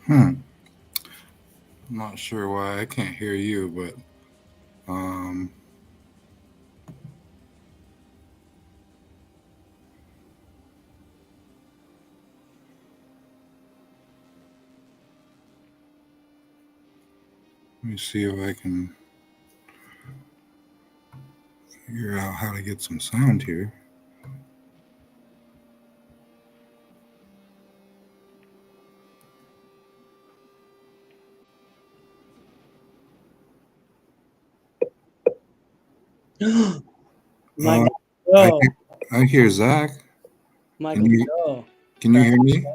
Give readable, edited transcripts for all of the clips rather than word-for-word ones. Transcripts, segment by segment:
I'm not sure why I can't hear you, but let me see if I can figure out how to get some sound here. Mike, Uh, I go. I hear Zach. Mike, Can you go. can you hear me?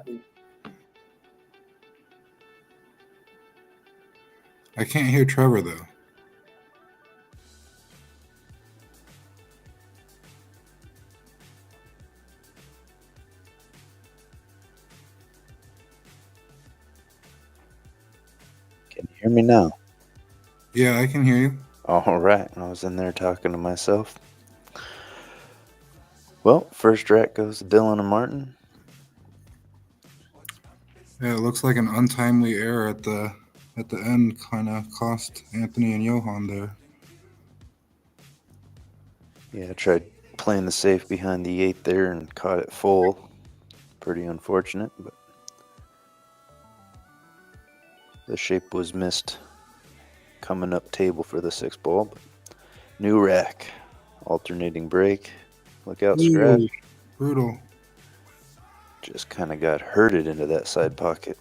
I can't hear Trevor though. Can you hear me now? Yeah, I can hear you. All right, I was in there talking to myself. Well, first rack goes to Dylan and Martin. Yeah, it looks like an untimely error at the end kind of cost Anthony and Johan there. Yeah, I tried playing the safe behind the 8 there and caught it full. Pretty unfortunate, but the shape was missed coming up table for the 6 ball. But new rack, alternating break. Look out, Scratch. Ooh, brutal. Just kind of got herded into that side pocket.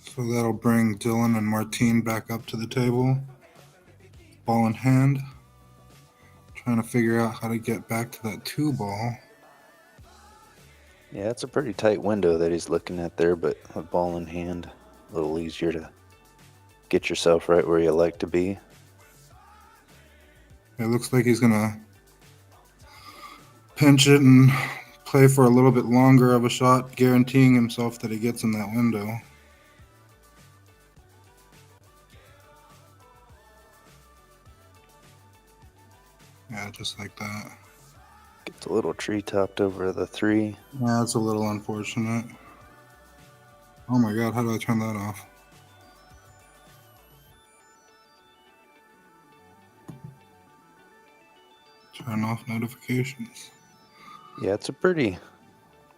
So that'll bring Dylan and Martine back up to the table. Ball in hand. Trying to figure out how to get back to that 2 ball. Yeah, it's a pretty tight window that he's looking at there, but a ball in hand, a little easier to get yourself right where you like to be. It looks like he's gonna pinch it and play for a little bit longer of a shot, guaranteeing himself that he gets in that window. Yeah, just like that. Gets a little tree topped over the 3. Yeah, that's a little unfortunate. Oh my god, how do I turn that off? Turn off notifications. Yeah, it's a pretty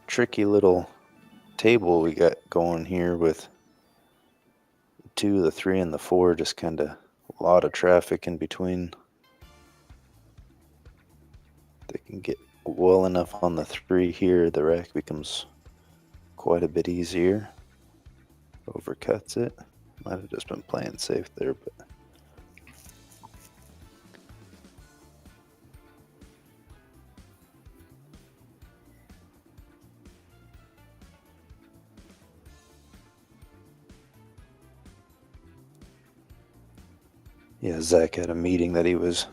tricky little table we got going here with 2, the 3, and the 4. Just kind of a lot of traffic in between. They can get well enough on the 3 here, the rack becomes quite a bit easier. Overcuts it. Might have just been playing safe there, but yeah, Zach had a meeting that he was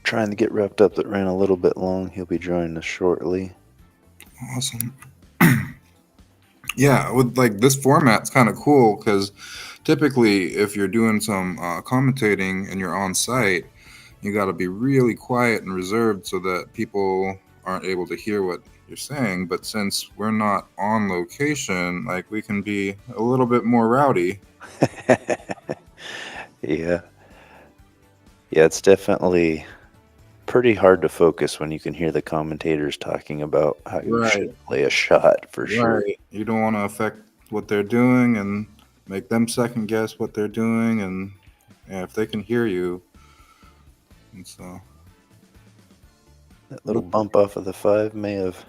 trying to get wrapped up that ran a little bit long. He'll be joining us shortly. Awesome. Yeah, with like this format's kind of cool because typically if you're doing some commentating and you're on site, you got to be really quiet and reserved so that people aren't able to hear what you're saying. But since we're not on location, like we can be a little bit more rowdy. Yeah. Yeah, it's definitely pretty hard to focus when you can hear the commentators talking about how you should play a shot for sure. Right. You don't want to affect what they're doing and make them second guess what they're doing, and yeah, if they can hear you, and so That little bump off of the 5 may have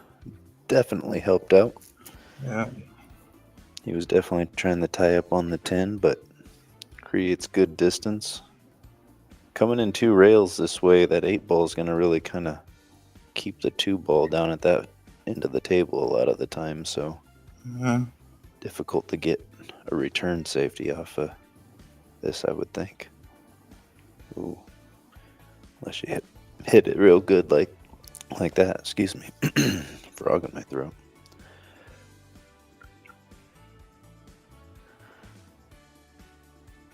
definitely helped out. yeah, He was definitely trying to tie up on the 10, but creates good distance. Coming in 2 rails this way, that 8 ball is going to really kind of keep the 2 ball down at that end of the table a lot of the time, so yeah. difficult to get a return safety off of this, I would think. Ooh. Unless you hit it real good like that. Excuse me. Frog in my throat.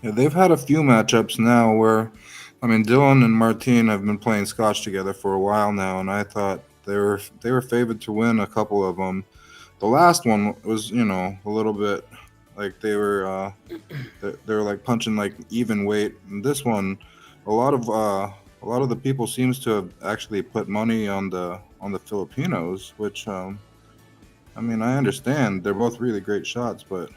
Yeah, they've had a few matchups now where, I mean, Dylan and Martine have been playing Scotch together for a while now, and I thought they were favored to win a couple of them. The last one was, a little bit like they were like punching like even weight. And this one, a lot of uh, a lot of the people seems to have actually put money on the Filipinos, which I mean I understand they're both really great shots, but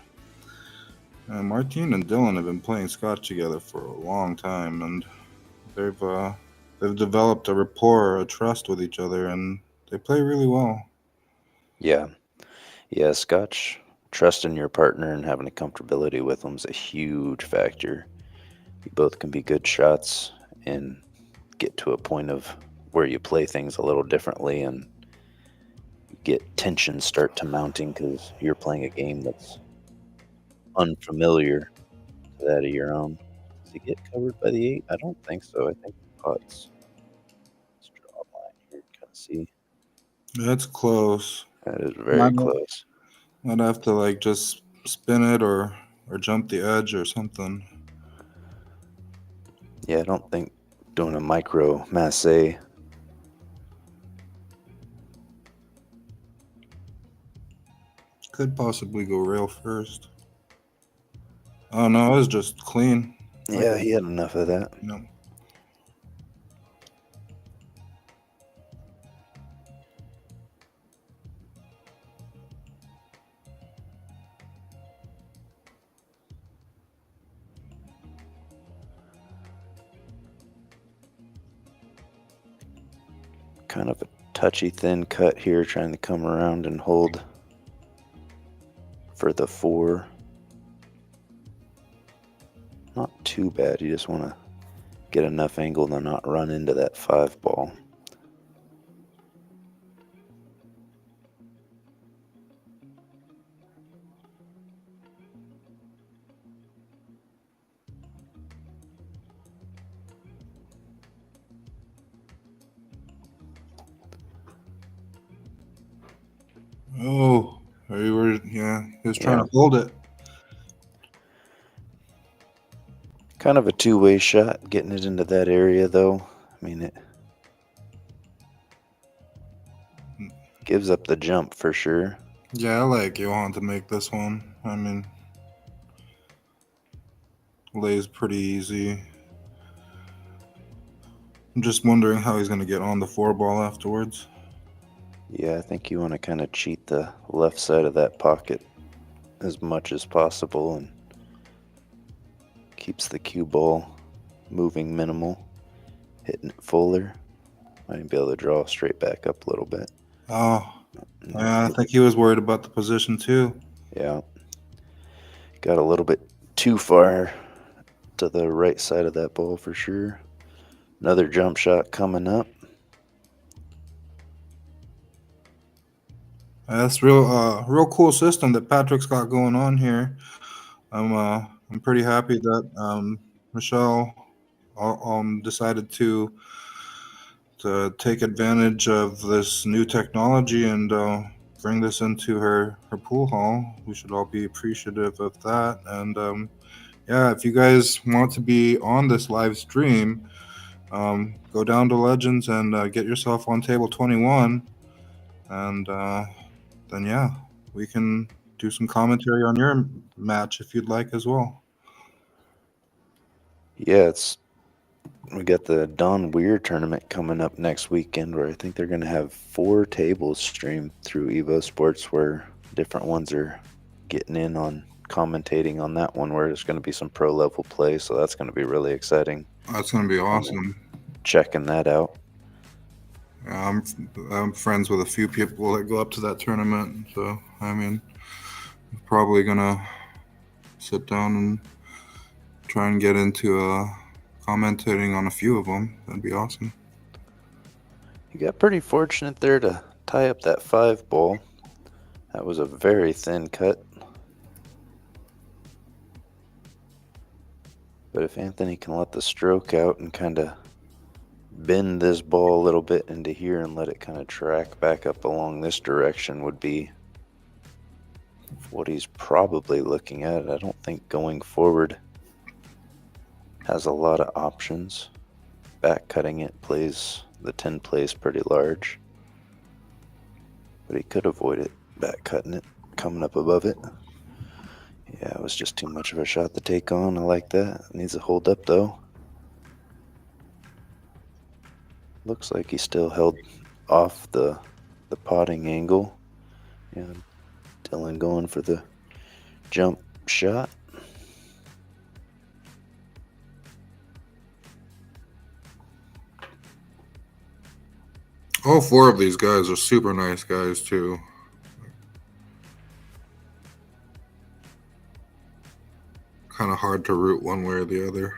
Martine and Dylan have been playing Scotch together for a long time, and they've uh, they've developed a rapport, a trust with each other, and they play really well. Yeah, yeah, Scotch. Trusting your partner and having a comfortability with them is a huge factor. You both can be good shots and get to a point of where you play things a little differently and you get tension start to mounting because you're playing a game that's unfamiliar to that of your own. Does he get covered by the 8? I don't think so. I think the putts. Let's draw a line here and kind of see. That's close. That is Might very close. might have to like just spin it or jump the edge or something. Yeah, I don't think doing a micro masse. Could possibly go rail first. Oh no, it was just clean. Like Yeah, he had enough of that. you know. Kind of a touchy thin cut here, trying to come around and hold for the 4. Not too bad. You just want to get enough angle to not run into that 5 ball. Oh, yeah, he was trying Yeah, to hold it. kind of a two-way shot, getting it into that area though. I mean, it gives up the jump for sure. Yeah, I like Johan to make this one. I mean, lays pretty easy. I'm just wondering how he's gonna get on the 4 ball afterwards. Yeah, I think you want to kind of cheat the left side of that pocket as much as possible and keeps the cue ball moving minimal, hitting it fuller. Might be able to draw straight back up a little bit. Oh, No, yeah, I think he was worried about the position too. yeah, got a little bit too far to the right side of that ball for sure. Another jump shot coming up. That's real cool system that Patrick's got going on here. I'm pretty happy that Michelle decided to take advantage of this new technology and bring this into her pool hall. We should all be appreciative of that. And yeah, if you guys want to be on this live stream, go down to Legends and get yourself on table 21, and then yeah, we can do some commentary on your match if you'd like as well. Yeah, we got the Don Weir tournament coming up next weekend where I think they're going to have 4 tables streamed through EvoSports where different ones are getting in on commentating on that one where there's going to be some pro level play. So that's going to be really exciting. That's gonna be awesome. Checking that out. I'm friends with a few people that go up to that tournament, so I mean, I'm probably gonna sit down and try and get into commentating on a few of them. That'd be awesome. You got pretty fortunate there to tie up that 5 ball. That was a very thin cut. But if Anthony can let the stroke out and kind of bend this ball a little bit into here and let it kind of track back up along this direction would be what he's probably looking at. I don't think going forward Has a lot of options. Back cutting it plays, the 10 plays pretty large. But he could avoid it, back cutting it, coming up above it. Yeah, it was just too much of a shot to take on. I like that. It needs to hold up though. Looks like he still held off the potting angle. Yeah, Dylan going for the jump shot. All four of these guys are super nice guys too. Kind of hard to root one way or the other.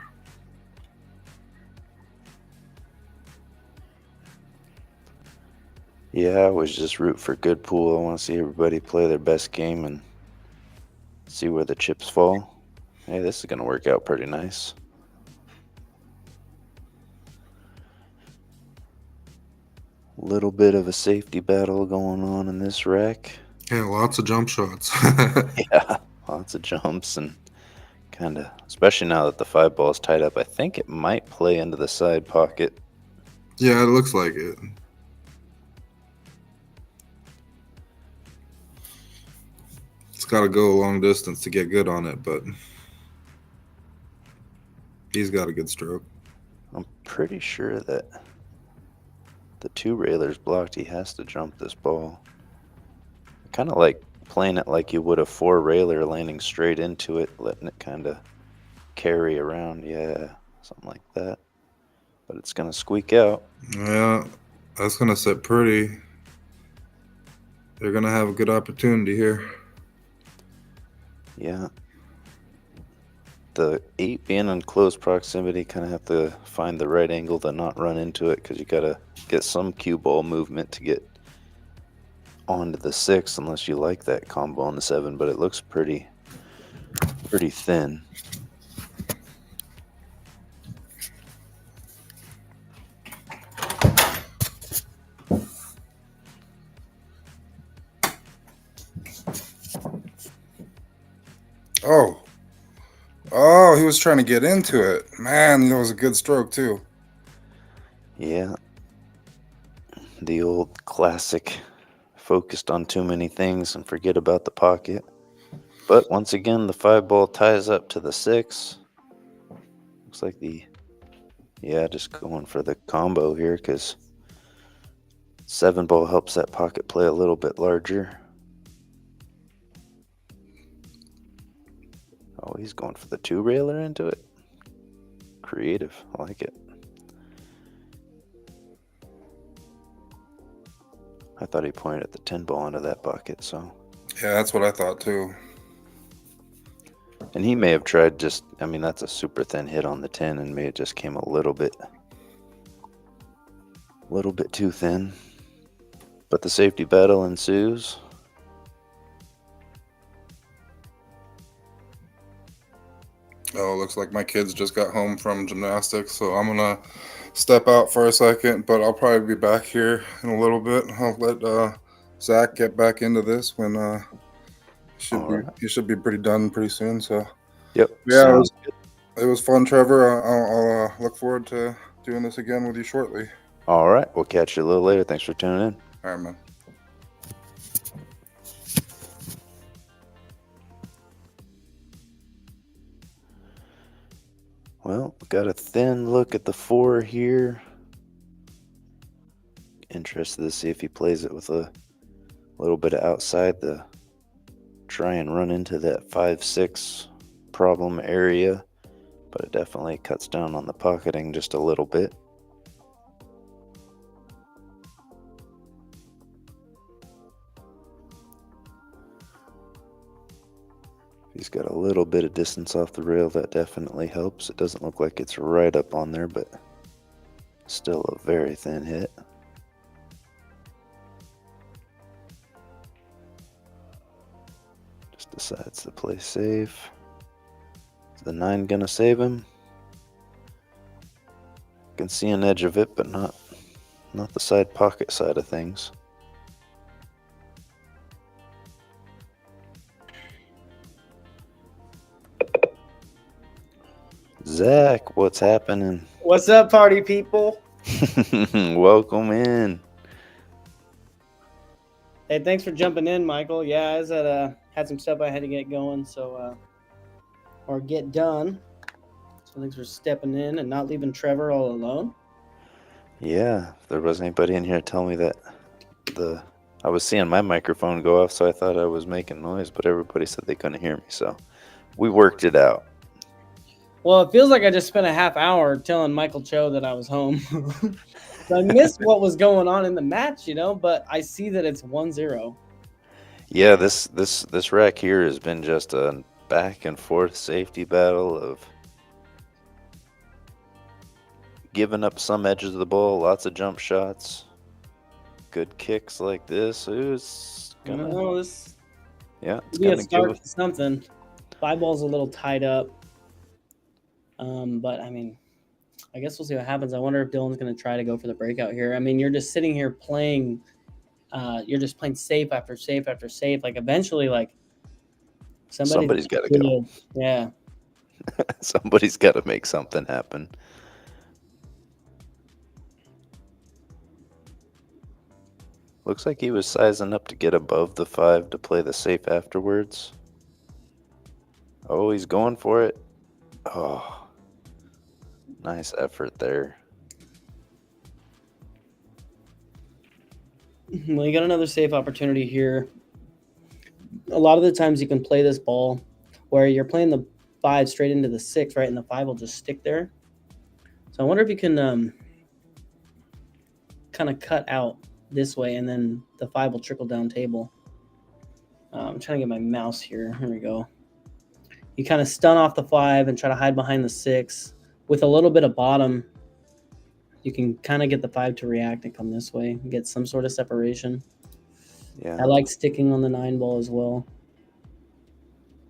Yeah, I always just root for good pool. I want to see everybody play their best game and see where the chips fall. Hey, this is going to work out pretty nice. Little bit of a safety battle going on in this rack. Yeah, lots of jump shots. Yeah, lots of jumps and kind of, especially now that the 5 ball is tied up, I think it might play into the side pocket. Yeah, it looks like it. It's got to go a long distance to get good on it, but he's got a good stroke. I'm pretty sure that the 2 railers blocked. He has to jump this ball. Kind of like playing it like you would a 4 railer, landing straight into it, letting it kind of carry around. Yeah, something like that. But it's going to squeak out. Yeah, that's going to sit pretty. They're going to have a good opportunity here. Yeah. The 8 being in close proximity, kind of have to find the right angle to not run into it, because you got to get some cue ball movement to get onto the 6, unless you like that combo on the 7, but it looks pretty thin. Oh, he was trying to get into it. Man, that was a good stroke too. Yeah. The old classic, focused on too many things and forget about the pocket. But once again, the 5 ball ties up to the 6. Looks like just going for the combo here, because 7 ball helps that pocket play a little bit larger. Oh, he's going for the 2 railer into it. Creative. I like it. I thought he pointed at the 10 ball into that bucket, so. Yeah, that's what I thought too. And he may have tried that's a super thin hit on the 10, and maybe it just came a little bit too thin. But the safety battle ensues. Oh, looks like my kids just got home from gymnastics, so I'm gonna step out for a second, but I'll probably be back here in a little bit. I'll let Zach get back into this when he should be pretty done pretty soon. So Yep. yeah, it was fun, Trevor. I'll look forward to doing this again with you shortly. All right, we'll catch you a little later. Thanks for tuning in. All right, man. Well, got a thin look at the 4 here. Interested to see if he plays it with a little bit of outside to try and run into that 5-6 problem area, but it definitely cuts down on the pocketing just a little bit. He's got a little bit of distance off the rail. That definitely helps. It doesn't look like it's right up on there, but still a very thin hit. Just decides to play safe. Is the 9 gonna save him? Can see an edge of it, but not the side pocket side of things. Zach, what's happening? What's up, party people? Welcome in. Hey, thanks for jumping in, Michael. Yeah, I was had some stuff I had to get going, or get done. So thanks for stepping in and not leaving Trevor all alone. Yeah, if there wasn't anybody in here to tell me that I was seeing my microphone go off, so I thought I was making noise, but everybody said they couldn't hear me, so we worked it out. Well, it feels like I just spent a half hour telling Michael Cho that I was home. So I missed what was going on in the match, but I see that it's 1-0. Yeah, this rack here has been just a back and forth safety battle of giving up some edges of the ball, lots of jump shots, good kicks like this. It's gonna, This yeah, it's be a gonna start to something. 5 ball's a little tied up, but I mean, I guess we'll see what happens. I wonder if Dylan's going to try to go for the breakout here. I mean, you're just sitting here playing. You're just playing safe after safe after safe. Like eventually, like somebody's got to go. Yeah. Somebody's got to make something happen. Looks like he was sizing up to get above the 5 to play the safe afterwards. Oh, he's going for it. Oh, nice effort there. Well, you got another safe opportunity here. A lot of the times you can play this ball where you're playing the 5 straight into the 6, right? And the 5 will just stick there. So I wonder if you can kind of cut out this way, and then the 5 will trickle down table. I'm trying to get my mouse here. Here we go. You kind of stun off the 5 and try to hide behind the 6. With a little bit of bottom, you can kind of get the 5 to react and come this way and get some sort of separation. Yeah. I like sticking on the 9 ball as well.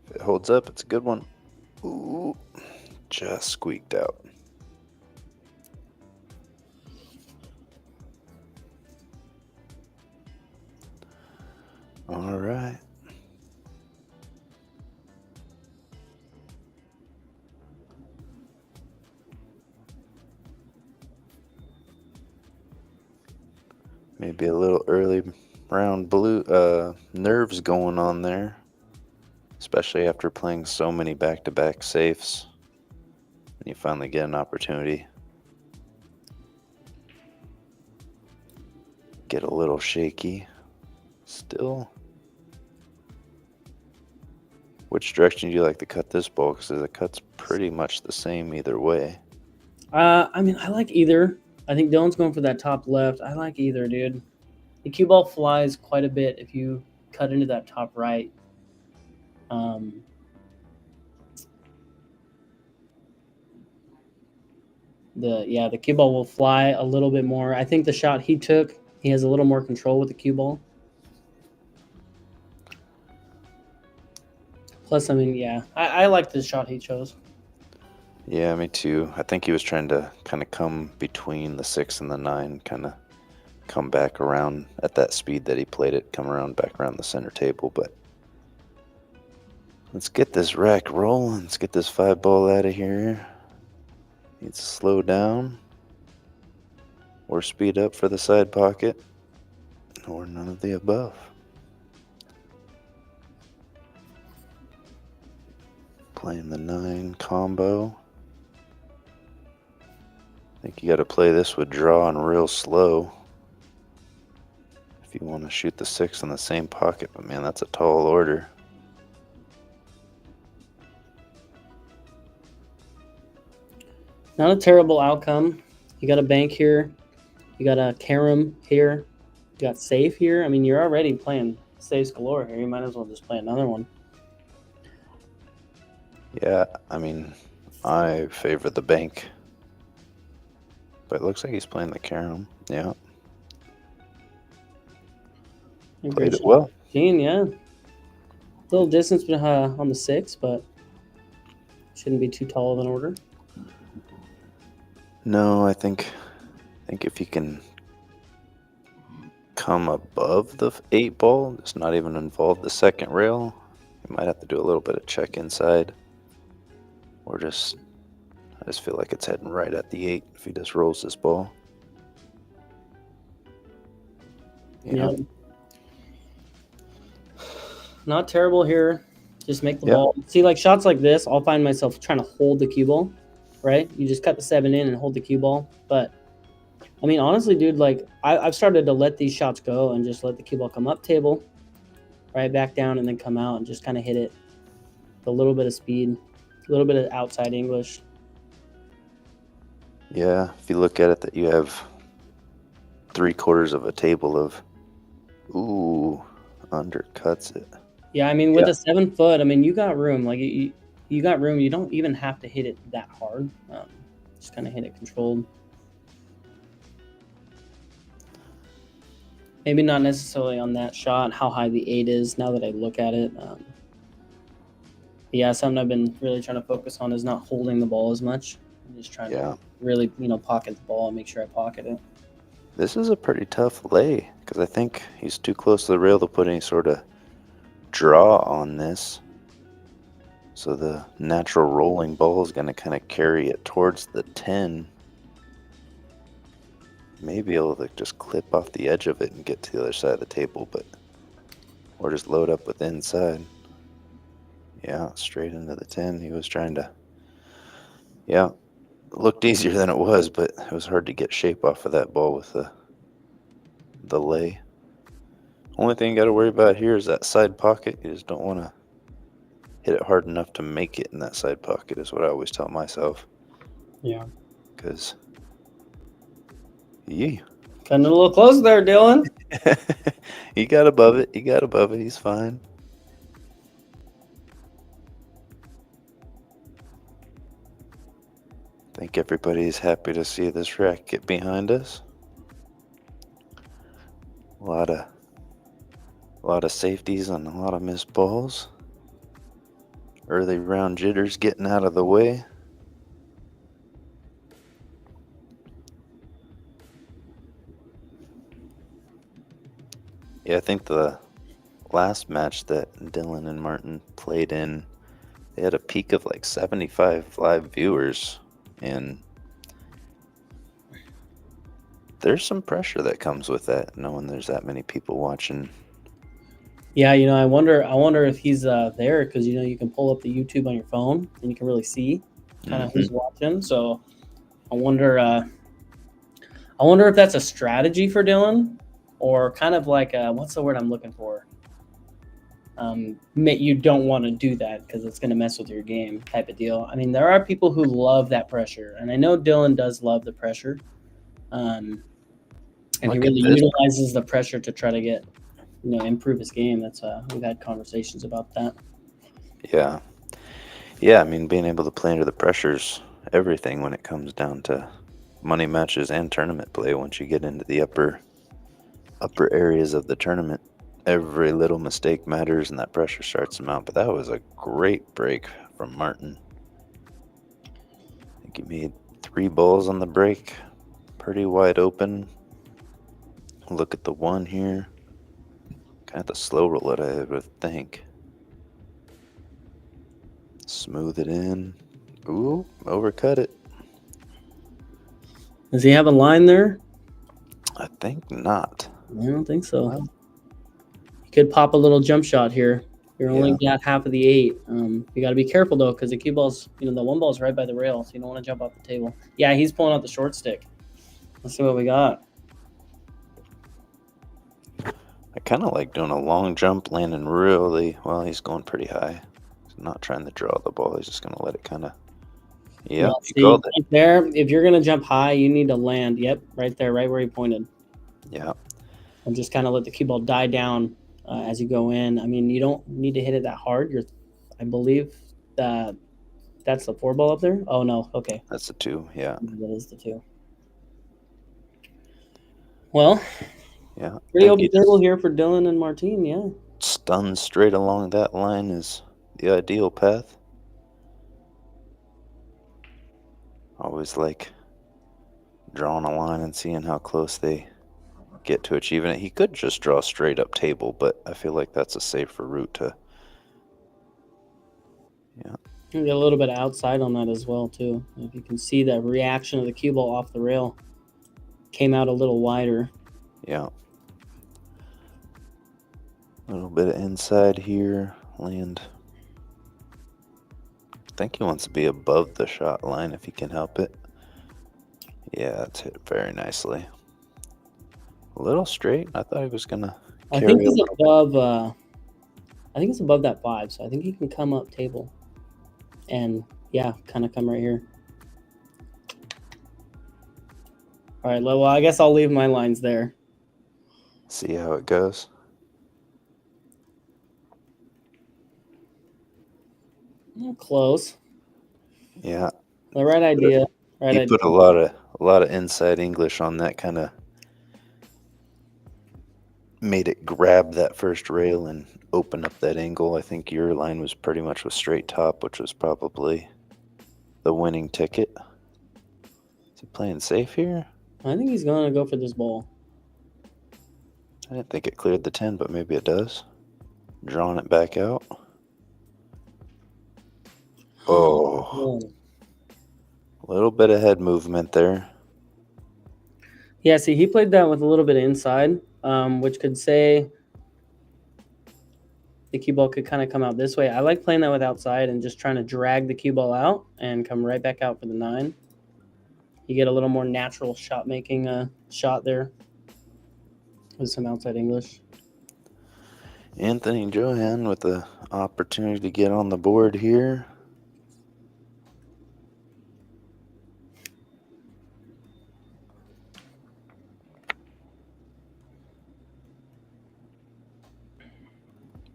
If it holds up, it's a good one. Ooh, just squeaked out. All right. Maybe a little early round blue nerves going on there, especially after playing so many back-to-back safes. And you finally get an opportunity. Get a little shaky. Still. Which direction do you like to cut this ball? Because the cut's pretty much the same either way. I mean, I like either. I think Dylan's going for that top left. I like either, dude. The cue ball flies quite a bit if you cut into that top right. The cue ball will fly a little bit more. I think the shot he took, he has a little more control with the cue ball. Plus, I mean, yeah, I like the shot he chose. Yeah, me too. I think he was trying to kind of come between the 6 and the 9, kind of come back around at that speed that he played it, come around back around the center table. But let's get this rack rolling. Let's get this 5 ball out of here. Needs to slow down or speed up for the side pocket, or none of the above. Playing the 9 combo. I think you got to play this with draw and real slow if you want to shoot the 6 in the same pocket. But man, that's a tall order. Not a terrible outcome. You got a bank here. You got a carom here. You got safe here. I mean, you're already playing saves galore here. You might as well just play another one. Yeah, I mean, I favor the bank. But it looks like he's playing the carom. Yeah. Played it well. 15, yeah. Little distance on the 6, but shouldn't be too tall of an order. No, I think if you can come above the 8 ball, just not even involve the second rail, you might have to do a little bit of check inside, or just I just feel like it's heading right at the 8 if he just rolls this ball. Yeah. Not terrible here. Just make the ball. See, like shots like this, I'll find myself trying to hold the cue ball, right? You just cut the 7 in and hold the cue ball. But I mean, honestly, dude, like I've started to let these shots go and just let the cue ball come up table, right back down, and then come out and just kind of hit it with a little bit of speed, a little bit of outside English. Yeah, if you look at it, that you have 3/4 of a table of, ooh, undercuts it. Yeah, I mean, with a 7 foot, I mean, you got room. Like you got room. You don't even have to hit it that hard. Just kind of hit it controlled. Maybe not necessarily on that shot, how high the 8 is now that I look at it. Yeah, something I've been really trying to focus on is not holding the ball as much. I'm just trying to really, pocket the ball and make sure I pocket it. This is a pretty tough lay because I think he's too close to the rail to put any sort of draw on this. So the natural rolling ball is going to kind of carry it towards the 10. Maybe able to just clip off the edge of it and get to the other side of the table, or just load up with inside. Yeah, straight into the 10. He was trying to, it looked easier than it was, but it was hard to get shape off of that ball with the lay. Only thing you got to worry about here is that side pocket. You just don't want to hit it hard enough to make it in that side pocket, is what I always tell myself. Yeah. Because, Cutting it a little close there, Dylan. He got above it. He's fine. I think everybody's happy to see this racket behind us. A lot of safeties and a lot of missed balls. Early round jitters getting out of the way. Yeah, I think the last match that Dylan and Martin played in, they had a peak of like 75 live viewers, and there's some pressure that comes with that, knowing there's that many people watching. Yeah, I wonder if he's there, because you can pull up the YouTube on your phone and you can really see kind of who's watching. So I wonder if that's a strategy for Dylan, or kind of like what's the word I'm looking for? You don't want to do that because it's going to mess with your game type of deal. I mean, there are people who love that pressure, and I know Dylan does love the pressure, and he really utilizes the pressure to try to get, improve his game. That's we've had conversations about that. Yeah. I mean, being able to play under the pressure's everything when it comes down to money matches and tournament play. Once you get into the upper areas of the tournament, every little mistake matters, and that pressure starts them out. But that was a great break from Martin. I think he made 3 balls on the break, pretty wide open. Look at the one here. Kind of the slow roll it, I would think. Smooth it in. Ooh, overcut it. Does he have a line there? I think not. I don't think so. You could pop a little jump shot here. You're only got half of the 8. You got to be careful though, because the cue ball's, the one ball's right by the rail, so you don't want to jump off the table. Yeah, he's pulling out the short stick. Let's see what we got. I kind of like doing a long jump, landing really well. He's going pretty high. He's not trying to draw the ball. He's just going to let it kind of. Yeah, well, see, right there. If you're going to jump high, you need to land. Yep, right there, right where he pointed. Yeah. And just kind of let the cue ball die down as you go in. I mean, you don't need to hit it that hard. I believe that that's the 4 ball up there. Oh no, okay. That's the 2. Yeah. That is the 2. Well. Yeah. Pretty open table here for Dylan and Martine, yeah. Stun straight along that line is the ideal path. Always like drawing a line and seeing how close they get to achieving it. He could just draw straight up table, but I feel like that's a safer route to. Yeah. You get a little bit of outside on that as well too. If you can see the reaction of the cue ball off the rail, came out a little wider. Yeah. A little bit of inside here. Land. I think he wants to be above the shot line if he can help it. Yeah, it's hit very nicely. A little straight. I thought he was gonna I carry think a he's little. above. I think it's above that 5, so I think he can come up table, and yeah, kind of come right here. All right, well, I guess I'll leave my lines there. See how it goes. Close. Yeah. The right idea. Right He idea. put a lot of inside English on that, kind of made it grab that first rail and open up that angle. I think your line was pretty much with straight top, which was probably the winning ticket. Is he playing safe here? I think he's gonna go for this ball. I didn't think it cleared the 10, but maybe it does. Drawing it back out. Oh, a little bit of head movement there. Yeah, see, he played that with a little bit of inside, which could say the cue ball could kind of come out this way. I like playing that with outside and just trying to drag the cue ball out and come right back out for the 9. You get a little more natural shot making shot there with some outside English. Anthony Johann with the opportunity to get on the board here.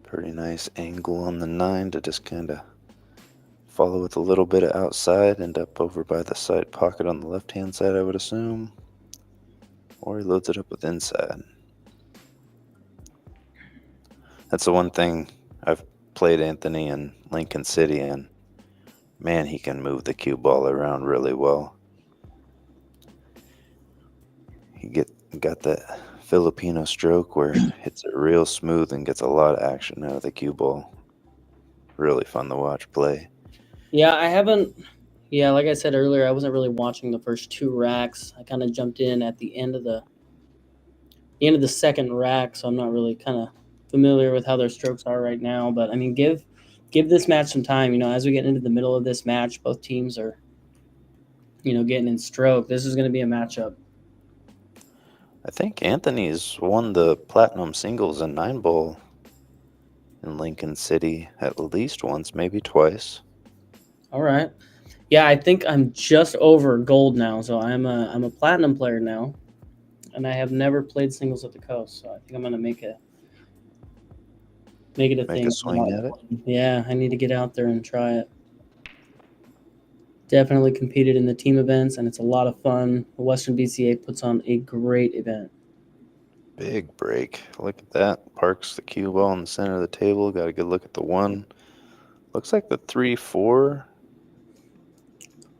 Pretty nice angle on the 9 to just kind of follow with a little bit of outside, end up over by the side pocket on the left-hand side, I would assume. Or he loads it up with inside. That's the one thing. I've played Anthony in Lincoln City, and man, he can move the cue ball around really well. He got that Filipino stroke where it hits it real smooth and gets a lot of action out of the cue ball. Really fun to watch play. Yeah, I haven't. Yeah, like I said earlier, I wasn't really watching the first 2 racks. I kind of jumped in at the end of the second rack, so I'm not really kind of familiar with how their strokes are right now. But I mean, give this match some time. You know, as we get into the middle of this match, both teams are, getting in stroke. This is going to be a matchup. I think Anthony's won the platinum singles and 9-ball in Lincoln City at least once, maybe twice. All right. Yeah, I think I'm just over gold now, so I'm a platinum player now, and I have never played singles at the coast, so I think I'm gonna make it a thing. A swing at it. Yeah, I need to get out there and try it. Definitely competed in the team events, and it's a lot of fun. The Western BCA puts on a great event. Big break. Look at that. Parks the cue ball in the center of the table. Got a good look at the 1. Looks like the 3-4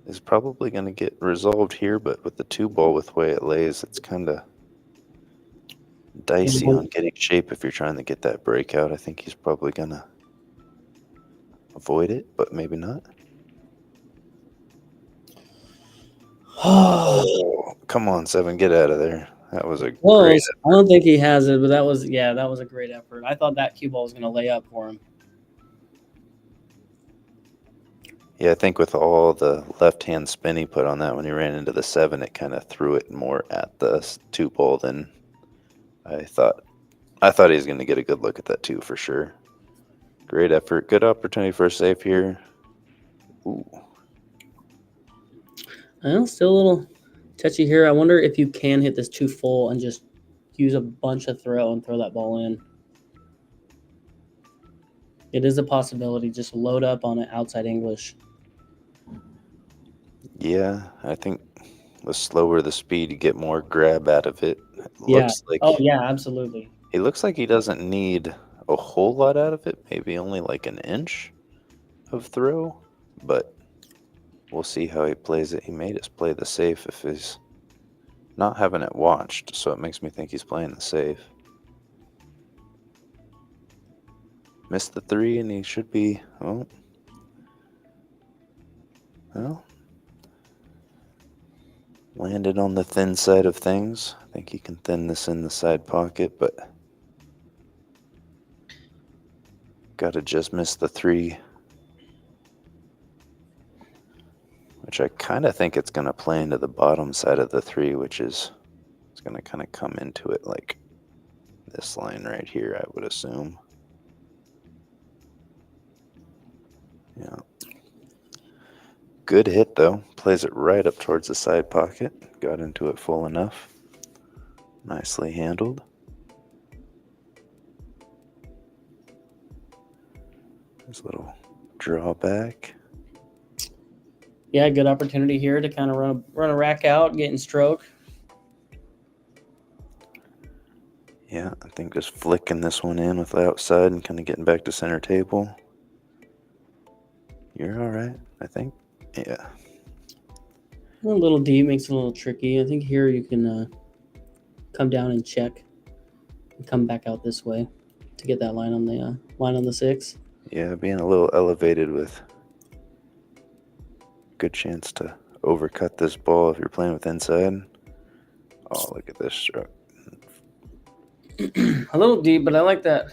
is probably going to get resolved here, but with the 2-ball with the way it lays, it's kind of dicey on getting shape if you're trying to get that breakout. I think he's probably going to avoid it, but maybe not. Oh, come on, 7, get out of there. That was a great effort. I don't think he has it, but that was a great effort. I thought that cue ball was going to lay up for him. Yeah, I think with all the left-hand spin he put on that when he ran into the 7, it kind of threw it more at the 2-ball than I thought. I thought he was going to get a good look at that 2 for sure. Great effort. Good opportunity for a save here. Ooh. Well, still a little touchy here. I wonder if you can hit this 2 full and just use a bunch of throw and throw that ball in. It is a possibility. Just load up on it outside English. Yeah, I think the slower the speed, you get more grab out of it. Looks like. Oh yeah, absolutely. It looks like he doesn't need a whole lot out of it. Maybe only like an inch of throw, but we'll see how he plays it. He may just play the safe if he's not having it watched, so it makes me think he's playing the safe. Missed the 3, and he should be. Oh, Well, landed on the thin side of things. I think he can thin this in the side pocket, but got to just miss the 3, which I kind of think it's going to play into the bottom side of the 3, which is it's going to kind of come into it like this line right here, I would assume. Yeah. Good hit, though. Plays it right up towards the side pocket. Got into it full enough. Nicely handled. There's a little drawback. Yeah, good opportunity here to kind of run a rack out, get in stroke. Yeah, I think just flicking this one in with the outside and kind of getting back to center table. You're all right, I think. Yeah. A little deep makes it a little tricky. I think here you can come down and check and come back out this way to get that line on the 6. Yeah, being a little elevated with good chance to overcut this ball if you're playing with inside. Oh, look at this stroke. A little deep, but I like that.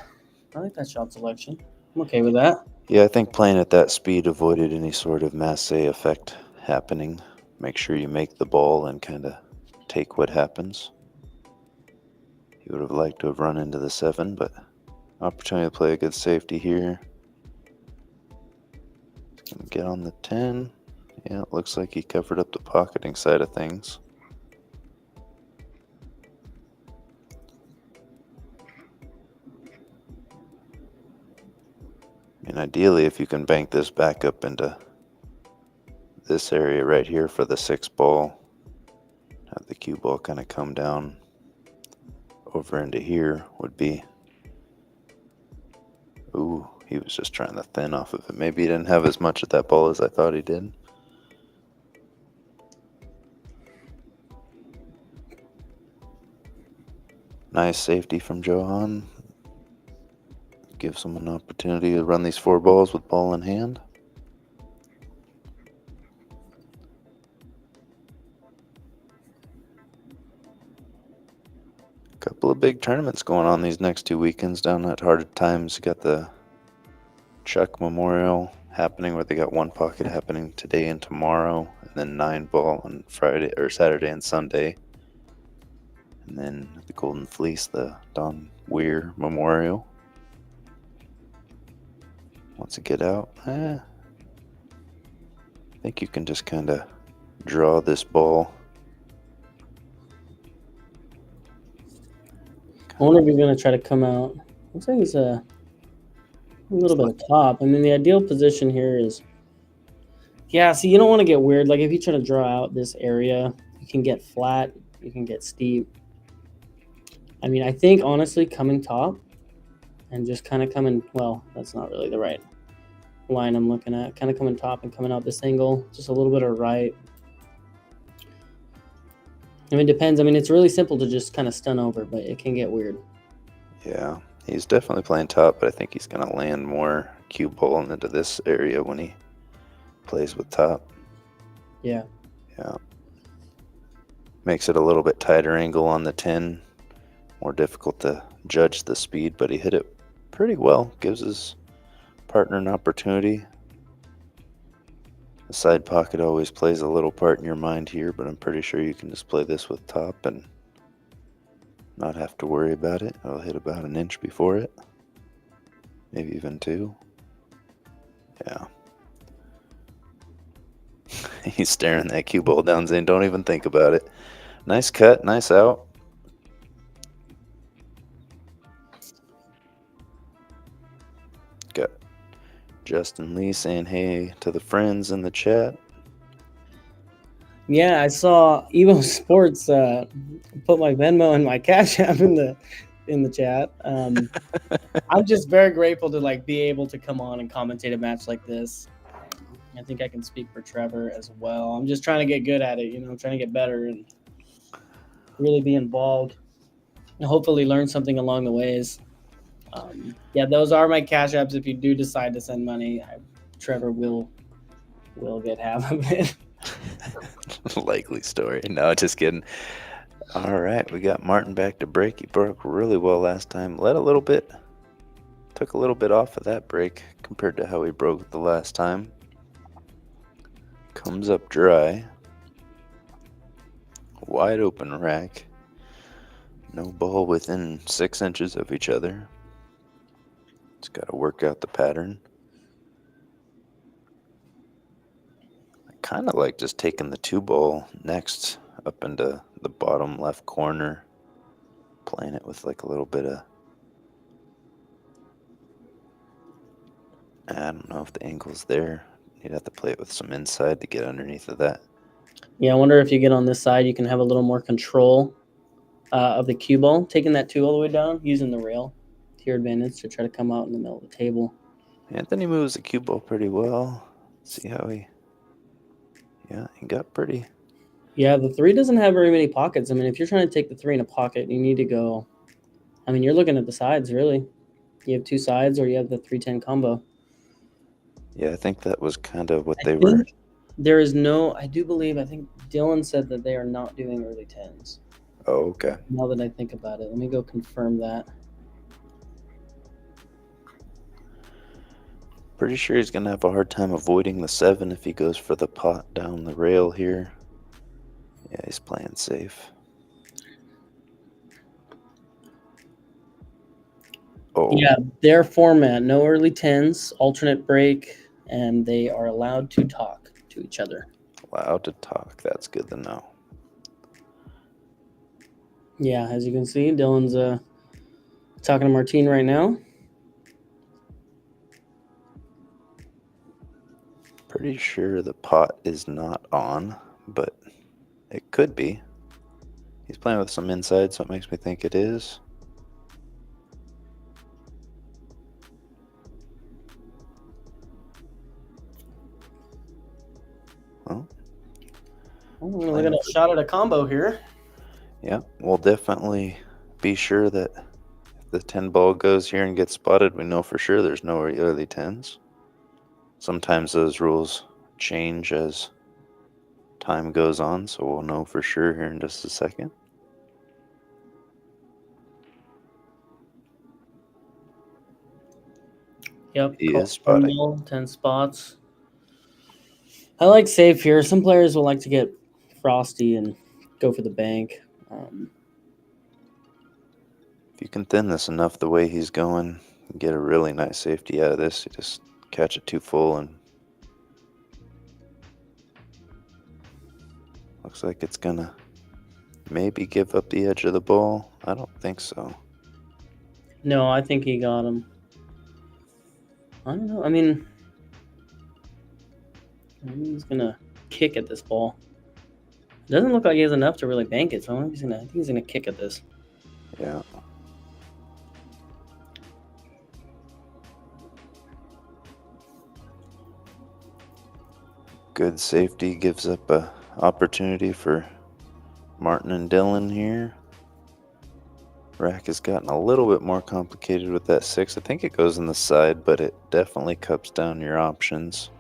I like that shot selection. I'm okay with that. Yeah, I think playing at that speed avoided any sort of masse effect happening. Make sure you make the ball and kind of take what happens. He would have liked to have run into the 7, but opportunity to play a good safety here. Gonna get on the 10. Yeah, it looks like he covered up the pocketing side of things. And ideally, if you can bank this back up into this area right here for the 6 ball, have the cue ball kind of come down over into here would be. Ooh, he was just trying to thin off of it. Maybe he didn't have as much at that ball as I thought he did. Nice safety from JOHANN. Gives him an opportunity to run these 4 balls with ball in hand. Couple of big tournaments going on these next 2 weekends down at Hard Times. You got the Chuck Memorial happening, where they got 1 pocket happening today and tomorrow, and then 9 ball on Friday or Saturday and Sunday. And then the Golden Fleece, the Don Weir Memorial. Once you get out, I think you can just kind of draw this ball. I wonder if he's going to try to come out. Looks like he's a little bit of top. I mean, the ideal position here is, yeah, see, you don't want to get weird. Like, if you try to draw out this area, you can get flat, you can get steep. I mean, I think, honestly, coming top and just kind of coming, well, that's not really the right line I'm looking at. Kind of coming top and coming out this angle, just a little bit of right. I mean, it depends. I mean, it's really simple to just kind of stun over, but it can get weird. Yeah, he's definitely playing top, but I think he's going to land more cue ball into this area when he plays with top. Yeah. Yeah. Makes it a little bit tighter angle on the 10. More difficult to judge the speed, but he hit it pretty well. Gives his partner an opportunity. The side pocket always plays a little part in your mind here, but I'm pretty sure you can just play this with top and not have to worry about it. It'll hit about an inch before it. Maybe even 2. Yeah. He's staring that cue ball down, saying, don't even think about it. Nice cut, nice out. Got Justin Lee saying hey to the friends in the chat. Yeah, I saw EvoSports put my Venmo and my Cash App in the chat. I'm just very grateful to be able to come on and commentate a match like this. I think I can speak for Trevor as well. I'm just trying to get good at it, I'm trying to get better and really be involved and hopefully learn something along the ways. Yeah, those are my Cash Apps. If you do decide to send money, Trevor will will get half of it. Likely story. No, just kidding. All right, we got Martin back to break. He broke really well last time. Took a little bit off of that break compared to how he broke the last time. Comes up dry. Wide open rack. No ball within 6 inches of each other. Just got to work out the pattern. I kind of like just taking the 2-ball next up into the bottom left corner. Playing it with like a little bit of... I don't know if the angle's there. You'd have to play it with some inside to get underneath of that. Yeah, I wonder if you get on this side, you can have a little more control of the cue ball, taking that 2 all the way down, using the rail to your advantage to try to come out in the middle of the table. Anthony moves the cue ball pretty well. See how he got pretty. Yeah, the 3 doesn't have very many pockets. I mean, if you're trying to take the 3 in a pocket, you need to go. I mean, you're looking at the sides, really. You have 2 sides, or you have the 3-10 combo. Yeah, I think that was kind of what they were. There is no. I think Dylan said that they are not doing early 10s. Oh, okay. Now that I think about it, let me go confirm that. Pretty sure he's going to have a hard time avoiding the 7 if he goes for the pot down the rail here. Yeah, he's playing safe. Oh. Yeah, their format, no early 10s, alternate break, and they are allowed to talk to each other. Allowed to talk. That's good to know. Yeah, as you can see, Dylan's talking to Martine right now. Pretty sure the pot is not on, but it could be. He's playing with some inside, so it makes me think it is. Well, we're going to get a shot at a combo here. Yeah, we'll definitely be sure that if the 10 ball goes here and gets spotted, we know for sure there's no early 10s. Sometimes those rules change as time goes on, so we'll know for sure here in just a second. Yep, he is spotting. 10 spots. I like safe here. Some players will like to get frosty and go for the bank. If you can thin this enough the way he's going, get a really nice safety out of this. You just catch it too full and looks like it's gonna maybe give up the edge of the ball. I don't think so. No, I think he got him. I don't know. I mean, he's gonna kick at this ball. It doesn't look like he has enough to really bank it, so I think he's gonna kick at this. Yeah. Good safety gives up a opportunity for Martin and Dylan here. Rack has gotten a little bit more complicated with that 6. I think it goes in the side, but it definitely cuts down your options.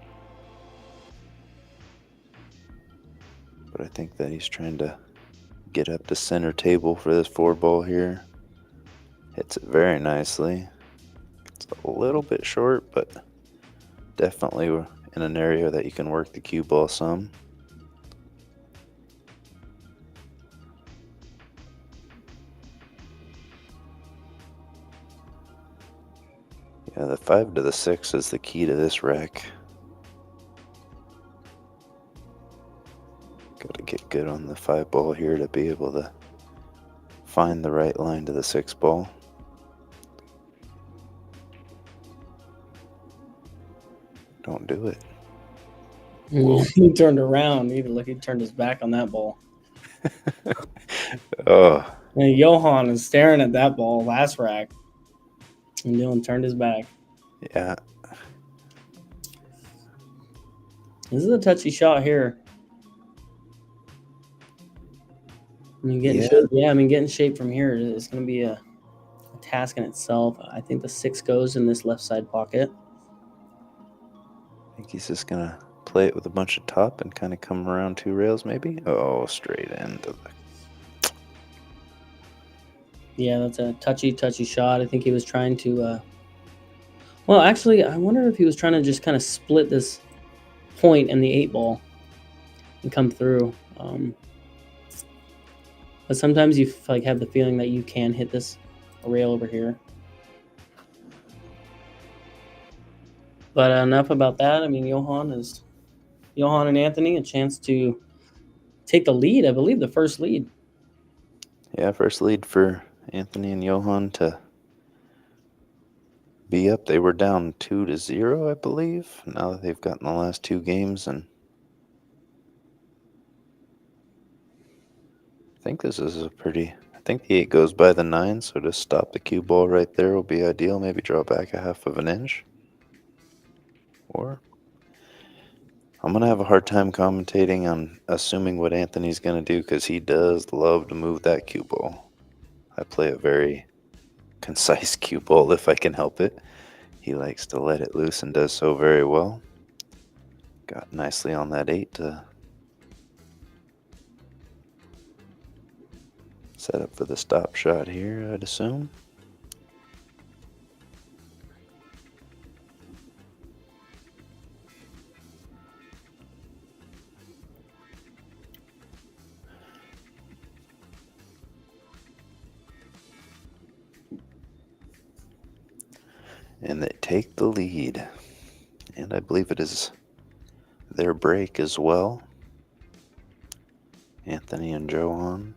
But I think that he's trying to get up to center table for this 4 ball here. Hits it very nicely. It's a little bit short, but definitely in an area that you can work the cue ball some. Yeah, the 5 to the 6 is the key to this rack. Got to get good on the 5 ball here to be able to find the right line to the 6 ball. Don't do it. He turned around. He turned his back on that ball. Oh. And Johann is staring at that ball last rack. And Dylan turned his back. Yeah. This is a touchy shot here. I mean, getting shape from here is going to be a task in itself. I think the 6 goes in this left side pocket. I think he's just going to play it with a bunch of top and kind of come around 2 rails maybe. Oh, straight into the... Yeah, that's a touchy shot. I think he was trying to. Well, actually, I wonder if he was trying to just kind of split this point in the 8-ball and come through. But sometimes you like have the feeling that you can hit this rail over here. But enough about that. I mean, Johann and Anthony a chance to take the lead. I believe the first lead. Yeah, first lead for Anthony and Johann to be up. They were down 2-0, I believe. Now that they've gotten the last 2 games, and I think this is a pretty... I think the 8 goes by the 9, so to stop the cue ball right there will be ideal. Maybe draw back a half of an inch. Or I'm going to have a hard time commentating on assuming what Anthony's going to do, because he does love to move that cue ball. I play a very concise cue ball if I can help it. He likes to let it loose and does so very well. Got nicely on that 8 to set up for the stop shot here, I'd assume. And they take the lead. And I believe it is their break as well. Anthony and Johann.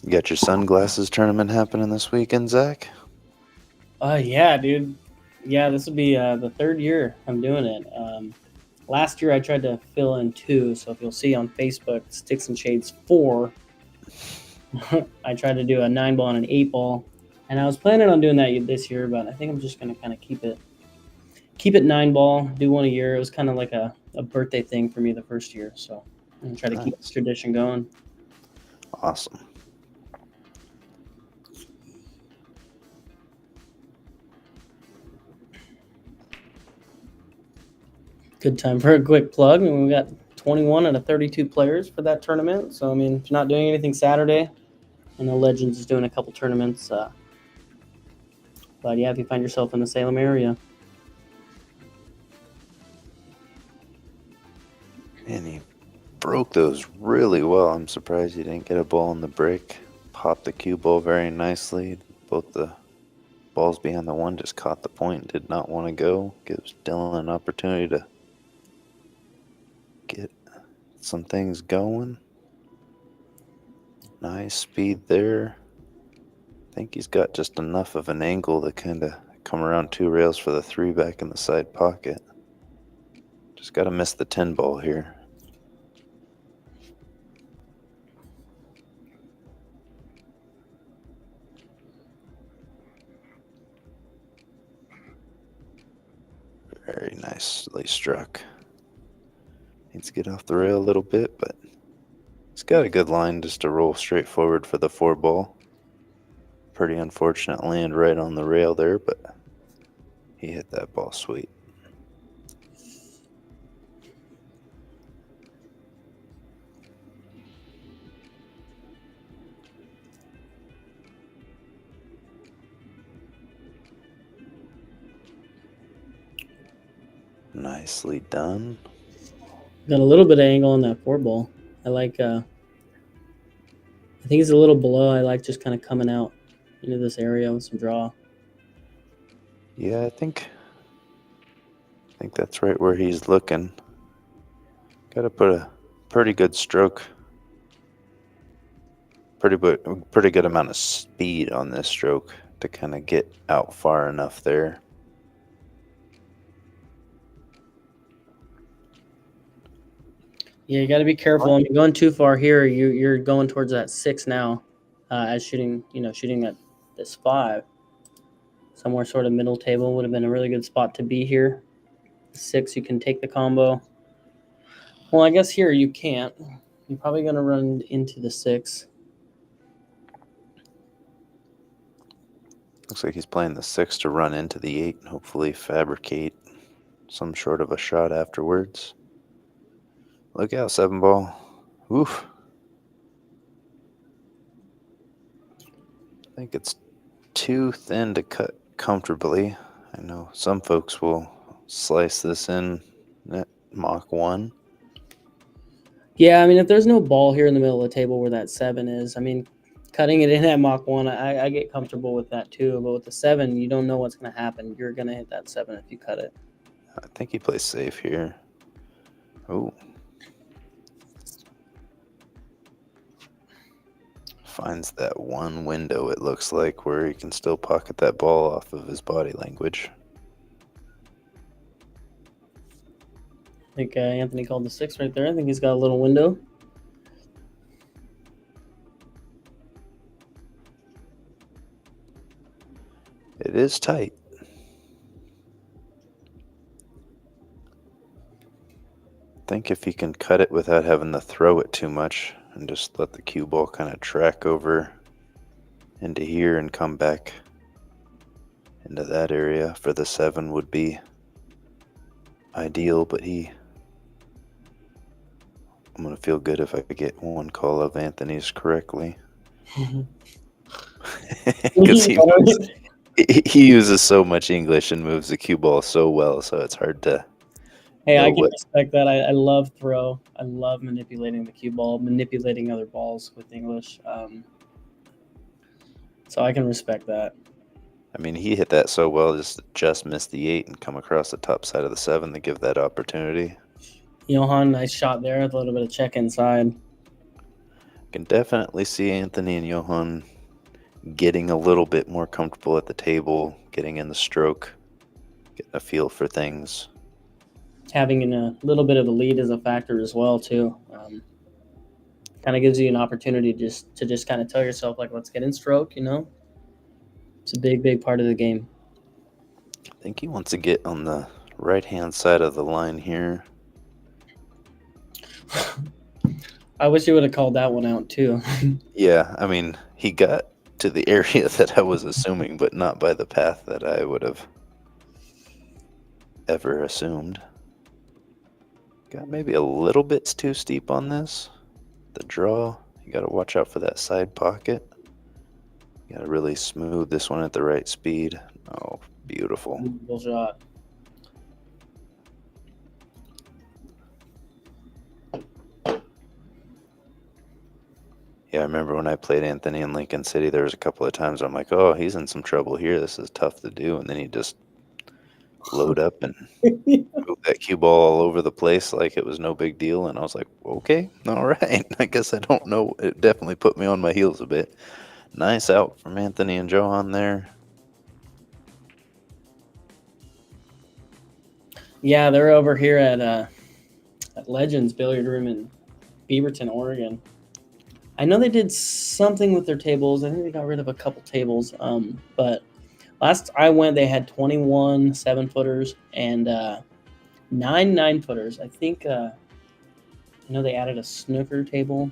You got your sunglasses tournament happening this weekend, Zach? Yeah, dude. Yeah, this will be the 3rd year I'm doing it. Last year I tried to fill in 2, so if you'll see on Facebook, Sticks and Shades 4, I tried to do a 9-ball and an 8-ball, and I was planning on doing that this year, but I think I'm just going to kind of keep it 9-ball, do one a year. It was kind of like a birthday thing for me the first year, so I'm going to try to keep this tradition going. Awesome. Good time for a quick plug. I mean, we got 21 out of 32 players for that tournament. So, I mean, if you're not doing anything Saturday, I know Legends is doing a couple tournaments. But yeah, if you find yourself in the Salem area. And he broke those really well. I'm surprised he didn't get a ball in the break. Popped the cue ball very nicely. Both the balls behind the 1 just caught the point. Did not want to go. Gives Dylan an opportunity to get some things going. Nice speed there. I think he's got just enough of an angle to kind of come around 2 rails for the 3 back in the side pocket. Just got to miss the 10 ball here. Very nicely struck. Needs to get off the rail a little bit, but he's got a good line just to roll straight forward for the 4 ball. Pretty unfortunate land right on the rail there, but he hit that ball sweet. Nicely done. Got a little bit of angle on that 4 ball. I like, I think he's a little below. I like just kind of coming out into this area with some draw. Yeah, I think that's right where he's looking. Got to put a pretty good stroke. Pretty good amount of speed on this stroke to kind of get out far enough there. Yeah, you got to be careful. I mean, going too far here, you're going towards that 6 now, as shooting at this 5. Somewhere sort of middle table would have been a really good spot to be here. 6, you can take the combo. Well, I guess here you can't. You're probably going to run into the 6. Looks like he's playing the 6 to run into the 8 and hopefully fabricate some sort of a shot afterwards. Look out, 7 ball. Oof. I think it's too thin to cut comfortably. I know some folks will slice this in at Mach 1. Yeah, I mean, if there's no ball here in the middle of the table where that 7 is, I mean, cutting it in at Mach 1, I get comfortable with that too. But with the 7, you don't know what's going to happen. You're going to hit that 7 if you cut it. I think he plays safe here. Oh. Finds that one window, it looks like, where he can still pocket that ball off of his body language. I think Anthony called the 6 right there. I think he's got a little window. It is tight. I think if he can cut it without having to throw it too much and just let the cue ball kind of track over into here and come back into that area for the 7 would be ideal, but I'm going to feel good if I get one call of Anthony's correctly. Because he uses so much English and moves the cue ball so well, so it's hard to... Hey, I can respect that. I love throw. I love manipulating the cue ball, manipulating other balls with English. So I can respect that. I mean, he hit that so well, just missed the 8 and come across the top side of the 7 to give that opportunity. JOHANN, nice shot there. A little bit of check inside. Can definitely see Anthony and JOHANN getting a little bit more comfortable at the table, getting in the stroke, getting a feel for things. Having a little bit of a lead is a factor as well, too. Kind of gives you an opportunity to just kind of tell yourself, like, let's get in stroke, you know? It's a big, big part of the game. I think he wants to get on the right-hand side of the line here. I wish you would have called that one out, too. Yeah, I mean, he got to the area that I was assuming, but not by the path that I would have ever assumed. Got maybe a little bit too steep on this. The draw, you got to watch out for that side pocket. You got to really smooth this one at the right speed. Oh, beautiful. Beautiful shot. Yeah, I remember when I played Anthony in Lincoln City, there was a couple of times I'm like, oh, he's in some trouble here. This is tough to do. And then he just load up and move that cue ball all over the place like it was no big deal. And I was like, okay, all right. I guess I don't know. It definitely put me on my heels a bit. Nice out from Anthony and JOHANN there. Yeah, they're over here at Legends Billiard Room in Beaverton, Oregon. I know they did something with their tables. I think they got rid of a couple tables. But last I went, they had 21 7-footers and 9 9-footers. I think I know they added a snooker table.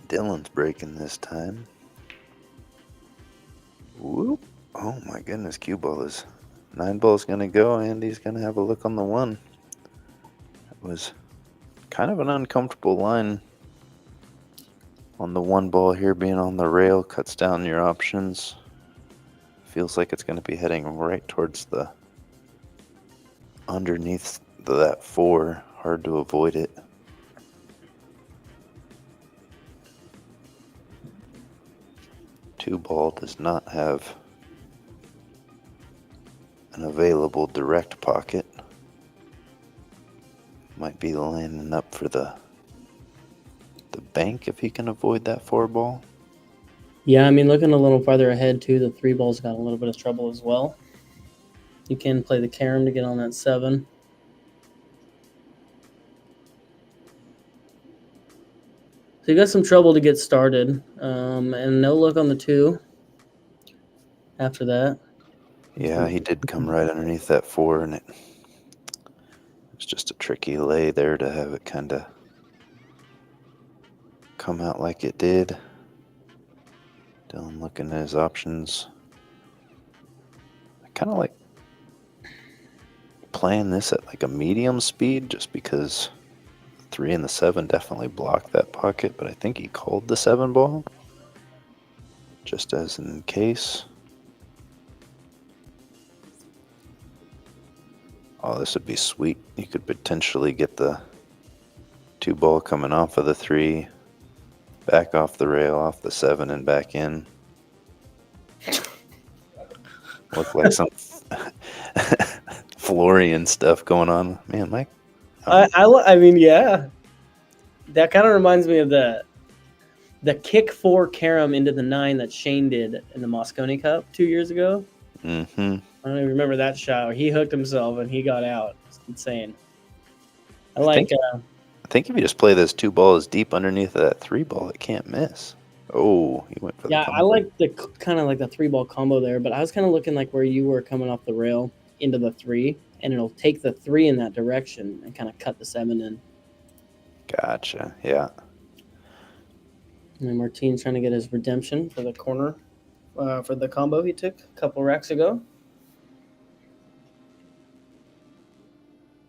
Dylan's breaking this time. Whoop. Oh my goodness, cue ball is 9 ball's gonna go. Andy's gonna have a look on the 1. It was kind of an uncomfortable line on the 1 ball here, being on the rail cuts down your options. Feels like it's gonna be heading right towards the underneath that 4. Hard to avoid it. Two ball does not have an available direct pocket. Might be lining up for the bank if he can avoid that 4 ball. Yeah, I mean, looking a little farther ahead, too, the 3 ball's got a little bit of trouble as well. You can play the carom to get on that 7. So you got some trouble to get started, and no look on the 2 after that. Yeah, he did come right underneath that 4, and it tricky lay there to have it kind of come out like it did. Dylan looking at his options. I kind of like playing this at like a medium speed just because the 3 and the 7 definitely blocked that pocket, but I think he called the 7 ball just as in case. Oh, this would be sweet. You could potentially get the 2 ball coming off of the 3, back off the rail, off the 7, and back in. Look like some Florian stuff going on. Man, Mike. I mean, yeah. That kind of reminds me of the kick 4 carom into the 9 that Shane did in the Moscone Cup 2 years ago. Mm-hmm. I don't even remember that shot where he hooked himself and he got out. It's insane. I think if you just play those 2 balls deep underneath that 3 ball, it can't miss. Oh, he went for the combo. I like the kind of like the 3 ball combo there, but I was kind of looking like where you were coming off the rail into the 3, and it'll take the 3 in that direction and kind of cut the 7 in. Gotcha. Yeah. And then Martin's trying to get his redemption for the corner for the combo he took a couple racks ago.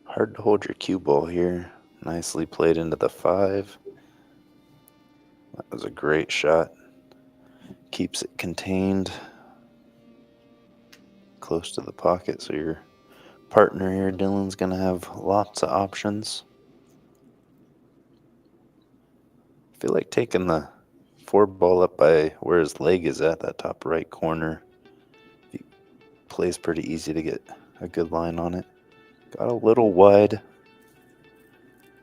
Hard to hold your cue ball here. Nicely played into the 5. That was a great shot. Keeps it contained close to the pocket, so your partner here, Dylan's going to have lots of options. I feel like taking the 4 ball up by where his leg is at, that top right corner. He plays pretty easy to get a good line on it. Got a little wide.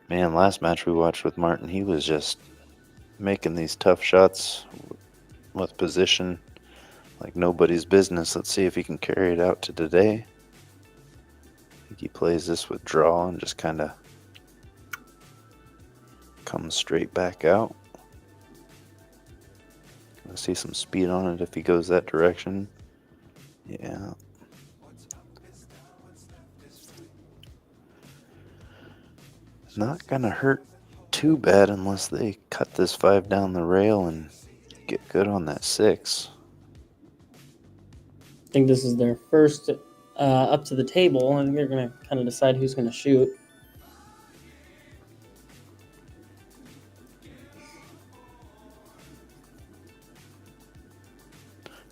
Man, last match we watched with Martin, he was just making these tough shots with position like nobody's business. Let's see if he can carry it out to today. I think he plays this with draw and just kind of comes straight back out. Gonna see some speed on it if he goes that direction. Yeah. Not gonna hurt too bad unless they cut this 5 down the rail and get good on that 6. I think this is their first up to the table. I think they're going to kind of decide who's going to shoot.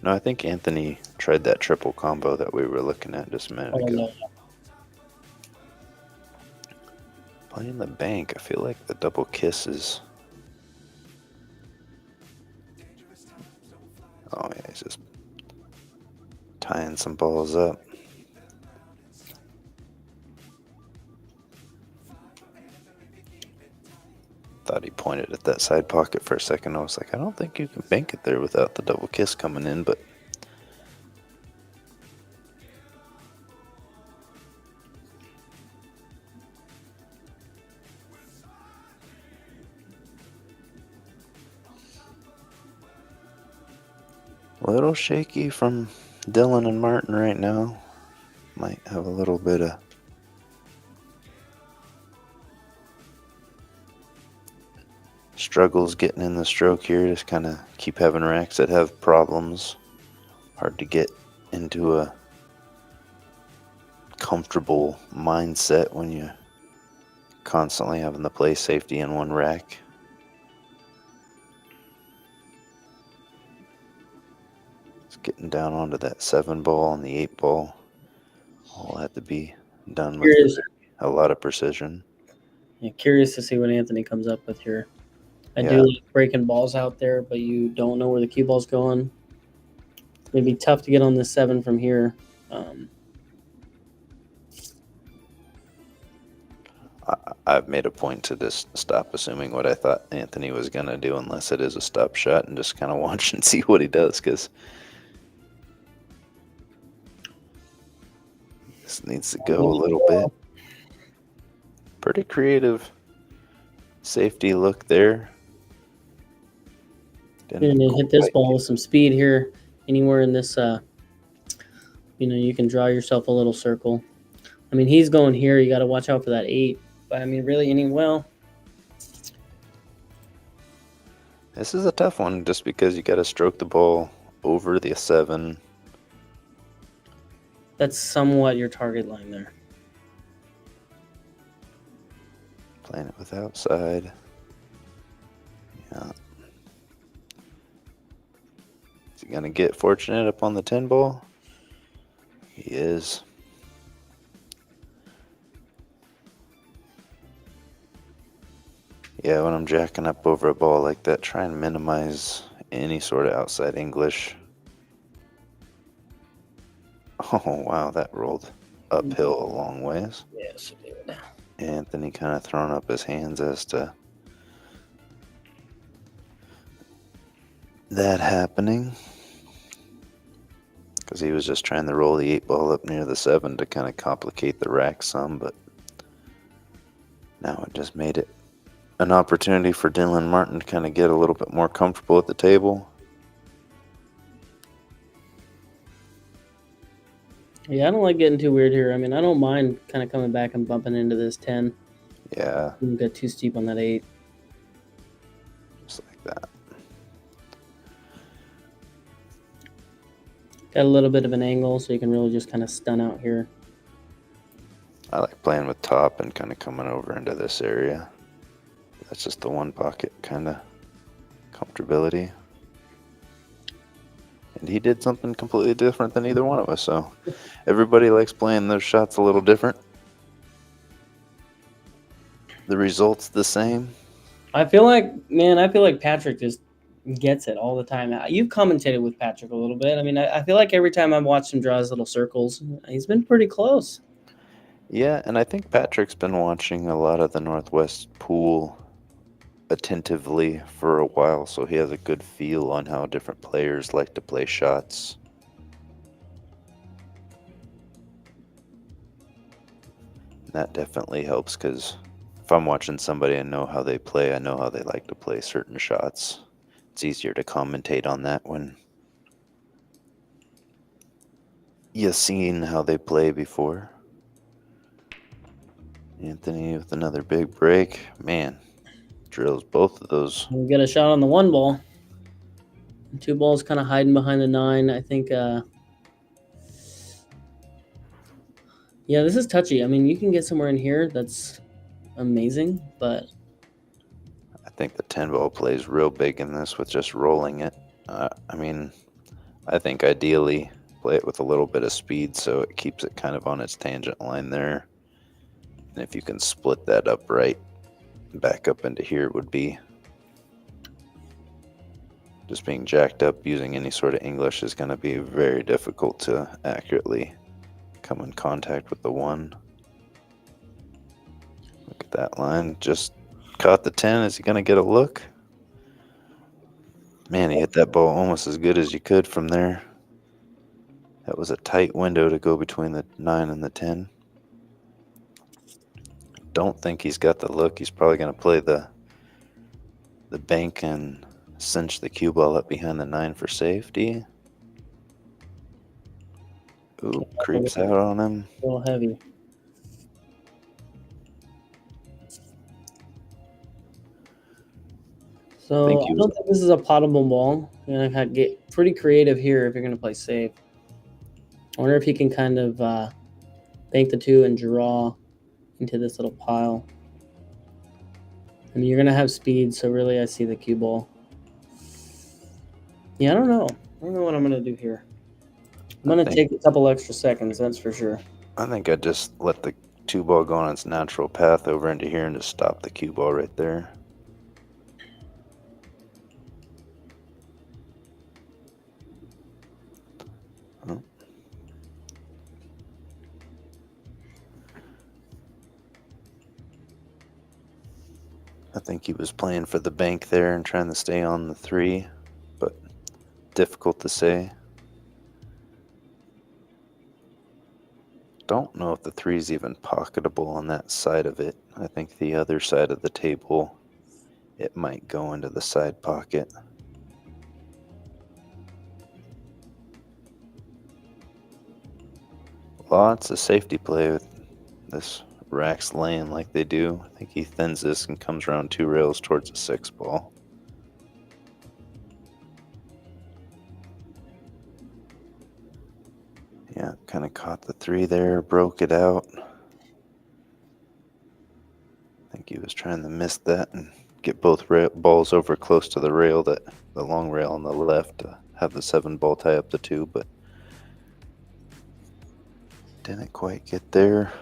No, I think Anthony tried that triple combo that we were looking at just a minute ago. No. Playing the bank, I feel like the double kiss is... Oh yeah, he's just tying some balls up. Thought he pointed at that side pocket for a second. I was like, I don't think you can bank it there without the double kiss coming in, but... A little shaky from Dylan and Martin right now. Might have a little bit of struggles getting in the stroke here. Just kind of keep having racks that have problems. Hard to get into a comfortable mindset when you constantly having to play safety in one rack. Getting down onto that 7 ball and the 8 ball. All had to be done with a lot of precision. Yeah, curious to see what Anthony comes up with here. I do like breaking balls out there, but you don't know where the cue ball's going. It'd be tough to get on this 7 from here. I've made a point to just stop assuming what I thought Anthony was going to do unless it is a stop shot and just kind of watch and see what he does, because this needs to go a little bit. Pretty creative safety look there. And then hit this ball with some speed here. Anywhere in this, you can draw yourself a little circle. I mean, he's going here. You got to watch out for that 8. But I mean, really, This is a tough one just because you got to stroke the ball over the 7. that's somewhat your target line there. Playing it with outside. Yeah. Is he going to get fortunate up on the 10 ball? He is. Yeah, when I'm jacking up over a ball like that, try and minimize any sort of outside English. Oh, wow, that rolled uphill a long ways. Yes, it did. Anthony kind of throwing up his hands as to that happening. Because he was just trying to roll the 8 ball up near the 7 to kind of complicate the rack some, but now it just made it an opportunity for Dylan Martin to kind of get a little bit more comfortable at the table. Yeah, I don't like getting too weird here. I mean, I don't mind kind of coming back and bumping into this 10. Yeah, You get too steep on that 8. just like that. Got a little bit of an angle, so you can really just kind of stun out here. I like playing with top and kind of coming over into this area. That's just the one pocket kind of comfortability. And he did something completely different than either one of us, so everybody likes playing those shots a little different. The result's the same. I feel like Patrick just gets it all the time. You've commentated with Patrick a little bit. I mean, I feel like every time I've watched him draw his little circles, he's been pretty close. Yeah, and I think Patrick's been watching a lot of the Northwest pool attentively for a while, so he has a good feel on how different players like to play shots. That definitely helps, because if I'm watching somebody and know how they play, I know how they like to play certain shots. It's easier to commentate on that when you've seen how they play before. Anthony with another big break. Man, drills both of those. We get a shot on the 1 ball. 2 balls kind of hiding behind the 9. I think, yeah, this is touchy. I mean, you can get somewhere in here that's amazing, but I think the 10 ball plays real big in this with just rolling it. I mean, I think ideally play it with a little bit of speed so it keeps it kind of on its tangent line there. And if you can split that up right, back up into here would be just being jacked up. Using any sort of English is going to be very difficult to accurately come in contact with the 1. Look at that line. Just caught the 10. Is he going to get a look? Man, he hit that ball almost as good as you could from there. That was a tight window to go between the 9 and the 10. Don't think he's got the look. He's probably going to play the bank and cinch the cue ball up behind the 9 for safety. Ooh, creeps out on him. a little heavy. So I don't think this is a potable ball. You're gonna get pretty creative here if you're gonna play safe. I wonder if he can kind of bank the 2 and draw into this little pile. I mean, you're gonna have speed, so really, I see the cue ball. Yeah, I don't know. I don't know what I'm gonna do here. I'm gonna take a couple extra seconds, that's for sure. I think I'd just let the 2 ball go on its natural path over into here and just stop the cue ball right there. Oh. I think he was playing for the bank there and trying to stay on the 3, but difficult to say. Don't know if the 3 is even pocketable on that side of it. I think the other side of the table, it might go into the side pocket. Lots of safety play with this racks laying like they do. I think he thins this and comes around 2 rails towards a 6 ball. Yeah, kind of caught the 3 there, broke it out. I think he was trying to miss that and get both balls over close to the rail, the long rail on the left, to have the 7 ball tie up the 2, but didn't quite get there.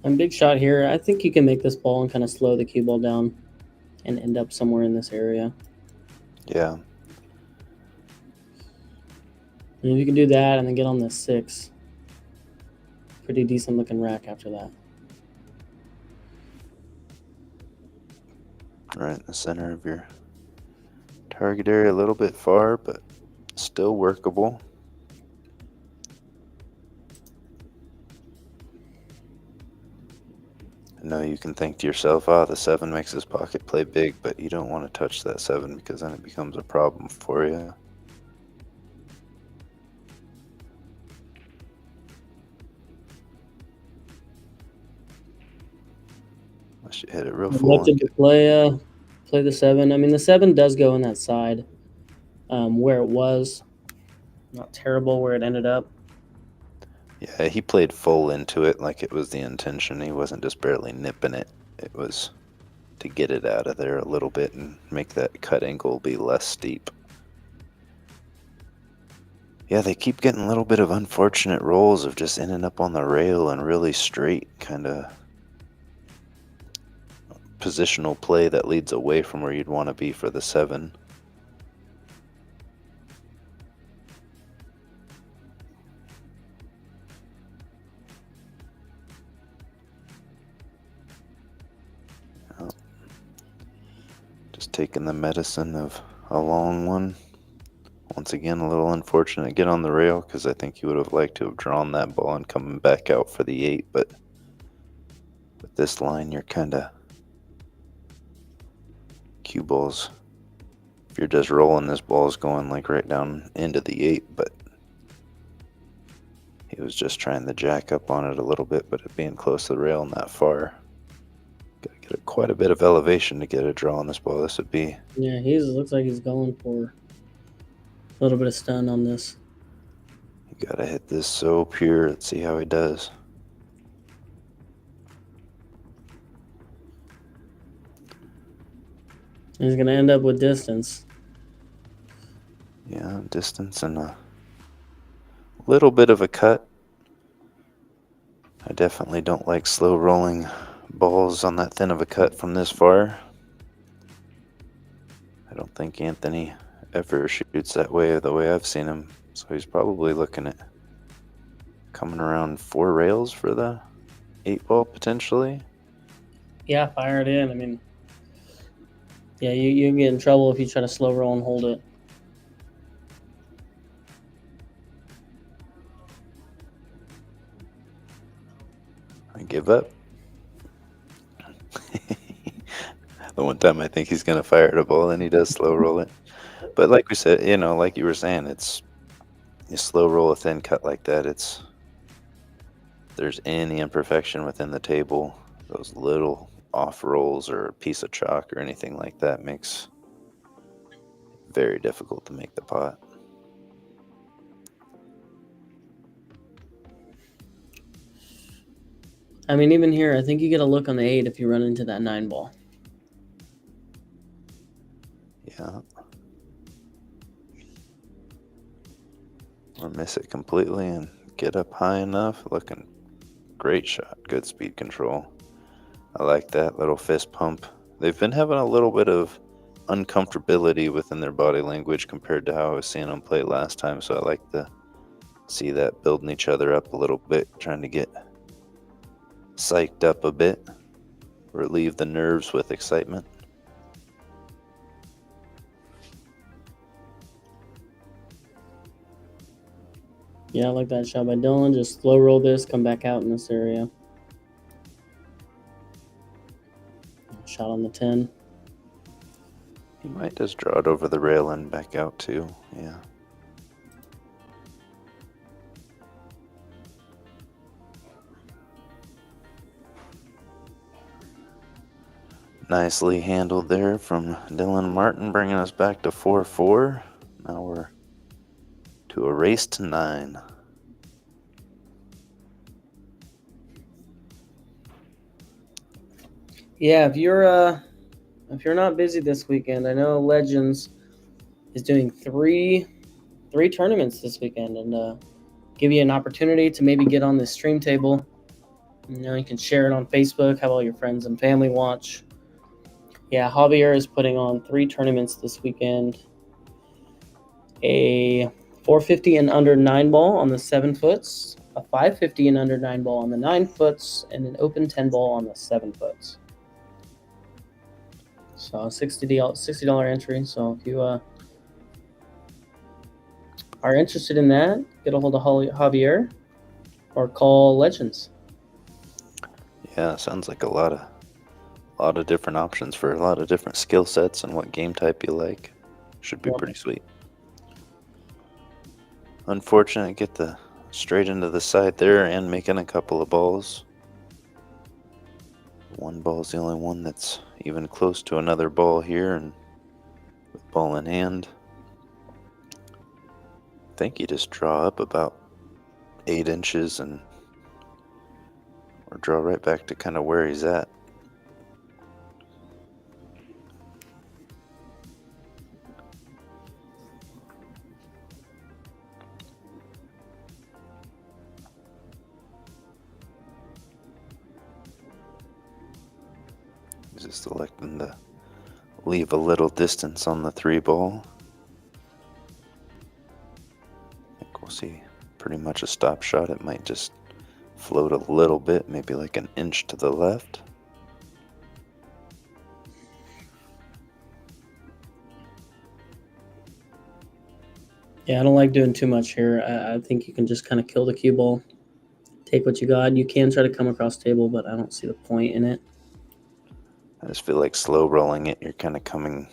And big shot here. I think you can make this ball and kind of slow the cue ball down and end up somewhere in this area. Yeah. And if you can do that and then get on the 6, pretty decent looking rack after that. Right in the center of your target area, a little bit far, but still workable. I know you can think to yourself, the 7 makes his pocket play big, but you don't want to touch that 7 because then it becomes a problem for you. Unless you hit it real full. Elected to play the 7. I mean, the 7 does go in that side where it was. Not terrible where it ended up. Yeah, he played full into it like it was the intention. He wasn't just barely nipping it. It was to get it out of there a little bit and make that cut angle be less steep. Yeah, they keep getting a little bit of unfortunate rolls of just ending up on the rail and really straight kind of positional play that leads away from where you'd want to be for the 7. Just taking the medicine of a long one. Once again, a little unfortunate get on the rail because I think you would have liked to have drawn that ball and coming back out for the 8, but with this line, you're kind of cue balls. If you're just rolling, this ball is going like right down into the 8, but he was just trying to jack up on it a little bit, but it being close to the rail and that far. Gotta get quite a bit of elevation to get a draw on this ball. This would be... Yeah, he looks like he's going for a little bit of stun on this. You gotta hit this so pure. Let's see how he does. He's going to end up with distance. Yeah, distance and a little bit of a cut. I definitely don't like slow rolling balls on that thin of a cut from this far. I don't think Anthony ever shoots that way the way I've seen him. So he's probably looking at coming around 4 rails for the 8 ball potentially. Yeah, fire it in. I mean, yeah, you get in trouble if you try to slow roll and hold it. I give up. The one time I think he's going to fire at a ball, then he does slow roll it. But like we said, like you were saying, you slow roll a thin cut like that, if there's any imperfection within the table, those little off rolls or a piece of chalk or anything like that makes it very difficult to make the pot. I mean, even here, I think you get a look on the 8 if you run into that 9 ball. Yeah. Or miss it completely and get up high enough. Looking great shot. Good speed control. I like that little fist pump. They've been having a little bit of uncomfortability within their body language compared to how I was seeing them play last time. So I like to see that building each other up a little bit, trying to get psyched up a bit, relieve the nerves with excitement. Yeah, I like that shot by Dylan. Just slow roll this, come back out in this area. Shot on the 10. He might just draw it over the rail and back out too. Yeah. Nicely handled there from Dylan Martin, bringing us back to 4-4. Now we're to a race to 9. Yeah, if you're not busy this weekend, I know Legends is doing three tournaments this weekend, and give you an opportunity to maybe get on the stream table. You can share it on Facebook, have all your friends and family watch. Yeah, Javier is putting on 3 tournaments this weekend. A 450 and under 9 ball on the 7 foots, a 550 and under 9 ball on the 9 foots, and an open 10 ball on the 7 foots. So $60 entry. So if you are interested in that, get a hold of Javier or call Legends. Yeah, sounds like a lot of different options for a lot of different skill sets and what game type you like. Should be pretty sweet. Unfortunate, get the straight into the side there and making a couple of balls. One ball is the only one that's even close to another ball here, and with ball in hand, I think you just draw up about 8 inches or draw right back to kind of where he's at. Just electing to leave a little distance on the 3 ball. I think we'll see pretty much a stop shot. It might just float a little bit, maybe like an inch to the left. Yeah, I don't like doing too much here. I think you can just kind of kill the cue ball. Take what you got. You can try to come across table, but I don't see the point in it. I just feel like slow rolling it, you're kind of coming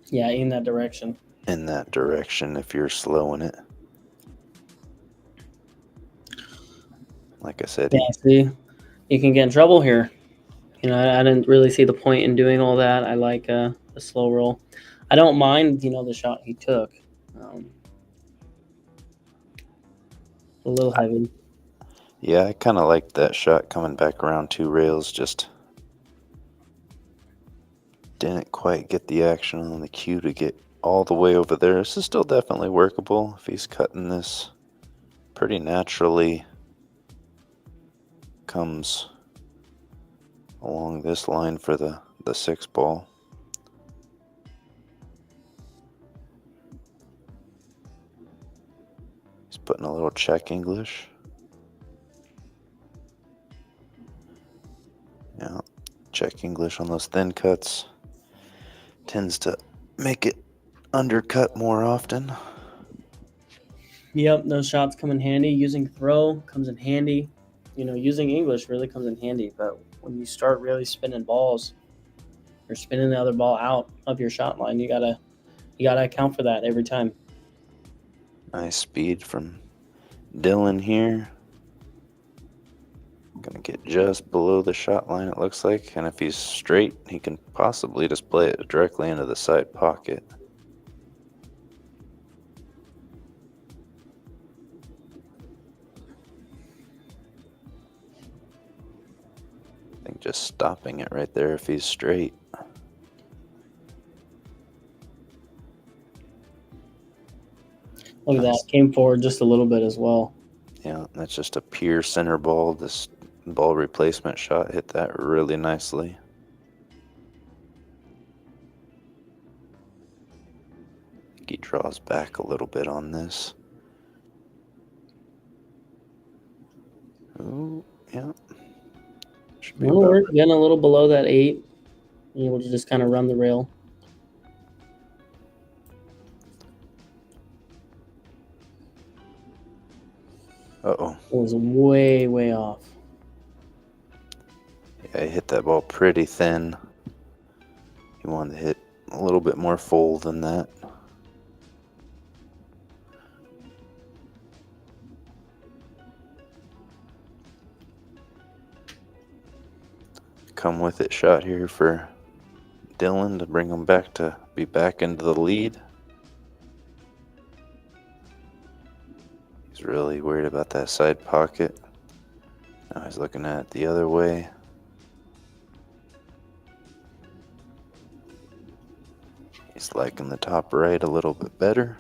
in that direction. In that direction if you're slowing it. Like I said, Yeah, see, you can get in trouble here. I didn't really see the point in doing all that. I like a slow roll. I don't mind, the shot he took. A little heavy. Yeah, I kind of liked that shot coming back around 2 rails. Just didn't quite get the action on the cue to get all the way over there. This is still definitely workable if he's cutting this pretty naturally. Comes along this line for the 6 ball. He's putting a little check English. Yeah, check English on those thin cuts tends to make it undercut more often. Yep, those shots come in handy. Using throw comes in handy. Using English really comes in handy. But when you start really spinning balls, or spinning the other ball out of your shot line, you gotta account for that every time. Nice speed from Dylan here. Gonna get just below the shot line, it looks like. And if he's straight, he can possibly just play it directly into the side pocket. I think just stopping it right there if he's straight. Look at that. Came forward just a little bit as well. Yeah, that's just a pure center ball. This ball replacement shot hit that really nicely. I think he draws back a little bit on this. Ooh, yeah. Should be We're getting a little below that 8. Able to just kind of run the rail. Uh-oh. It was way, way off. Yeah, he hit that ball pretty thin. He wanted to hit a little bit more full than that. Come with it shot here for Dylan to bring him back to be back into the lead. He's really worried about that side pocket. Now he's looking at it the other way. He's liking the top right a little bit better.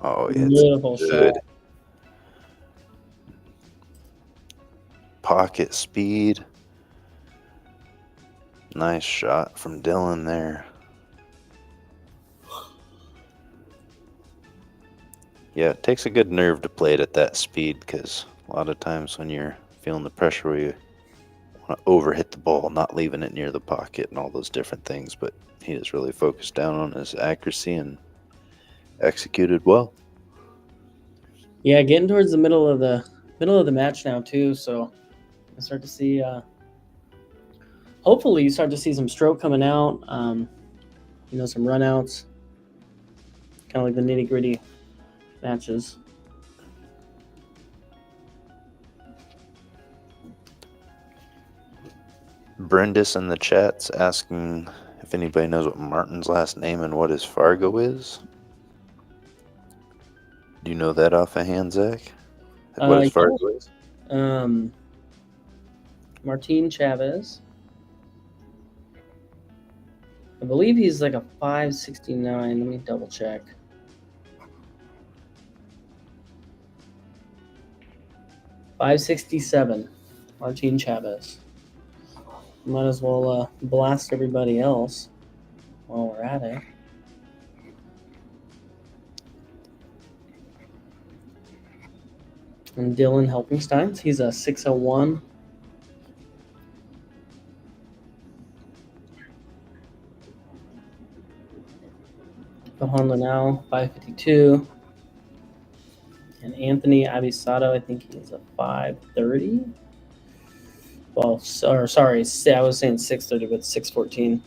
Oh, yeah, it's Beautiful good. shot. Pocket speed. Nice shot from Dylan there. Yeah, it takes a good nerve to play it at that speed, because a lot of times when you're feeling the pressure where you want to overhit the ball, not leaving it near the pocket and all those different things, but he just really focused down on his accuracy and executed well. Yeah, getting towards the middle of the match now too, so I start to see hopefully you start to see some stroke coming out, some runouts, kind of like the nitty-gritty matches. Brendis in the chat's asking if anybody knows what Martin's last name and what his Fargo is. Do you know that off of hand, Zach? What his Fargo is? Martin Chavez. I believe he's like a 569. Let me double check. .567, Martin Chavez. Might as well blast everybody else while we're at it. And Dylan Helpingstein, he's a 601. Johann now 552. And Anthony Avisato, I think he's a 530. Well, sorry, I was saying 630, but 614.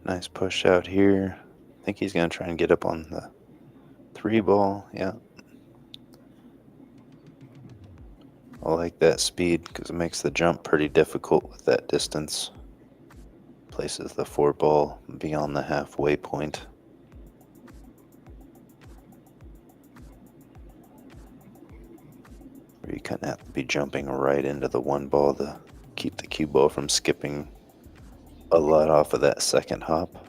Nice push out here. I think he's going to try and get up on the 3 ball. Yeah. I like that speed because it makes the jump pretty difficult with that distance. Places the 4 ball beyond the halfway point. Where you kind of have to be jumping right into the 1 ball to keep the cue ball from skipping a lot off of that second hop.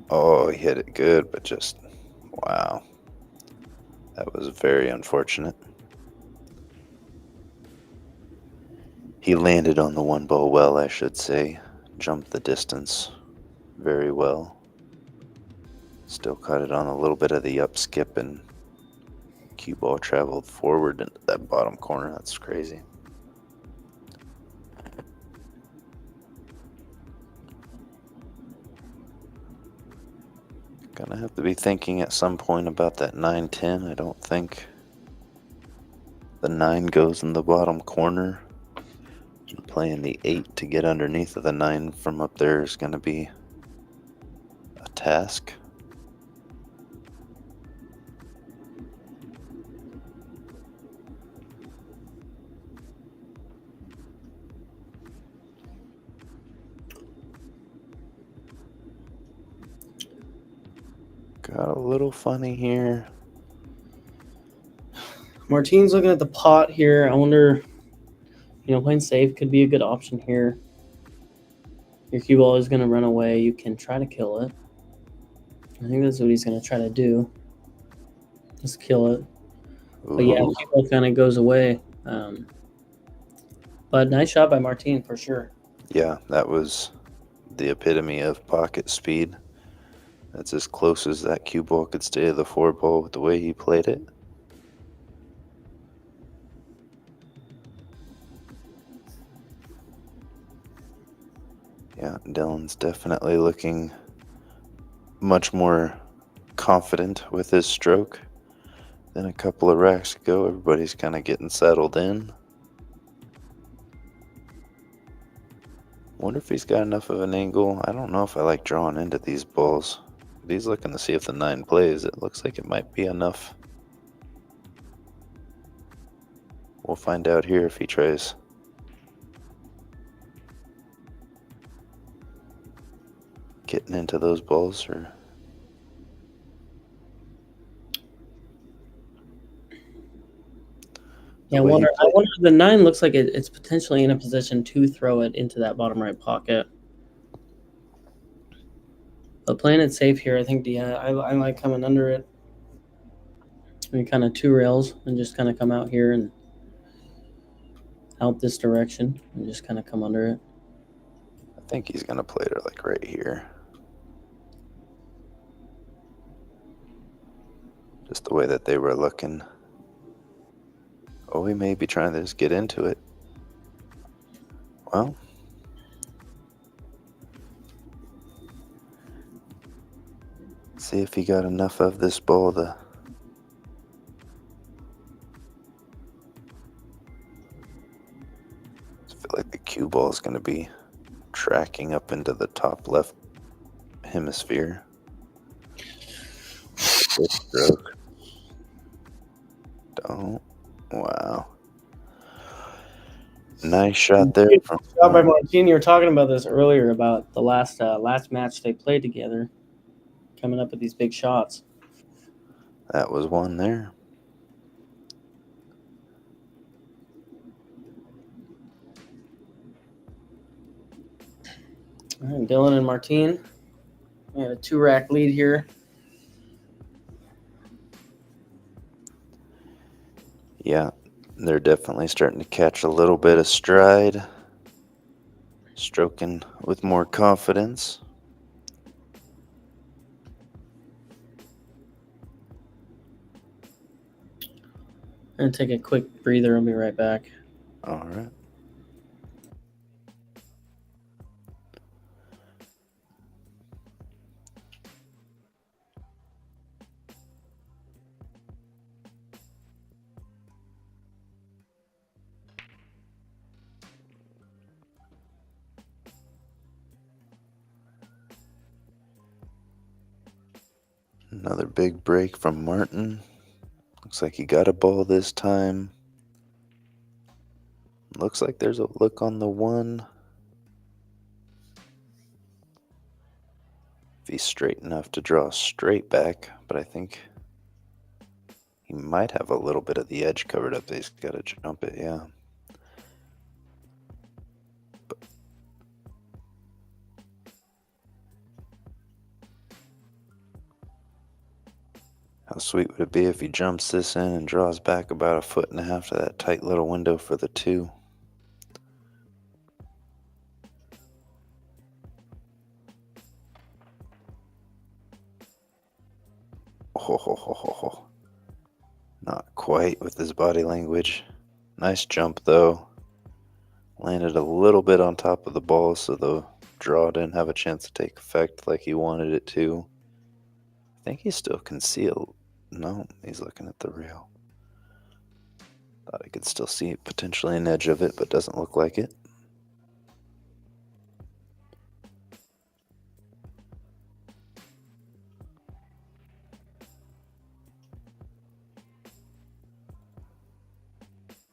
Oh, he hit it good, but just, wow. That was very unfortunate. He landed on the 1 ball well, I should say. Jumped the distance very well. Still caught it on a little bit of the up skip, and cue ball traveled forward into that bottom corner. That's crazy. Gonna have to be thinking at some point about that 9-10. I don't think the 9 goes in the bottom corner. Playing the 8 to get underneath of the 9 from up there is gonna be a task. Got a little funny here. Martin's looking at the pot here. I wonder, playing safe could be a good option here. Your cue ball is going to run away. You can try to kill it. I think that's what he's going to try to do. Just kill it. Ooh. But yeah, cue ball kind of goes away. But nice shot by Martin for sure. Yeah, that was the epitome of pocket speed. That's as close as that cue ball could stay to the 4 ball with the way he played it. Yeah, Dylan's definitely looking much more confident with his stroke. Then a couple of racks ago, everybody's kind of getting settled in. Wonder if he's got enough of an angle. I don't know if I like drawing into these balls. But he's looking to see if the 9 plays. It looks like it might be enough. We'll find out here if he tries. Getting into those balls, or Yeah, I wonder if the 9 looks like it's potentially in a position to throw it into that bottom right pocket. But playing it safe here, I think, yeah, I like coming under it. We kind of 2 rails and just kind of come out here and out this direction and just kind of come under it. I think he's going to play it like right here. Just the way that they were looking. Oh, he may be trying to just get into it. Well, see if he got enough of this ball to... I feel like the cue ball is going to be tracking up into the top left hemisphere. Good stroke. Don't. Wow. Nice shot there. Shot by Martin. You were talking about this earlier about the last match they played together, coming up with these big shots. That was one there. All right, Dylan and Martin. We have a 2-rack lead here. Yeah, they're definitely starting to catch a little bit of stride. Stroking with more confidence. I'm going to take a quick breather. I'll be right back. All right. Another big break from Martin. Looks like he got a ball this time. Looks like there's a look on the 1. If he's straight enough to draw straight back, but I think he might have a little bit of the edge covered up. He's got to jump it, yeah. How sweet would it be if he jumps this in and draws back about 1.5 feet to that tight little window for the 2? Oh, not quite with his body language. Nice jump though. Landed a little bit on top of the ball, so the draw didn't have a chance to take effect like he wanted it to. I think he's still concealed. No, he's looking at the rail. Thought I could still see potentially an edge of it, but doesn't look like it.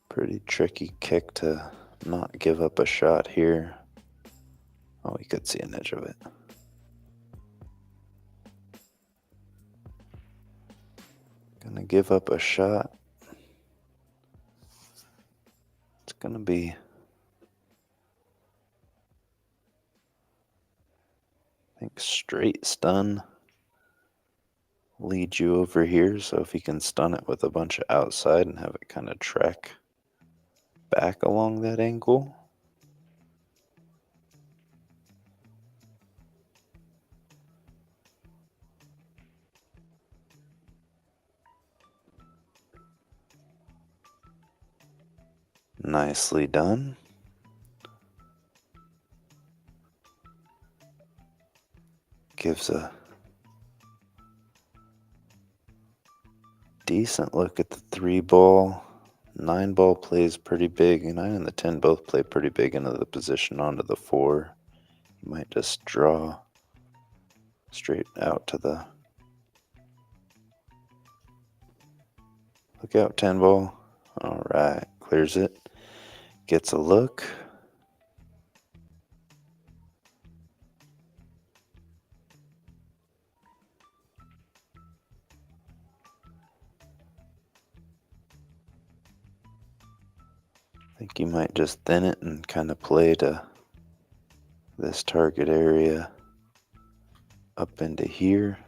Pretty tricky kick to not give up a shot here. Oh, you could see an edge of it. Gonna give up a shot. It's gonna be... I think straight stun leads you over here, so if you can stun it with a bunch of outside and have it kind of track back along that angle. Nicely done. Gives a decent look at the 3 ball. 9 ball plays pretty big. 9 and the 10 both play pretty big into the position onto the 4. You might just draw straight out to the... Look out, 10 ball. All right, clears it. Gets a look. I think you might just thin it and kind of play to this target area up into here.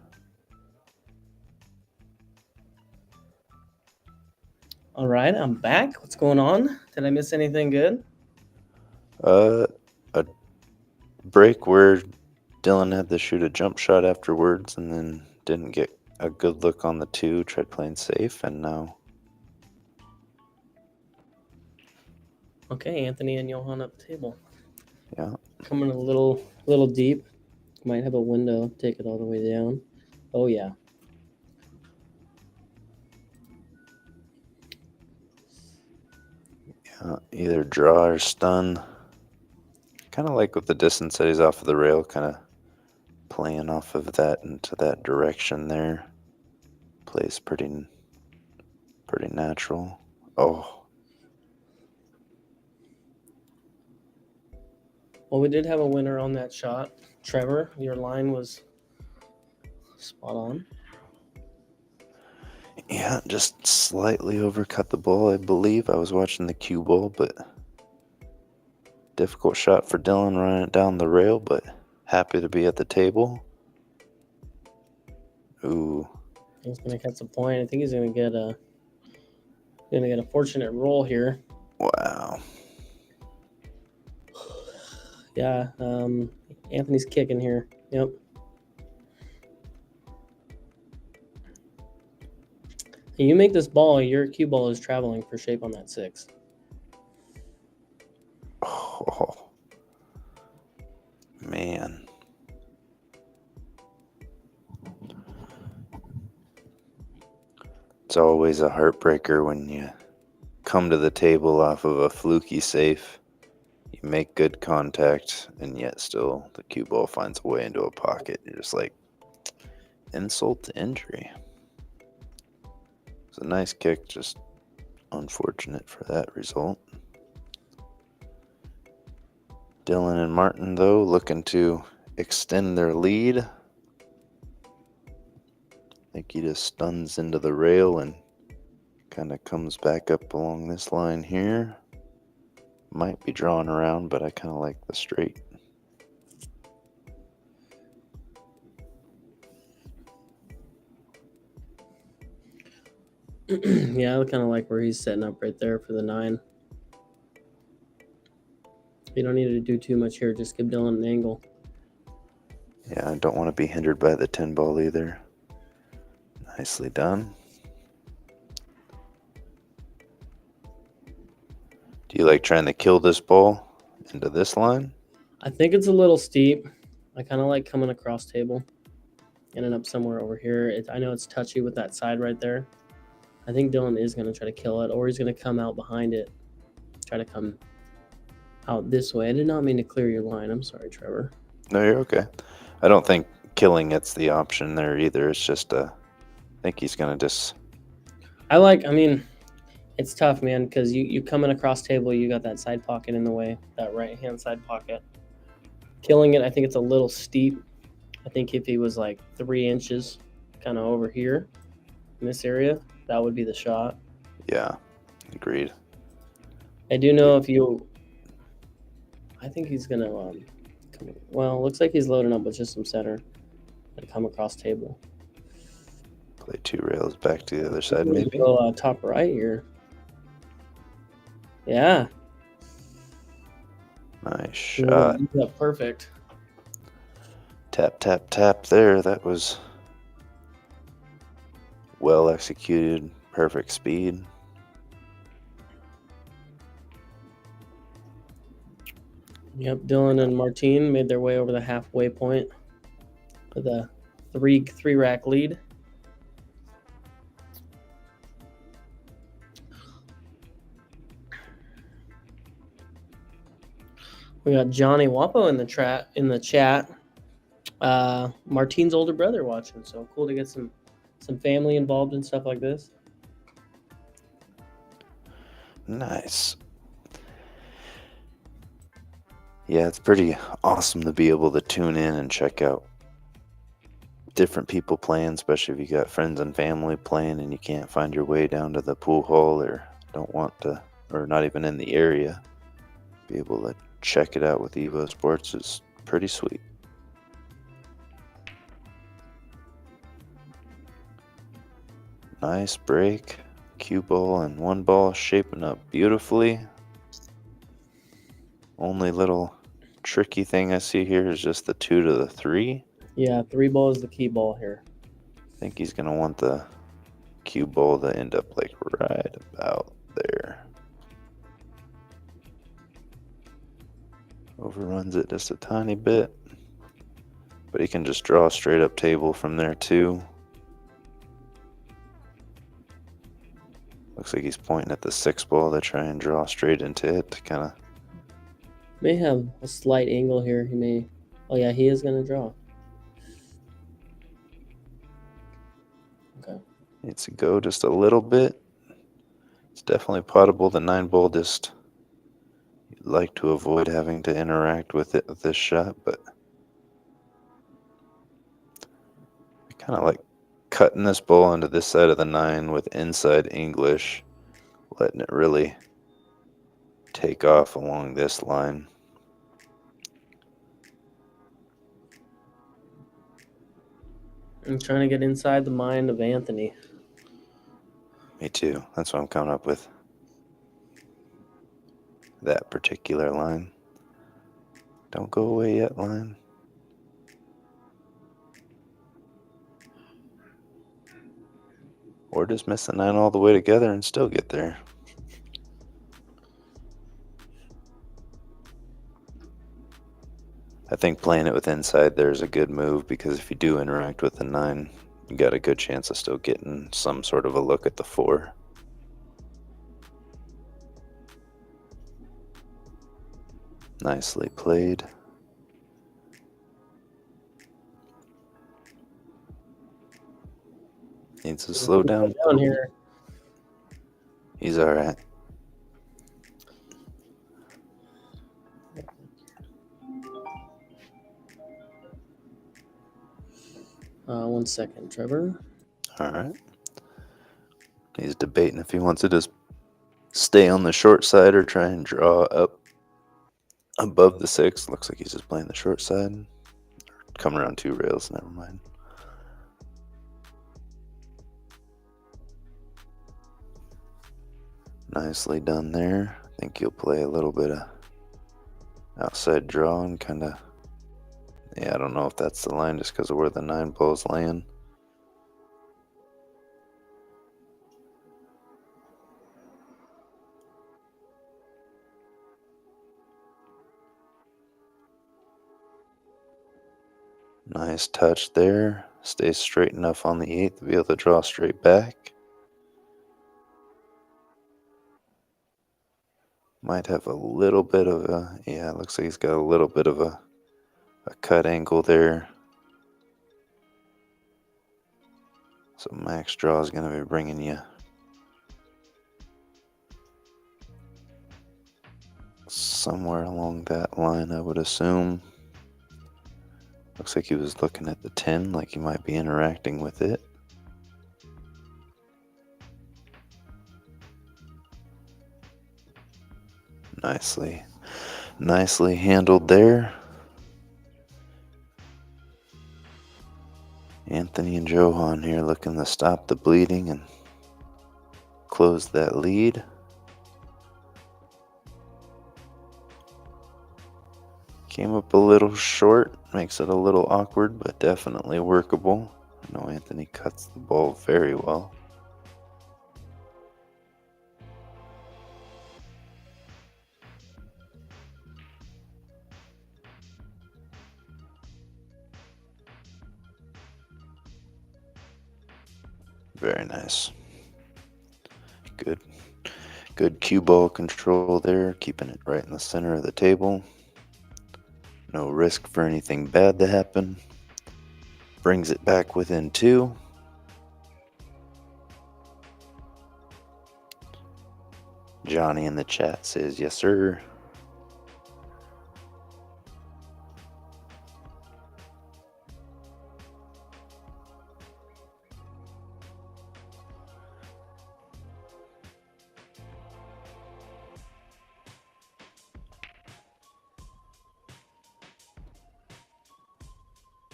All right, I'm back. What's going on? Did I miss anything good? A break where Dylan had to shoot a jump shot afterwards and then didn't get a good look on the 2, tried playing safe, and now... Okay, Anthony and Johann up the table. Yeah. Coming a little deep. Might have a window. Take it all the way down. Oh yeah. Yeah, either draw or stun. Kind of like with the distance that he's off of the rail, kind of playing off of that into that direction there. Plays pretty natural. Oh. Well, we did have a winner on that shot. Trevor, your line was spot on. Yeah, just slightly overcut the ball, I believe. I was watching the cue ball, but difficult shot for Dylan running it down the rail, but happy to be at the table. Ooh. He's gonna catch a point. I think he's gonna get a fortunate roll here. Wow. Yeah, Anthony's kicking here. Yep. And you make this ball, your cue ball is traveling for shape on that 6. Oh, man. It's always a heartbreaker when you come to the table off of a fluky safe. You make good contact, and yet still the cue ball finds a way into a pocket. You're just like, insult to injury. It's a nice kick, just unfortunate for that result. Dylan and Martin, though, looking to extend their lead. I think he just stuns into the rail and kind of comes back up along this line here. Might be drawing around, but I kind of like the straight. Yeah, I kind of like where he's setting up right there for the 9. You don't need to do too much here. Just give Dylan an angle. Yeah, I don't want to be hindered by the 10 ball either. Nicely done. Do you like trying to kill this ball into this line? I think it's a little steep. I kind of like coming across table. Ending up somewhere over here. I know it's touchy with that side right there. I think Dylan is going to try to kill it, or he's going to come out behind it. Try to come out this way. I did not mean to clear your line. I'm sorry, Trevor. No, you're okay. I don't think killing it's the option there either. It's just I think he's going to just... It's tough, man, because you coming across table, you got that side pocket in the way, that right-hand side pocket. Killing it, I think it's a little steep. I think if he was like 3 inches kind of over here in this area, that would be the shot. Yeah, agreed. I do know if you... I think he's going to... Well, looks like he's loading up with just some center and come across table. Play 2 rails back to the other side, maybe? Go top right here. Yeah. Nice shot. Yeah, perfect. Tap, tap, tap there. That was well executed. Perfect speed. Yep, Dylan and Martine made their way over the halfway point with a three rack lead. We got Johnny Wapo in the chat. Martine's older brother watching, so cool to get some family involved in stuff like this. Nice. Yeah, it's pretty awesome to be able to tune in and check out different people playing, especially if you got friends and family playing and you can't find your way down to the pool hall or don't want to, or not even in the area. Be able to check it out with EvoSports is pretty sweet. Nice break. Cue ball and one ball shaping up beautifully. Only little tricky thing I see here is just the 2 to the 3. Yeah, 3 ball is the key ball here. I think he's going to want the cue ball to end up like right about there. Overruns it just a tiny bit. But he can just draw a straight up table from there too. Looks like he's pointing at the 6 ball to try and draw straight into it to kind of. May have a slight angle here. He may. Oh yeah, he is going to draw. Okay. Needs to go just a little bit. It's definitely potable. The 9 ball just. You'd like to avoid having to interact with it with this shot, but. I kind of like cutting this ball into this side of the 9 with inside English, letting it really take off along this line. I'm trying to get inside the mind of Anthony. Me too. That's what I'm coming up with. That particular line. Don't go away yet, line. Or just miss the 9 all the way together and still get there. I think playing it with inside there is a good move because if you do interact with the 9, you got a good chance of still getting some sort of a look at the 4. Nicely played. Needs to slow down Here. He's all right. One second, Trevor. All right. He's debating if he wants to just stay on the short side or try and draw up above the 6. Looks like he's just playing the short side. Coming around 2 rails, never mind. Nicely done there. I think he'll play a little bit of outside draw and kind of. Yeah, I don't know if that's the line just because of where the 9 ball's laying. Nice touch there. Stays straight enough on the 8 to be able to draw straight back. Might have a little bit of a, yeah, it looks like he's got a little bit of a cut angle there. So max draw is going to be bringing you somewhere along that line, I would assume. Looks like he was looking at the 10, like he might be interacting with it. Nicely handled there. Anthony and Johann here looking to stop the bleeding and close that lead. Came up a little short, makes it a little awkward, but definitely workable. I know Anthony cuts the ball very well. Very nice. Good cue ball control there, keeping it right in the center of the table. No risk for anything bad to happen. Brings it back within 2. Johnny in the chat says, yes, sir.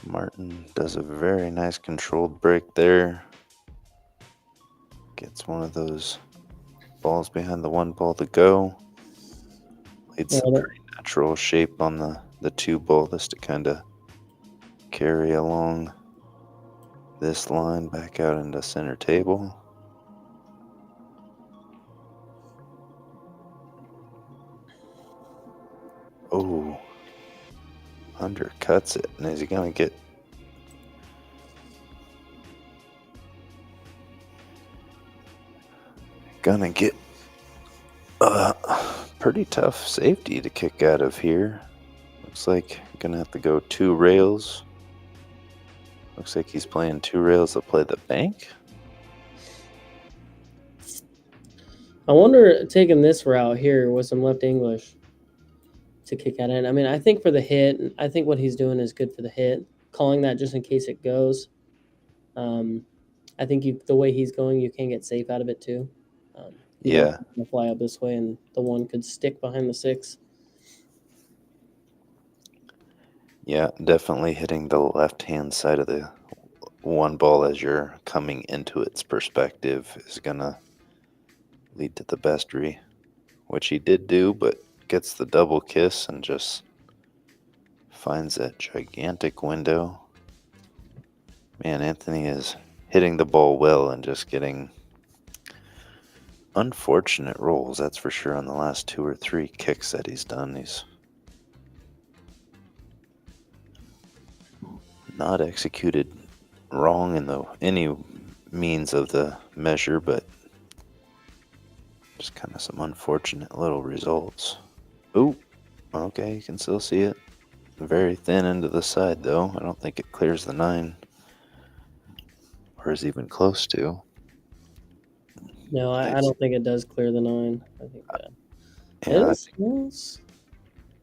Martin does a very nice controlled break there. Gets one of those balls behind the 1 ball to go. Leads a pretty natural shape on the 2 ball just to kind of carry along this line back out into center table. Oh, undercuts it. And is he going to get... Gonna get a pretty tough safety to kick out of here. Looks like gonna have to go 2 rails. Looks like he's playing 2 rails to play the bank. I wonder, taking this route here with some left English to kick at it. I mean, I think for the hit, I think what he's doing is good for the hit. Calling that just in case it goes. I think the way he's going, you can get safe out of it too. Yeah. Fly up this way, and the 1 could stick behind the 6. Yeah, definitely hitting the left-hand side of the 1 ball as you're coming into its perspective is gonna lead to the bestery, which he did do, but gets the double kiss and just finds that gigantic window. Man, Anthony is hitting the ball well and just getting unfortunate rolls, that's for sure, on the last 2 or 3 kicks that he's done. He's not executed wrong in any means of the measure, but just kind of some unfortunate little results. Ooh, okay, you can still see it. Very thin end of the side, though. I don't think it clears the 9, or is even close to. No, I don't think it does clear the 9. I think that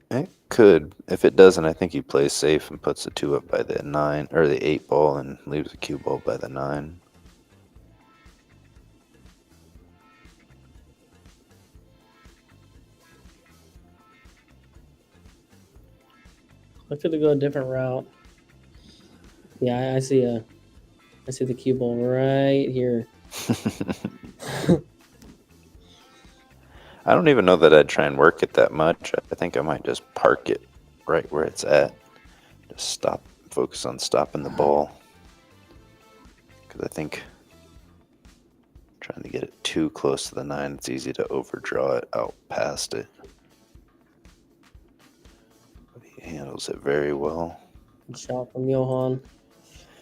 it could. If it doesn't, I think he plays safe and puts the 2 up by the 9 or the 8 ball and leaves the cue ball by the 9. I could go a different route. Yeah, I see the cue ball right here. I don't even know that I'd try and work it that much. I think I might just park it right where it's at. Just focus on stopping the ball. Because I think trying to get it too close to the 9, it's easy to overdraw it out past it. But he handles it very well. Good shot from JOHANN.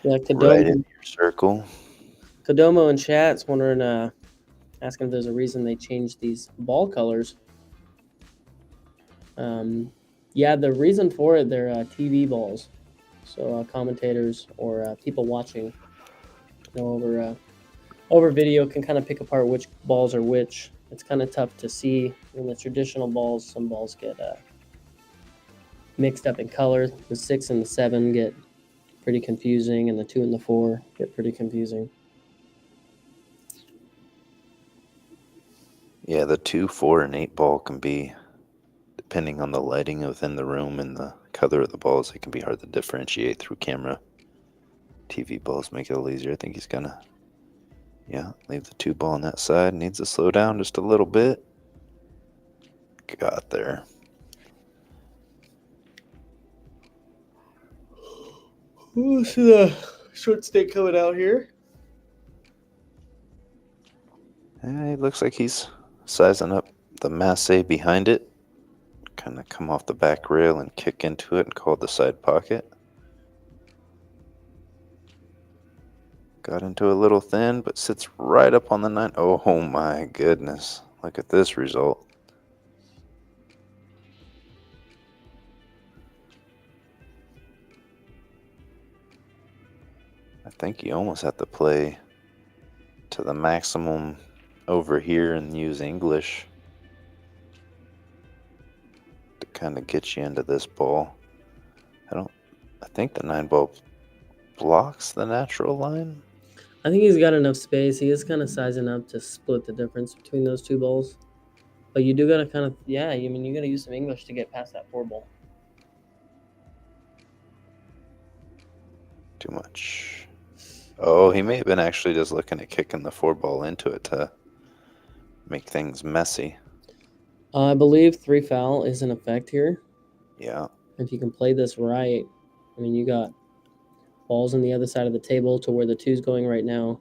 Yeah, Right in your circle. Kodomo in chat's wondering, asking if there's a reason they changed these ball colors. Yeah, the reason for it, they're TV balls. So commentators or people watching over video can kind of pick apart which balls are which. It's kind of tough to see in the traditional balls. Some balls get mixed up in color. The 6 and the 7 get pretty confusing, and the 2 and the 4 get pretty confusing. Yeah, the 2, 4, and 8 ball can be, depending on the lighting within the room and the color of the balls, it can be hard to differentiate through camera. TV balls make it a little easier. I think he's gonna, leave the 2 ball on that side. Needs to slow down just a little bit. Got there. We'll see the short stick coming out here. It looks like he's sizing up the masse behind it. Kind of come off the back rail and kick into it and call it the side pocket. Got into a little thin, but sits right up on the 9. Oh my goodness. Look at this result. I think you almost have to play to the maximum over here and use English to kind of get you into this ball. I think the 9 ball blocks the natural line. I think he's got enough space. He is kind of size enough to split the difference between those two balls. But you do got to kind of, yeah, I mean, you got to use some English to get past that 4 ball. Too much. Oh, he may have been actually just looking at kicking the 4 ball into it to make things messy. I believe 3 foul is in effect here. Yeah. If you can play this right, I mean, you got balls on the other side of the table to where the 2's going right now.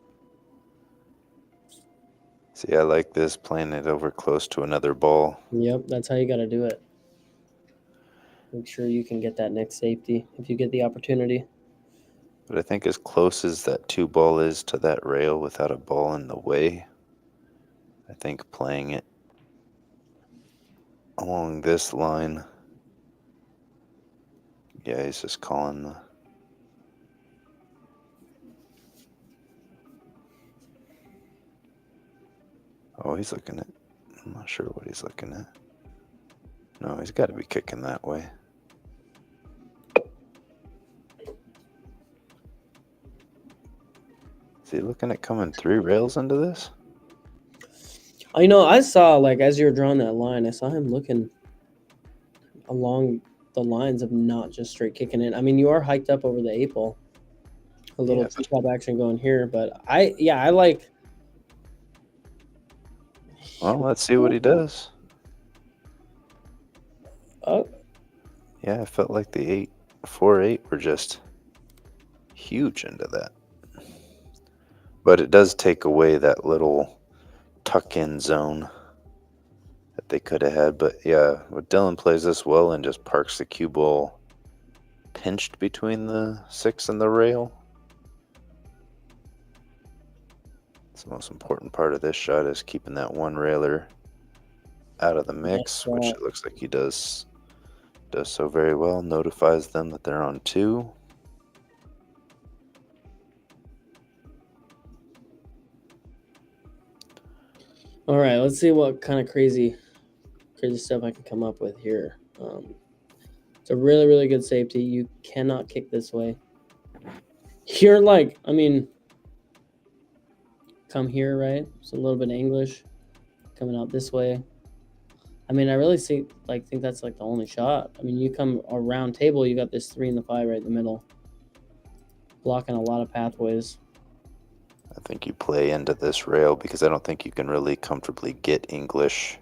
See, I like this, playing it over close to another ball. Yep, that's how you got to do it. Make sure you can get that next safety if you get the opportunity. But I think as close as that 2 ball is to that rail without a ball in the way, I think playing it along this line, yeah, he's just calling the... Oh, he's looking at... I'm not sure what he's looking at. No, he's got to be kicking that way. Is he looking at coming 3 rails into this? I know, I saw, like, as you were drawing that line, I saw him looking along the lines of not just straight kicking it. I mean, you are hiked up over the 8 ball. A little top action going here, but I like... Well, let's see what he does. Oh. Yeah, I felt like the 4-8 were just huge into that. But it does take away that little tuck-in zone that they could have had. But yeah, when Dylan plays this well and just parks the cue ball pinched between the 6 and the rail. It's the most important part of this shot, is keeping that 1 railer out of the mix, which it looks like he does so very well. Notifies them that they're on 2. All right, let's see what kind of crazy stuff I can come up with here. It's a really, really good safety. You cannot kick this way. You're like, I mean, come here, right? It's a little bit of English coming out this way. I mean, I really think that's like the only shot. I mean, you come around table, you got this 3 and the 5 right in the middle, blocking a lot of pathways. I think you play into this rail because I don't think you can really comfortably get English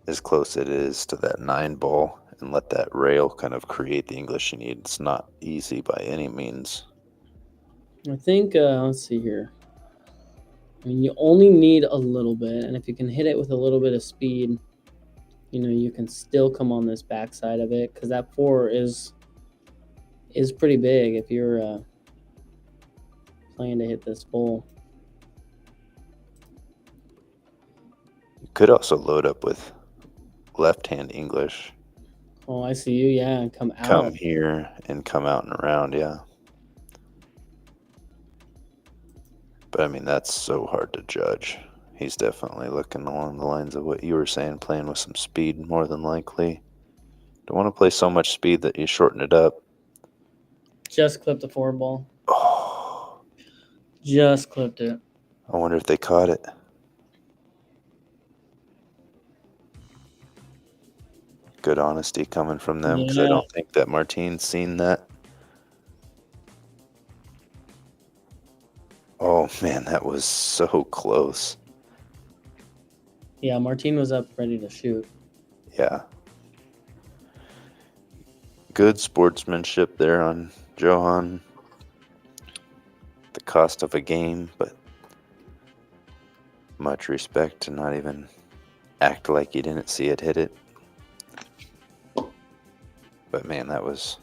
as close it is to that 9 ball and let that rail kind of create the English you need. It's not easy by any means. I think, let's see here. I mean, you only need a little bit, and if you can hit it with a little bit of speed, you know, you can still come on this backside of it, because that 4 is pretty big if you're playing to hit this bowl. You could also load up with left-hand English. Oh, I see you, yeah, and come out. Come here and come out and around, yeah. But, I mean, that's so hard to judge. He's definitely looking along the lines of what you were saying, playing with some speed more than likely. Don't want to play so much speed that you shorten it up. Just clipped the 4 ball. Oh. Just clipped it. I wonder if they caught it. Good honesty coming from them, because I don't think that Martin's seen that. Oh, man, that was so close. Yeah, Martin was up ready to shoot. Yeah. Good sportsmanship there on Johann. The cost of a game, but much respect to not even act like you didn't see it hit it. But man, that was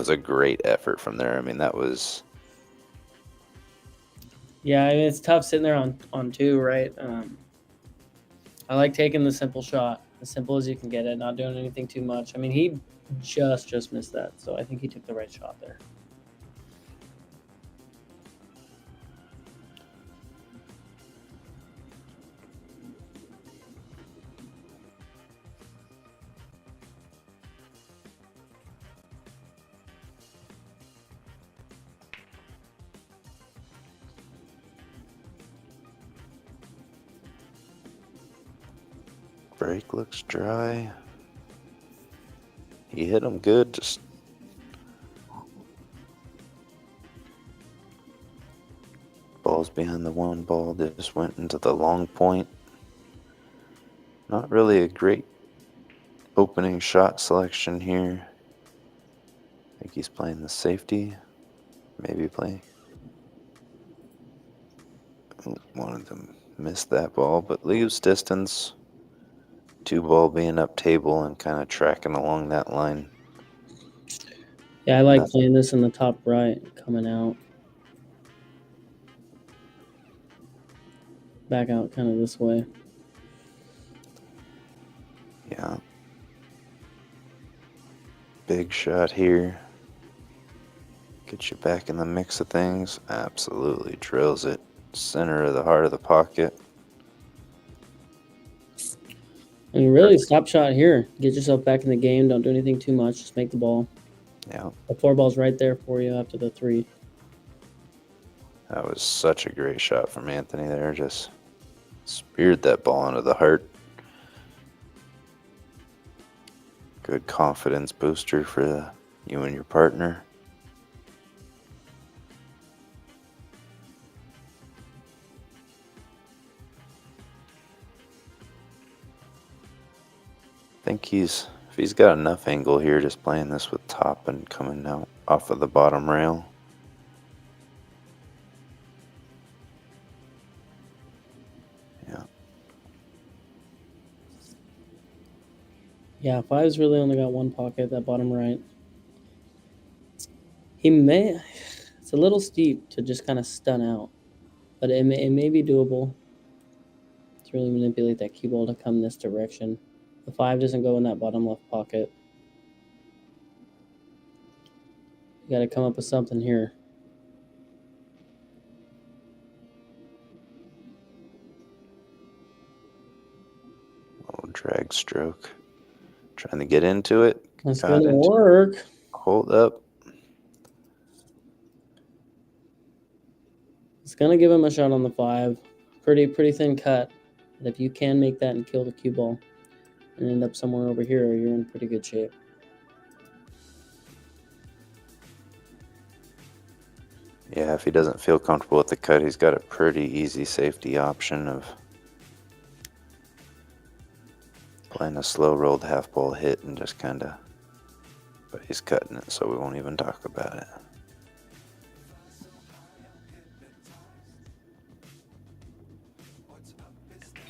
a great effort from there. I mean, that was... Yeah, I mean, it's tough sitting there on 2, right? I like taking the simple shot, as simple as you can get it, not doing anything too much. I mean, he just missed that, so I think he took the right shot there. Break looks dry. He hit him good. Just ball's behind the one ball. Just went into the long point. Not really a great opening shot selection here. I think he's playing the safety. Maybe playing. Wanted to miss that ball, but leaves distance. 2 ball being up table and kind of tracking along that line. Yeah, I like playing this in the top right, coming out. Back out kind of this way. Yeah. Big shot here. Get you back in the mix of things. Absolutely drills it. Center of the heart of the pocket. And really, stop shot here. Get yourself back in the game. Don't do anything too much. Just make the ball. Yeah. The 4-ball's right there for you after the 3. That was such a great shot from Anthony there. Just speared that ball into the heart. Good confidence booster for you and your partner. I think if he's got enough angle here, just playing this with top and coming out off of the bottom rail. Yeah. Yeah, 5's really only got one pocket, that bottom right. It's a little steep to just kind of stun out, but it may be doable to really manipulate that cue ball to come this direction. The 5 doesn't go in that bottom left pocket. You got to come up with something here. Little drag stroke. Trying to get into it. That's going to work. Hold up. It's going to give him a shot on the 5. Pretty thin cut. But if you can make that and kill the cue ball and end up somewhere over here, you're in pretty good shape. Yeah, if he doesn't feel comfortable with the cut, he's got a pretty easy safety option of playing a slow rolled half ball hit and just kind of, but he's cutting it, so we won't even talk about it.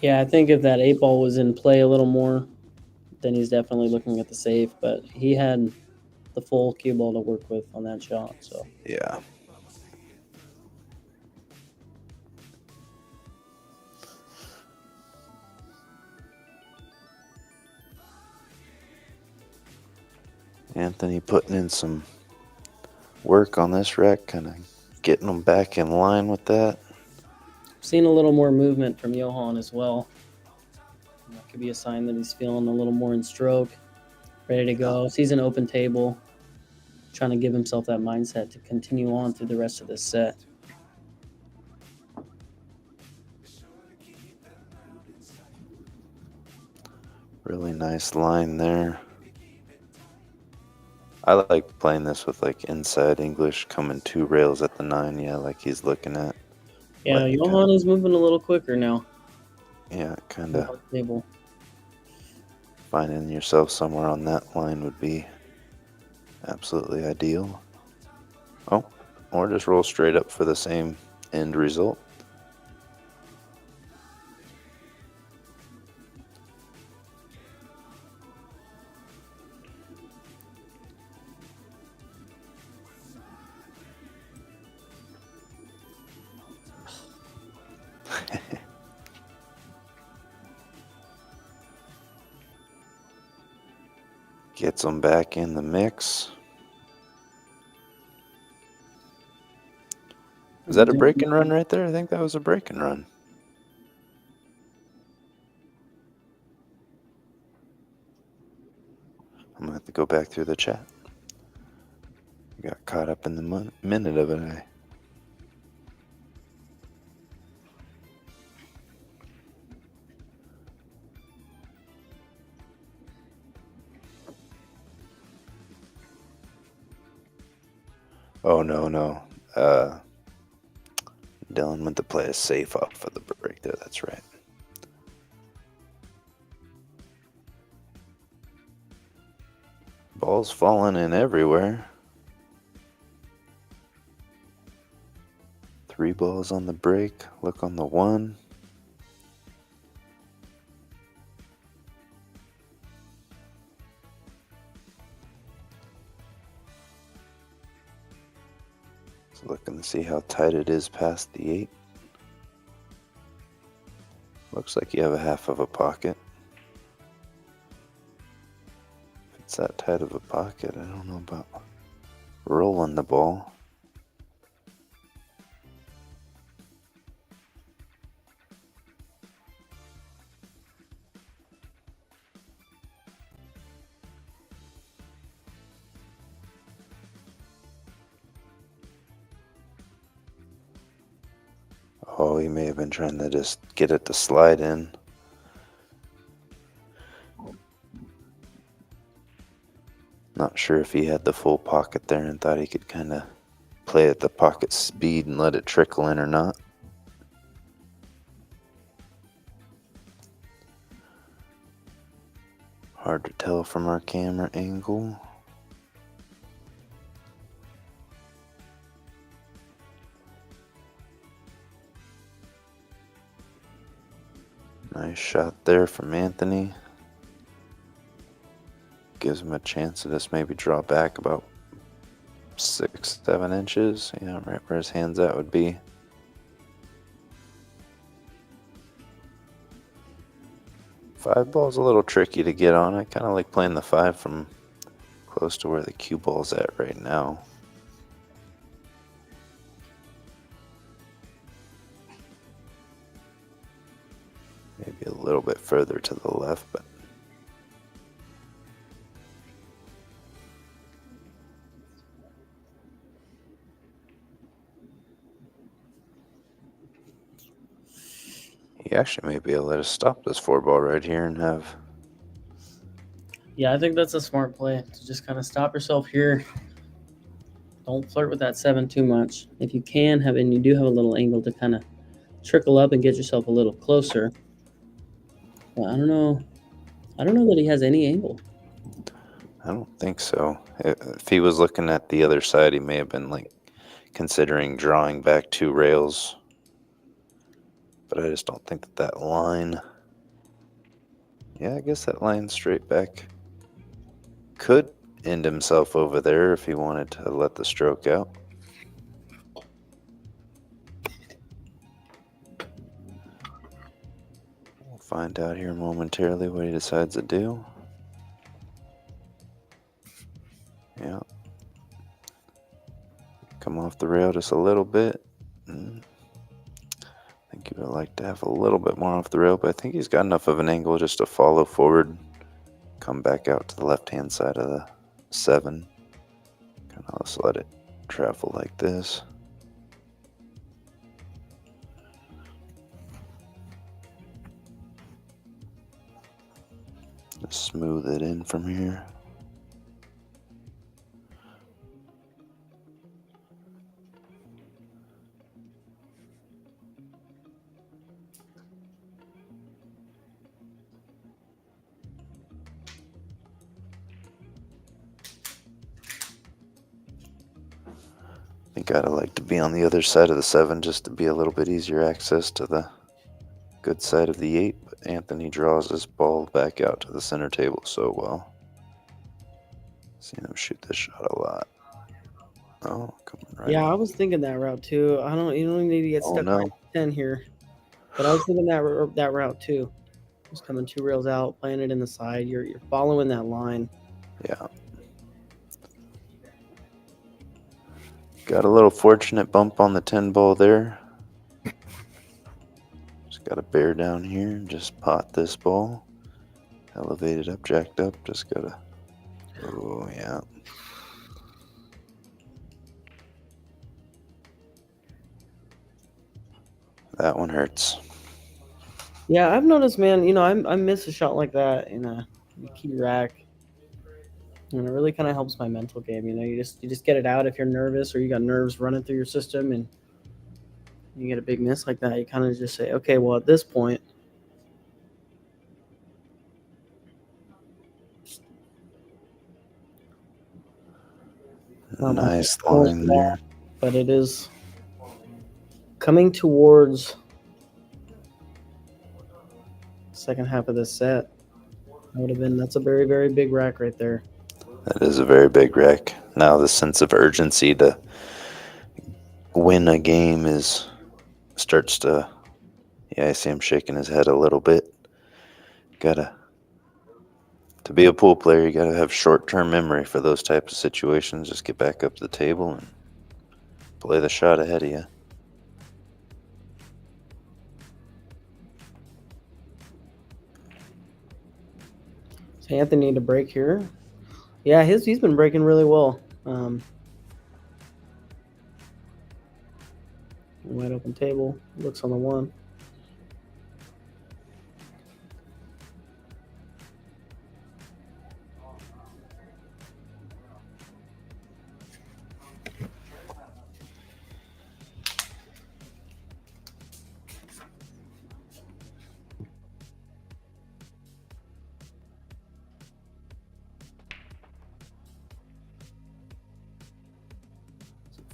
Yeah, I think if that 8-ball was in play a little more, then he's definitely looking at the safe, but he had the full cue ball to work with on that shot. So yeah. Anthony putting in some work on this rack, kind of getting them back in line with that. seen a little more movement from Johann as well. That could be a sign that he's feeling a little more in stroke, ready to go. Sees an open table, trying to give himself that mindset to continue on through the rest of this set. Really nice line there. I like playing this with like inside English coming 2 rails at the 9. Yeah, like he's looking at. Yeah, Johann is moving a little quicker now. Yeah, kind of table. Finding yourself somewhere on that line would be absolutely ideal. Oh, or just roll straight up for the same end result. Gets them back in the mix. Is that a break and run right there? I think that was a break and run. I'm going to have to go back through the chat. Got caught up in the minute of it. Oh, no. Dylan went to play a safe off of the break there. That's right. Ball's falling in everywhere. 3 balls on the break. Look on the 1. So looking to see how tight it is past the 8. Looks like you have a half of a pocket. If it's that tight of a pocket, I don't know about rolling the ball. Oh, he may have been trying to just get it to slide in. Not sure if he had the full pocket there and thought he could kind of play at the pocket speed and let it trickle in or not. Hard to tell from our camera angle. Nice shot there from Anthony. Gives him a chance to just maybe draw back about 6-7 inches. Yeah, right where his hand's at would be. Five ball's a little tricky to get on. I kind of like playing the 5 from close to where the cue ball's at right now. Maybe a little bit further to the left, but he actually may be able to let us stop this 4 ball right here and have. Yeah, I think that's a smart play to just kind of stop yourself here. Don't flirt with that 7 too much. If you can have, and you do have a little angle to kind of trickle up and get yourself a little closer. But I don't know. I don't know that he has any angle. I don't think so. If he was looking at the other side, he may have been like considering drawing back 2 rails. But I just don't think that line. Yeah, I guess that line straight back could end himself over there if he wanted to let the stroke out. We'll find out here momentarily what he decides to do. Yeah. Come off the rail just a little bit. I think he would like to have a little bit more off the rail, but I think he's got enough of an angle just to follow forward, come back out to the left-hand side of the 7. Kind of just let it travel like this. Just smooth it in from here. I think I'd like to be on the other side of the 7 just to be a little bit easier access to the good side of the 8, but Anthony draws his ball back out to the center table so well. Seen him shoot this shot a lot. Oh, coming right. Yeah, I was thinking that route too. You don't need to get stuck right 10 here. But I was thinking that route too. Just coming 2 rails out, playing it in the side. You're following that line. Yeah. Got a little fortunate bump on the 10 ball there. Just got to bear down here and just pot this ball. Elevated up, jacked up. Just got to. Oh, yeah. That one hurts. Yeah, I've noticed, man, I miss a shot like that in a key rack. And it really kind of helps my mental game. You just get it out if you're nervous or you got nerves running through your system, and you get a big miss like that. You kind of just say, okay, well at this point, Nice line there. but it is coming towards the second half of this set. That's a very, very big rack right there. That is a very big wreck. Now the sense of urgency to win a game starts to. Yeah, I see him shaking his head a little bit. To be a pool player, you gotta have short-term memory for those types of situations. Just get back up to the table and play the shot ahead of you. So Anthony to break here. Yeah, he's been breaking really well. Wide open table, looks on the one.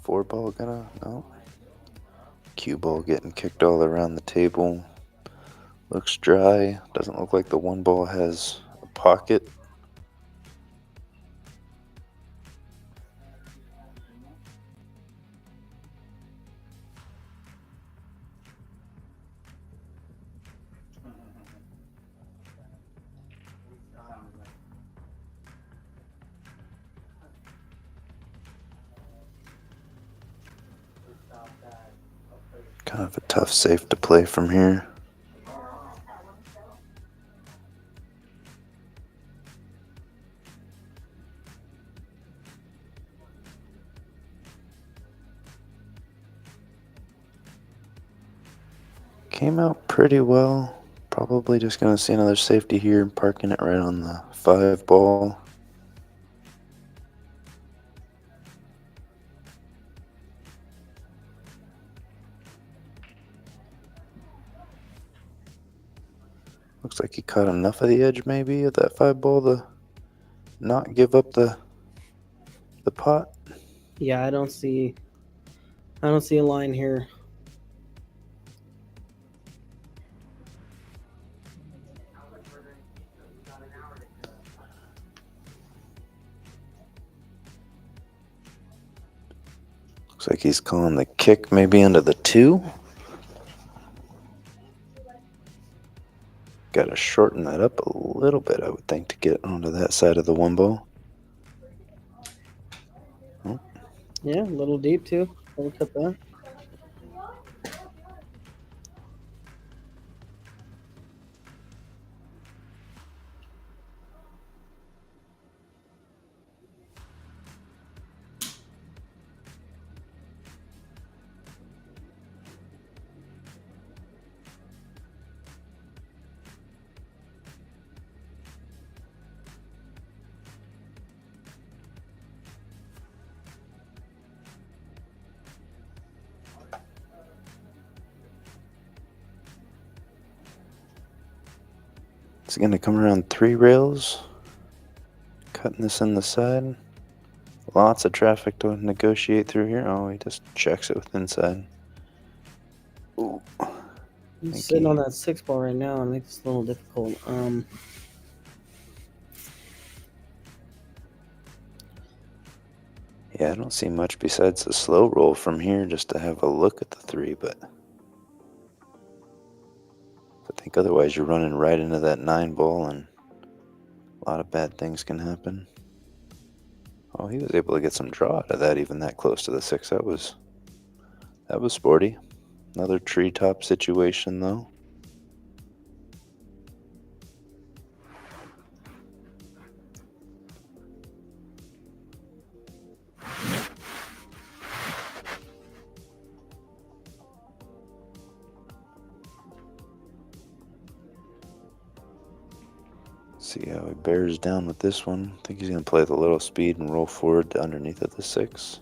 Four ball gonna no. Cue ball getting kicked all around the table. Looks dry. Doesn't look like the one ball has a pocket. Kind of a tough safe to play from here. Came out pretty well. Probably just going to see another safety here and parking it right on the 5 ball. Looks like he caught enough of the edge maybe at that 5 ball to not give up the pot. Yeah, I don't see a line here. Looks like he's calling the kick maybe into the 2. Got to shorten that up a little bit, I would think, to get onto that side of the 1 ball. Oh. Yeah, a little deep too. Look at that. It's going to come around 3 rails. Cutting this in the side. Lots of traffic to negotiate through here. Oh, he just checks it with inside. Ooh. He's sitting on that 6 ball right now and makes it a little difficult. Yeah, I don't see much besides the slow roll from here just to have a look at the 3, but I think otherwise you're running right into that 9 ball and a lot of bad things can happen. Oh, he was able to get some draw out of that, even that close to the 6. That was sporty. Another treetop situation though. See how he bears down with this one. I think he's going to play the little speed and roll forward to underneath of the 6.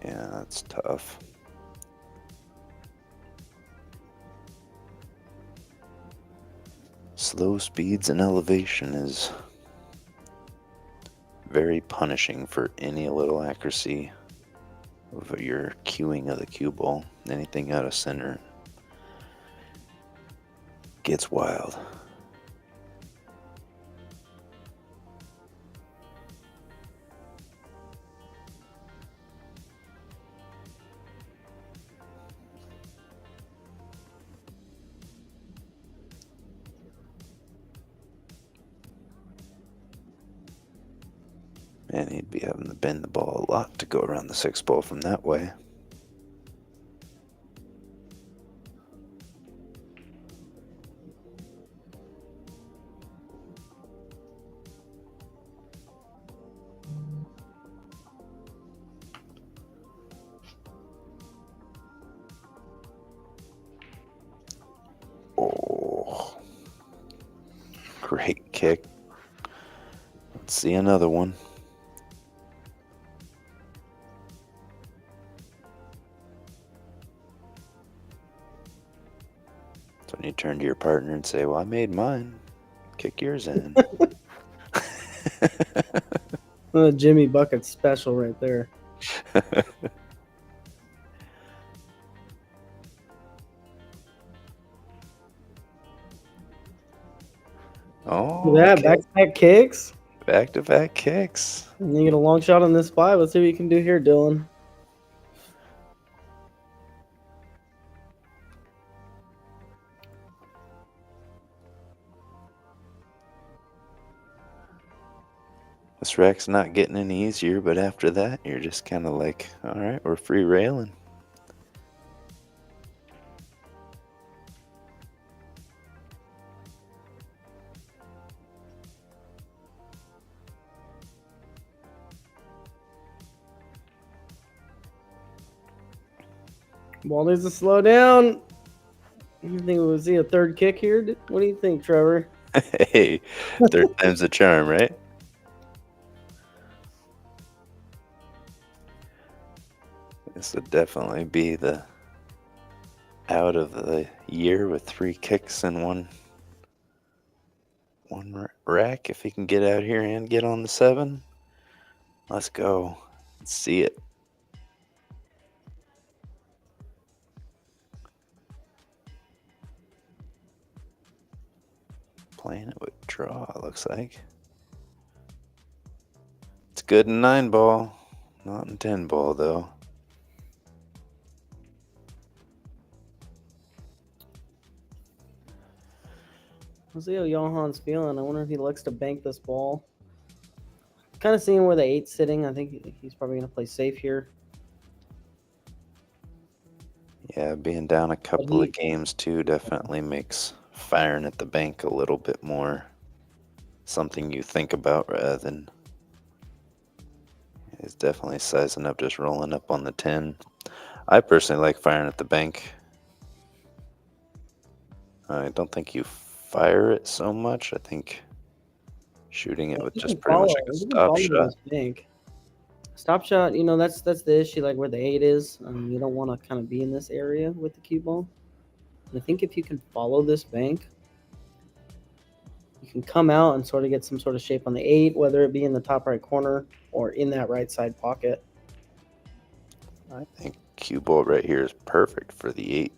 Yeah, that's tough. Slow speeds and elevation is very punishing for any little accuracy of your cueing of the cue ball. Anything out of center gets wild. And he'd be having to bend the ball a lot to go around the 6 ball from that way. Oh, great kick. Let's see another one. So when you turn to your partner and say, well, I made mine, kick yours in. Jimmy Bucket special right there. Oh, Yeah, okay. back-to-back kicks. Back-to-back kicks. And you get a long shot on this 5. Let's see what you can do here, Dylan. This rack's not getting any easier, but after that, you're just kind of like, all right, we're free railing. Ball needs to slow down. You think we'll see a third kick here? What do you think, Trevor? Hey, third time's the charm, right? This would definitely be the out of the year with 3 kicks and one rack. If he can get out here and get on the 7, let's go. Let's see it. Playing it with draw, it looks like. It's good in 9 ball, not in 10 ball though. We'll see how Johann's feeling. I wonder if he likes to bank this ball. Kind of seeing where the 8's sitting. I think he's probably going to play safe here. Yeah, being down a couple of games too definitely makes firing at the bank a little bit more something you think about rather than is definitely sizing up, just rolling up on the 10. I personally like firing at the bank. I don't think you fire it so much. I think shooting it with just pretty much like a stop shot. Stop shot, you know, that's the issue, like where the 8 is. You don't want to kind of be in this area with the cue ball. And I think if you can follow this bank, you can come out and sort of get some sort of shape on the 8, whether it be in the top right corner or in that right side pocket. I think cue ball right here is perfect for the 8.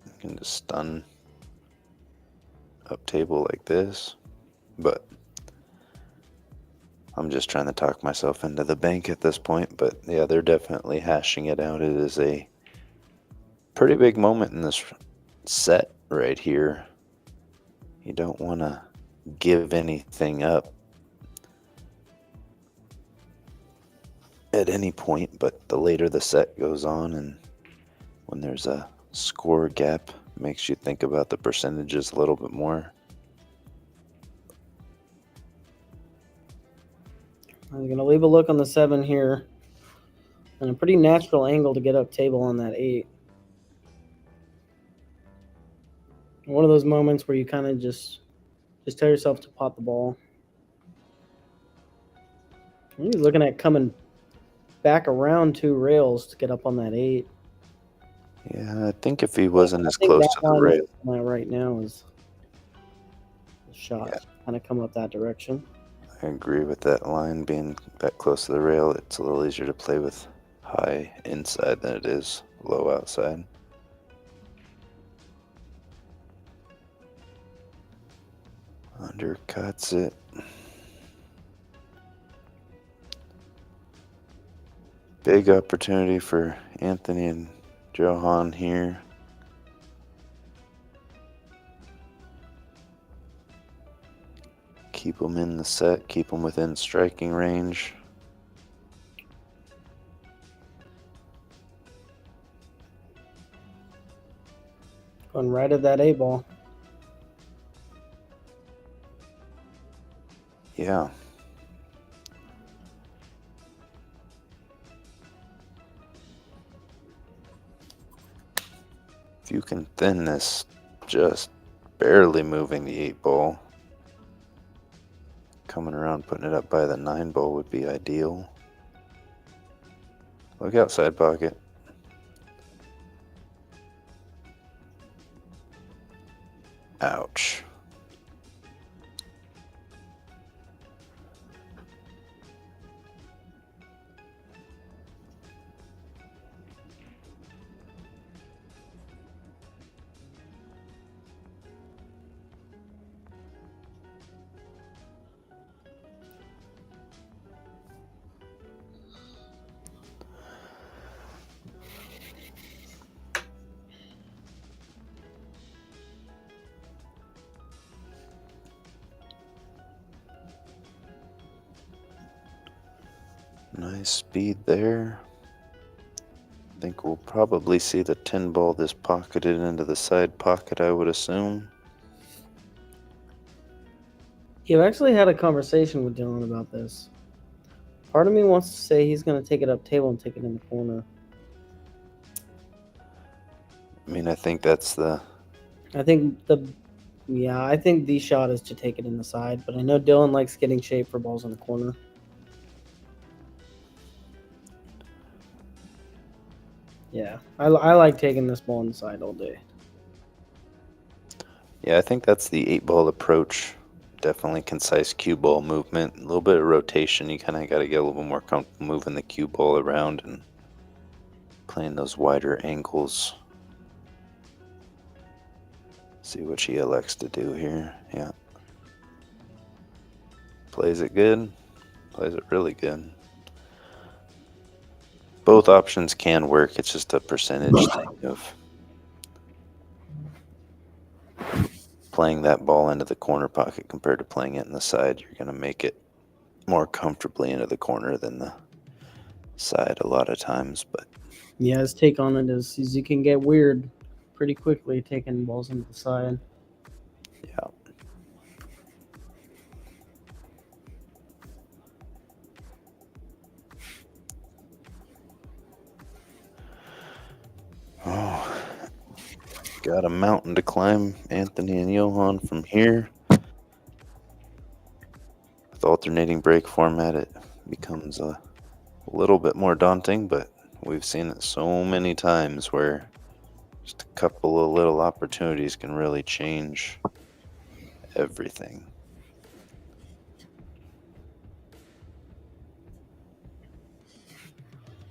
You can just stun up table like this, but I'm just trying to talk myself into the bank at this point. But yeah, they're definitely hashing it out. It is a pretty big moment in this set right here. You don't want to give anything up at any point, but the later the set goes on and when there's a score gap, it makes you think about the percentages a little bit more. I'm going to leave a look on the 7 here. And a pretty natural angle to get up table on that 8. One of those moments where you kind of just tell yourself to pot the ball. He's looking at coming back around 2 rails to get up on that 8. Yeah, I think if he wasn't as I think close that to the line rail. right now is the shot. Yeah. Kind of come up that direction. I agree with that line being that close to the rail. It's a little easier to play with high inside than it is low outside. Undercuts it. Big opportunity for Anthony and Johann here. Keep them in the set, keep them within striking range. Going right at that 8 ball. Yeah. If you can thin this, just barely moving the 8 ball, coming around putting it up by the 9 ball would be ideal. Look outside pocket. Ouch. Nice speed there. I think we'll probably see the 10 ball this pocketed into the side pocket, I would assume. Yeah, I've actually had a conversation with Dylan about this. Part of me wants to say he's going to take it up table and take it in the corner. I mean, I think that's the... I think the shot is to take it in the side, but I know Dylan likes getting shape for balls in the corner. Yeah, I like taking this ball inside all day. Yeah, I think that's the 8 ball approach. Definitely concise cue ball movement. A little bit of rotation. You kind of got to get a little bit more comfortable moving the cue ball around and playing those wider angles. See what she elects to do here. Yeah. Plays it good. Plays it really good. Both options can work. It's just a percentage thing of playing that ball into the corner pocket compared to playing it in the side. You're going to make it more comfortably into the corner than the side a lot of times. But yeah, his take on it is you can get weird pretty quickly taking balls into the side. yeah. Oh, got a mountain to climb, Anthony and Johann, from here. With alternating break format, it becomes a little bit more daunting, but we've seen it so many times where just a couple of little opportunities can really change everything.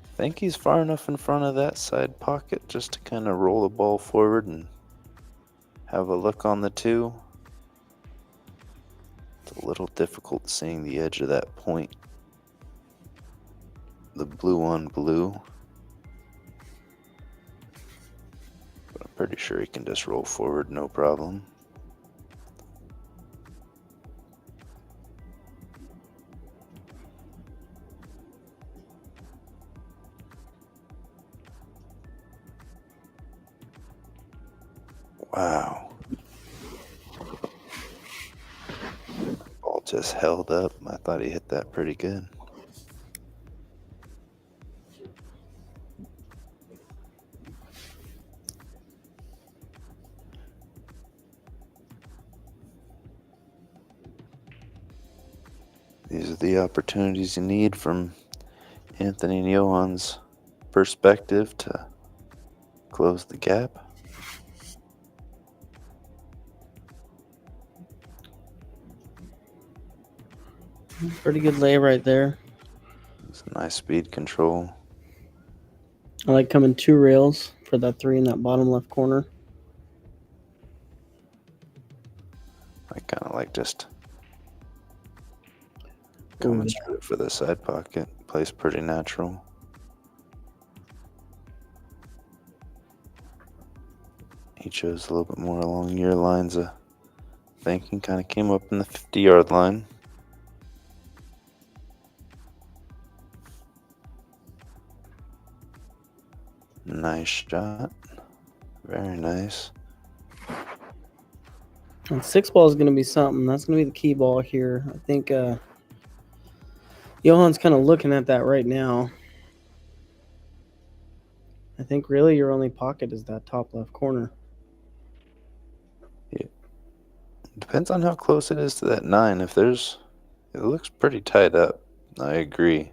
I think he's far enough in front of that side pocket just to kind of roll the ball forward and have a look on the 2. It's a little difficult seeing the edge of that point. The blue on blue. But I'm pretty sure he can just roll forward, no problem. Wow. Ball just held up. I thought he hit that pretty good. These are the opportunities you need from Anthony and Johann's perspective to close the gap. Pretty good lay right there. It's a nice speed control. I like coming 2 rails for that 3 in that bottom left corner. I kind of like just coming straight for the side pocket. Plays pretty natural. He chose a little bit more along your lines of thinking. Kind of came up in the 50-yard line. Nice shot. Very nice. And 6 ball is going to be something. That's going to be the key ball here. I think Johann's kind of looking at that right now. I think really your only pocket is that top left corner. Yeah. Depends on how close it is to that 9. If there's, it looks pretty tied up. I agree.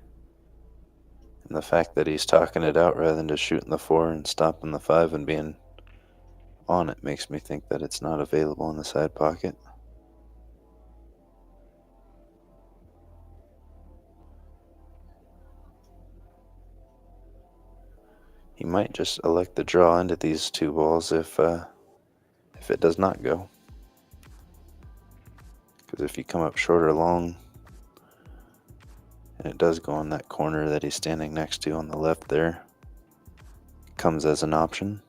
And the fact that he's talking it out rather than just shooting the 4 and stopping the 5 and being on it makes me think that it's not available in the side pocket. He might just elect the draw into these 2 balls if it does not go. Because if you come up short or long, and it does go on that corner that he's standing next to on the left there, it comes as an option.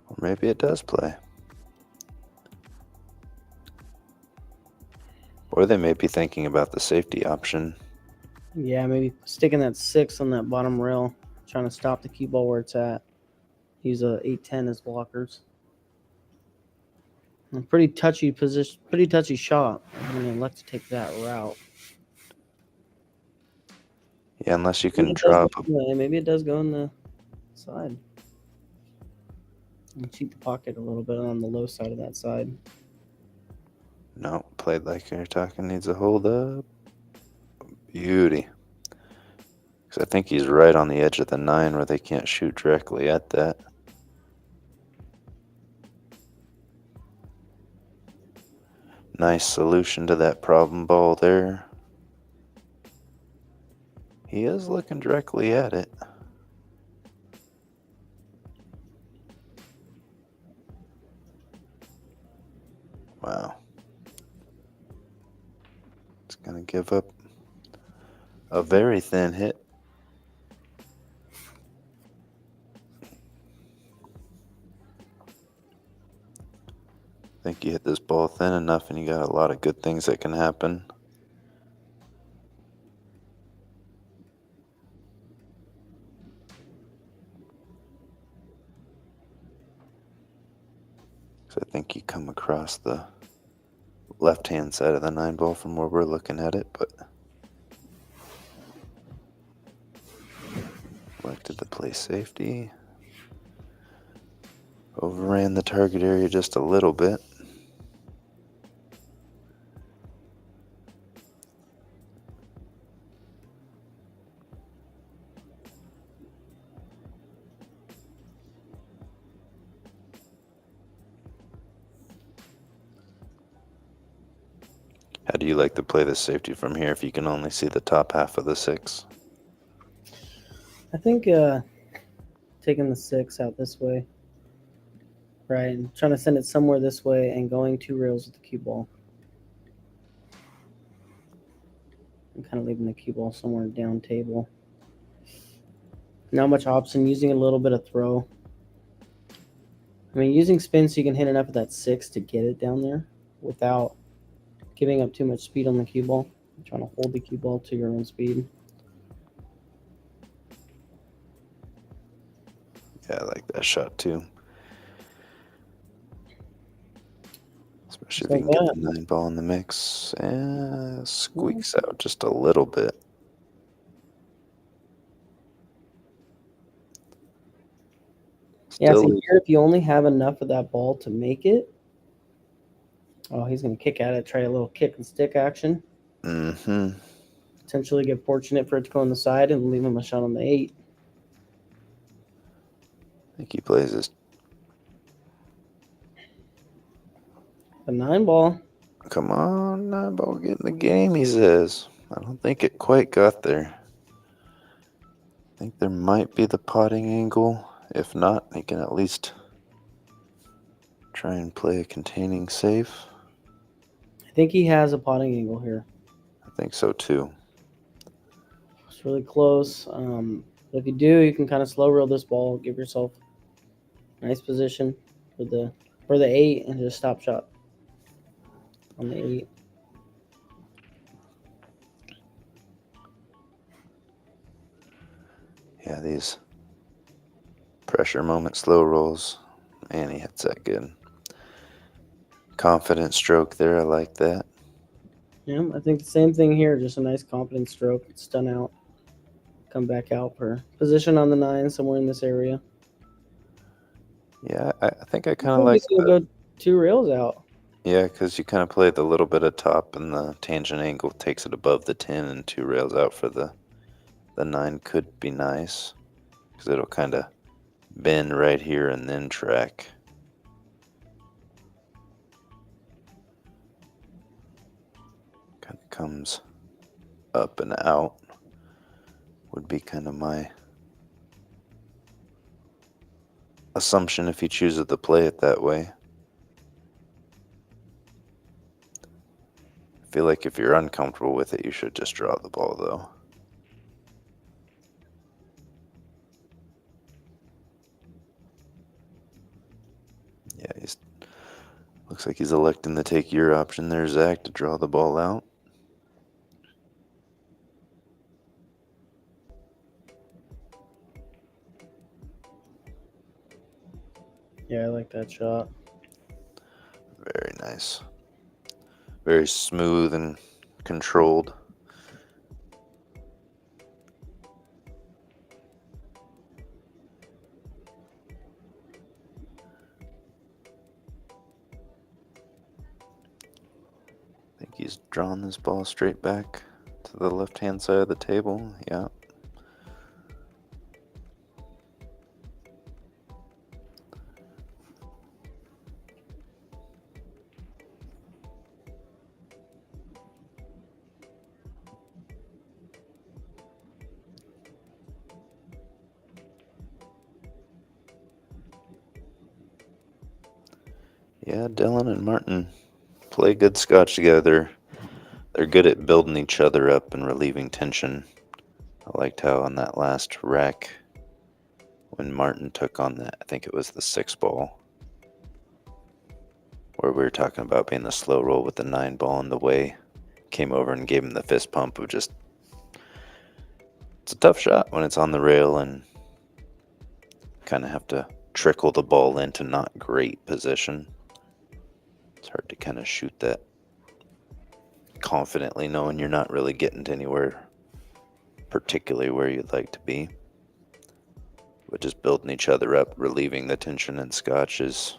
Or maybe it does play. Or they may be thinking about the safety option. Yeah, maybe sticking that 6 on that bottom rail, trying to stop the cue ball where it's at. Use a 8-10 as blockers. A pretty touchy position, pretty touchy shot. I'm going to elect to take that route. Yeah, unless you can drop. Maybe it does go in the side. And cheat the pocket a little bit on the low side of that side. No, played like you're talking, needs a hold up. Beauty. Because I think he's right on the edge of the 9 where they can't shoot directly at that. Nice solution to that problem ball there. He is looking directly at it. Wow. It's going to give up a very thin hit. I think you hit this ball thin enough and you got a lot of good things that can happen. So I think you come across the left-hand side of the 9 ball from where we're looking at it, but elected to play safety. Overran the target area just a little bit. How do you like to play this safety from here if you can only see the top half of the 6? I think taking the 6 out this way. Right, and trying to send it somewhere this way and going 2 rails with the cue ball. And kind of leaving the cue ball somewhere down table. Not much option, using a little bit of throw. I mean, using spin so you can hit enough of that 6 to get it down there without giving up too much speed on the cue ball. I'm trying to hold the cue ball to your own speed. Yeah, I like that shot too. Especially if you can get the 9 ball in the mix. And squeaks out just a little bit. Yeah, Still, see here, if you only have enough of that ball to make it. Oh, he's going to kick at it, try a little kick and stick action. mm-hmm. Potentially get fortunate for it to go on the side and leave him a shot on the 8. I think he plays his. The 9 ball. Come on, 9 ball, get in the game, he says. I don't think it quite got there. I think there might be the potting angle. If not, he can at least try and play a containing safe. I think he has a potting angle here. I think so too. It's really close. But if you do, you can kind of slow reel this ball, give yourself a nice position for the 8 and just stop shot on the 8. Yeah, these pressure moment slow rolls. Man, he hits that good. Confident stroke there. I like that. Yeah, I think the same thing here. Just a nice confident stroke. Stun out. Come back out for position on the 9 somewhere in this area. Yeah, I think I kind of like He's going to go 2 rails out. Yeah, because you kind of play the little bit of top and the tangent angle takes it above the 10 and 2 rails out for the 9 could be nice because it'll kind of bend right here and then track. Kind of comes up and out would be kind of my assumption if he chooses to play it that way. I feel like if you're uncomfortable with it, you should just draw the ball though. Yeah, looks like he's electing to take your option there, Zach, to draw the ball out. Yeah, I like that shot. Very nice. Very smooth and controlled. I think he's drawn this ball straight back to the left-hand side of the table. Yeah. Yeah, Dylan and Martin play good Scotch together. They're good at building each other up and relieving tension. I liked how on that last rack, when Martin took on that, I think it was the 6 ball, where we were talking about being the slow roll with the 9 ball in the way, came over and gave him the fist pump of just, it's a tough shot when it's on the rail and kind of have to trickle the ball into not great position. It's hard to kind of shoot that confidently knowing you're not really getting to anywhere particularly where you'd like to be. But just building each other up, relieving the tension in Scotch is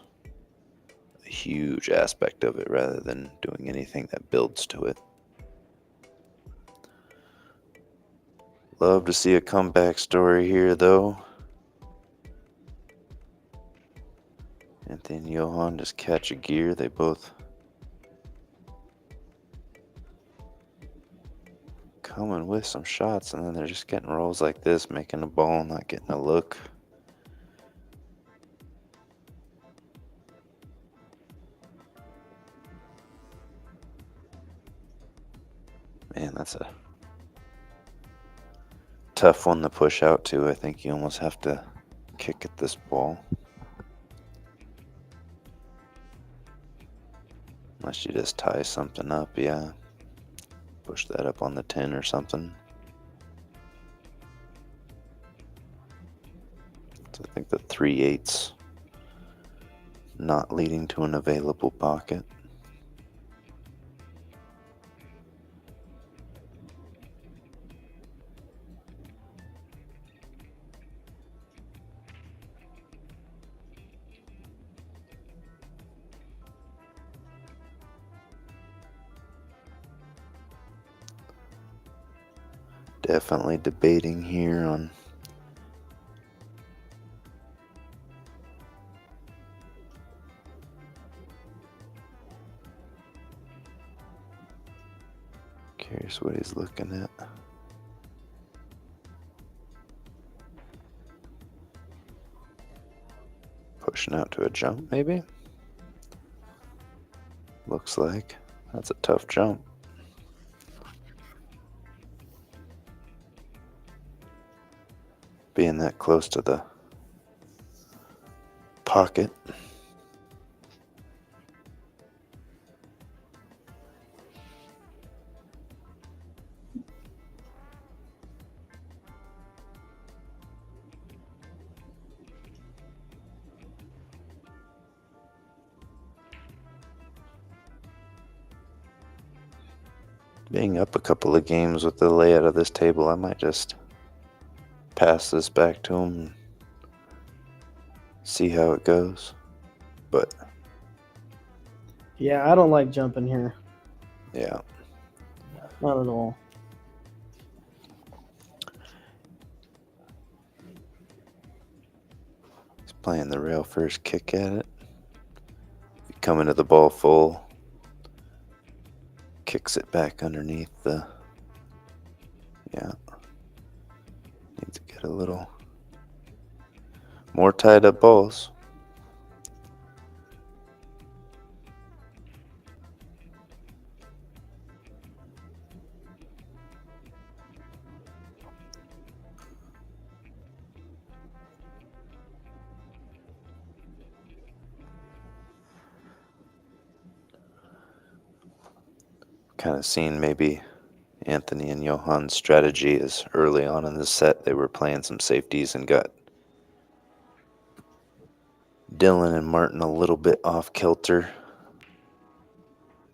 a huge aspect of it rather than doing anything that builds to it. Love to see a comeback story here though. Anthony and Johann just catch a gear. They both coming with some shots, and then they're just getting rolls like this, making a ball, not getting a look. Man, that's a tough one to push out to. I think you almost have to kick at this ball. Unless you just tie something up, yeah. Push that up on the 10 or something. So I think the 3/8 not leading to an available pocket. Definitely debating here on curious what he's looking at. Pushing out to a jump, maybe? Looks like. That's a tough jump. Being that close to the pocket. Being up a couple of games with the layout of this table, I might just pass this back to him and see how it goes. But Yeah, I don't like jumping here. yeah, Not at all. he's playing the rail first kick at it. Coming to the ball full. Kicks it back underneath the, yeah. Needs to get a little more tied up balls. Kind of seen maybe Anthony and Johann's strategy is early on in the set they were playing some safeties and got Dylan and Martin a little bit off kilter.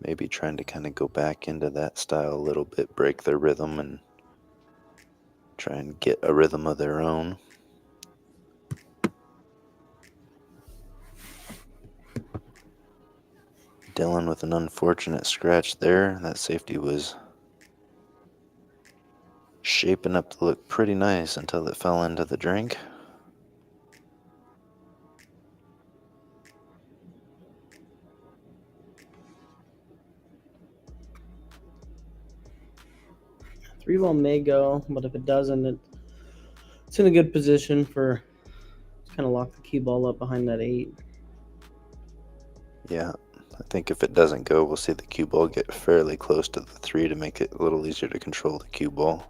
Maybe trying to kind of go back into that style a little bit, break their rhythm and try and get a rhythm of their own. Dylan with an unfortunate scratch there. That safety was shaping up to look pretty nice until it fell into the drink. Three ball may go, but if it doesn't, it's in a good position for kind of lock the cue ball up behind that 8. Yeah, I think if it doesn't go, we'll see the cue ball get fairly close to the 3 to make it a little easier to control the cue ball.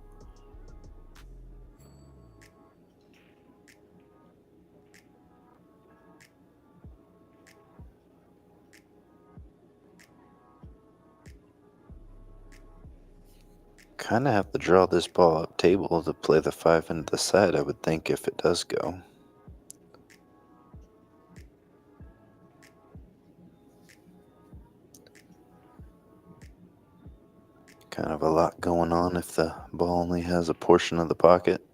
Kind of have to draw this ball up table to play the 5 into the side, I would think, if it does go. Kind of a lot going on if the ball only has a portion of the pocket.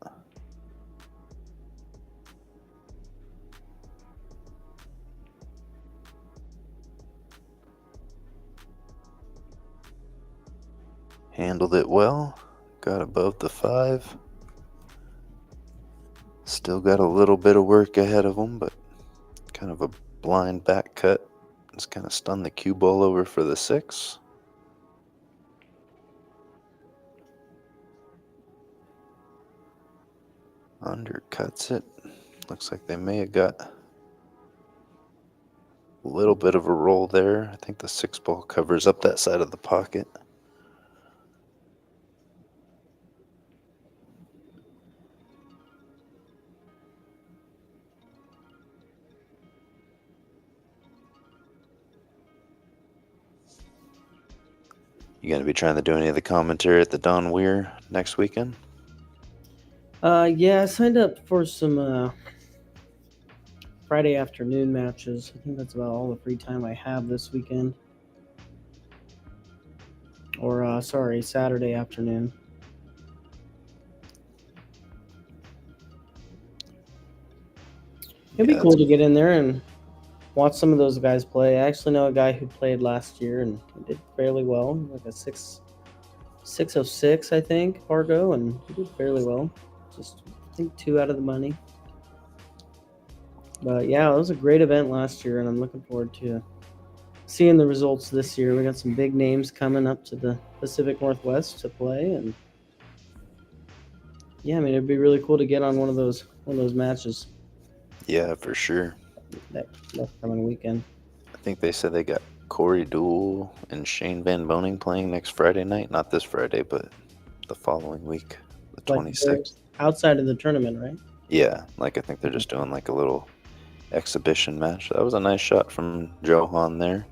Handled it well, got above the 5. Still got a little bit of work ahead of him, but kind of a blind back cut. Just kind of stunned the cue ball over for the 6. Undercuts it. Looks like they may have got a little bit of a roll there. I think the 6 ball covers up that side of the pocket. You going to be trying to do any of the commentary at the Don Weir next weekend? Yeah, I signed up for some Friday afternoon matches. I think that's about all the free time I have this weekend. Or, sorry, Saturday afternoon. It'd be cool to get in there and watch some of those guys play. I actually know a guy who played last year and did fairly well, like a 606, I think, Fargo, and he did fairly well. Just, I think, 2 out of the money. But yeah, it was a great event last year, and I'm looking forward to seeing the results this year. We got some big names coming up to the Pacific Northwest to play, and yeah, I mean, it'd be really cool to get on one of those matches Yeah, for sure. that coming weekend. I think they said they got Corey Deuel and Shane Van Boning playing next Friday night. Not this Friday, but the following week, the Like 26th. outside of the tournament, right? Yeah, like I think they're just doing like a little exhibition match. That was a nice shot from JOHANN there.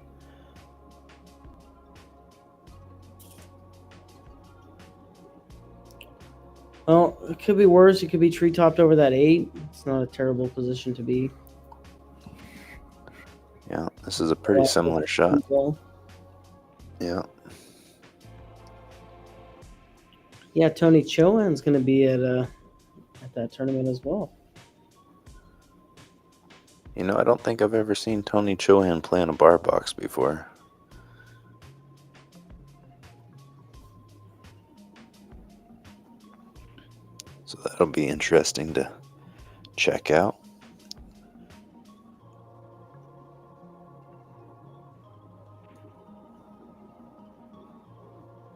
Well, it could be worse. You could be tree topped over that 8. It's not a terrible position to be. Yeah, this is a pretty similar shot. Yeah. Yeah, Tony Chohan's going to be at that tournament as well. You know, I don't think I've ever seen Tony JOHANN play in a bar box before. So that'll be interesting to check out.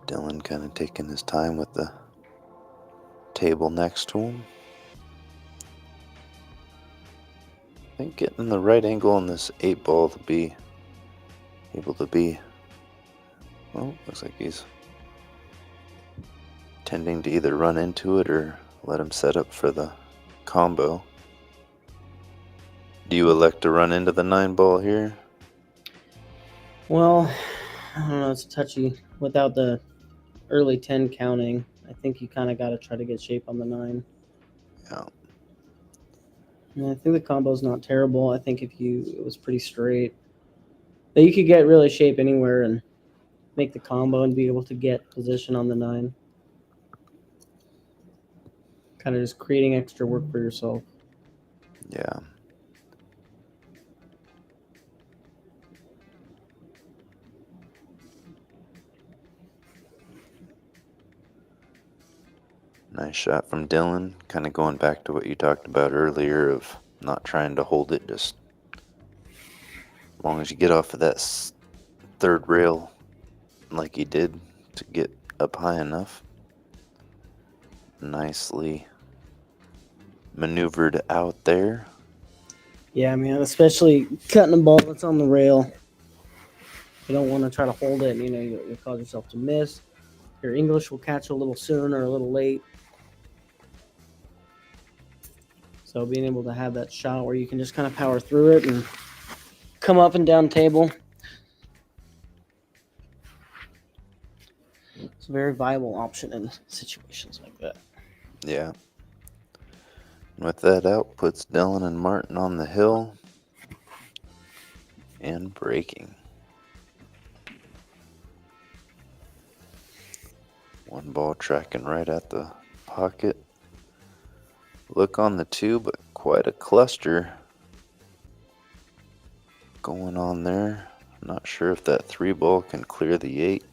Dylan kind of taking his time with the table next to him. I think getting the right angle on this 8 ball to be able to be, well, looks like he's tending to either run into it or let him set up for the combo. Do you elect to run into the 9 ball here? Well, I don't know. It's touchy without the early 10 counting. I think you kind of got to try to get shape on the 9. Yeah. And I think the combo's not terrible. I think it was pretty straight. But you could get really shape anywhere and make the combo and be able to get position on the 9. Kind of just creating extra work for yourself. Yeah. Nice shot from Dylan. Kind of going back to what you talked about earlier of not trying to hold it. Just as long as you get off of that 3rd rail like he did to get up high enough. Nicely maneuvered out there. Yeah, man, especially cutting a ball that's on the rail. You don't want to try to hold it, and you'll cause yourself to miss. Your English will catch a little soon or a little late. So being able to have that shot where you can just kind of power through it and come up and down table. It's a very viable option in situations like that. Yeah. With that out, puts Dylan and Martin on the hill and breaking. 1 ball tracking right at the pocket. Look on the 2, but quite a cluster going on there. I'm not sure if that 3 ball can clear the 8.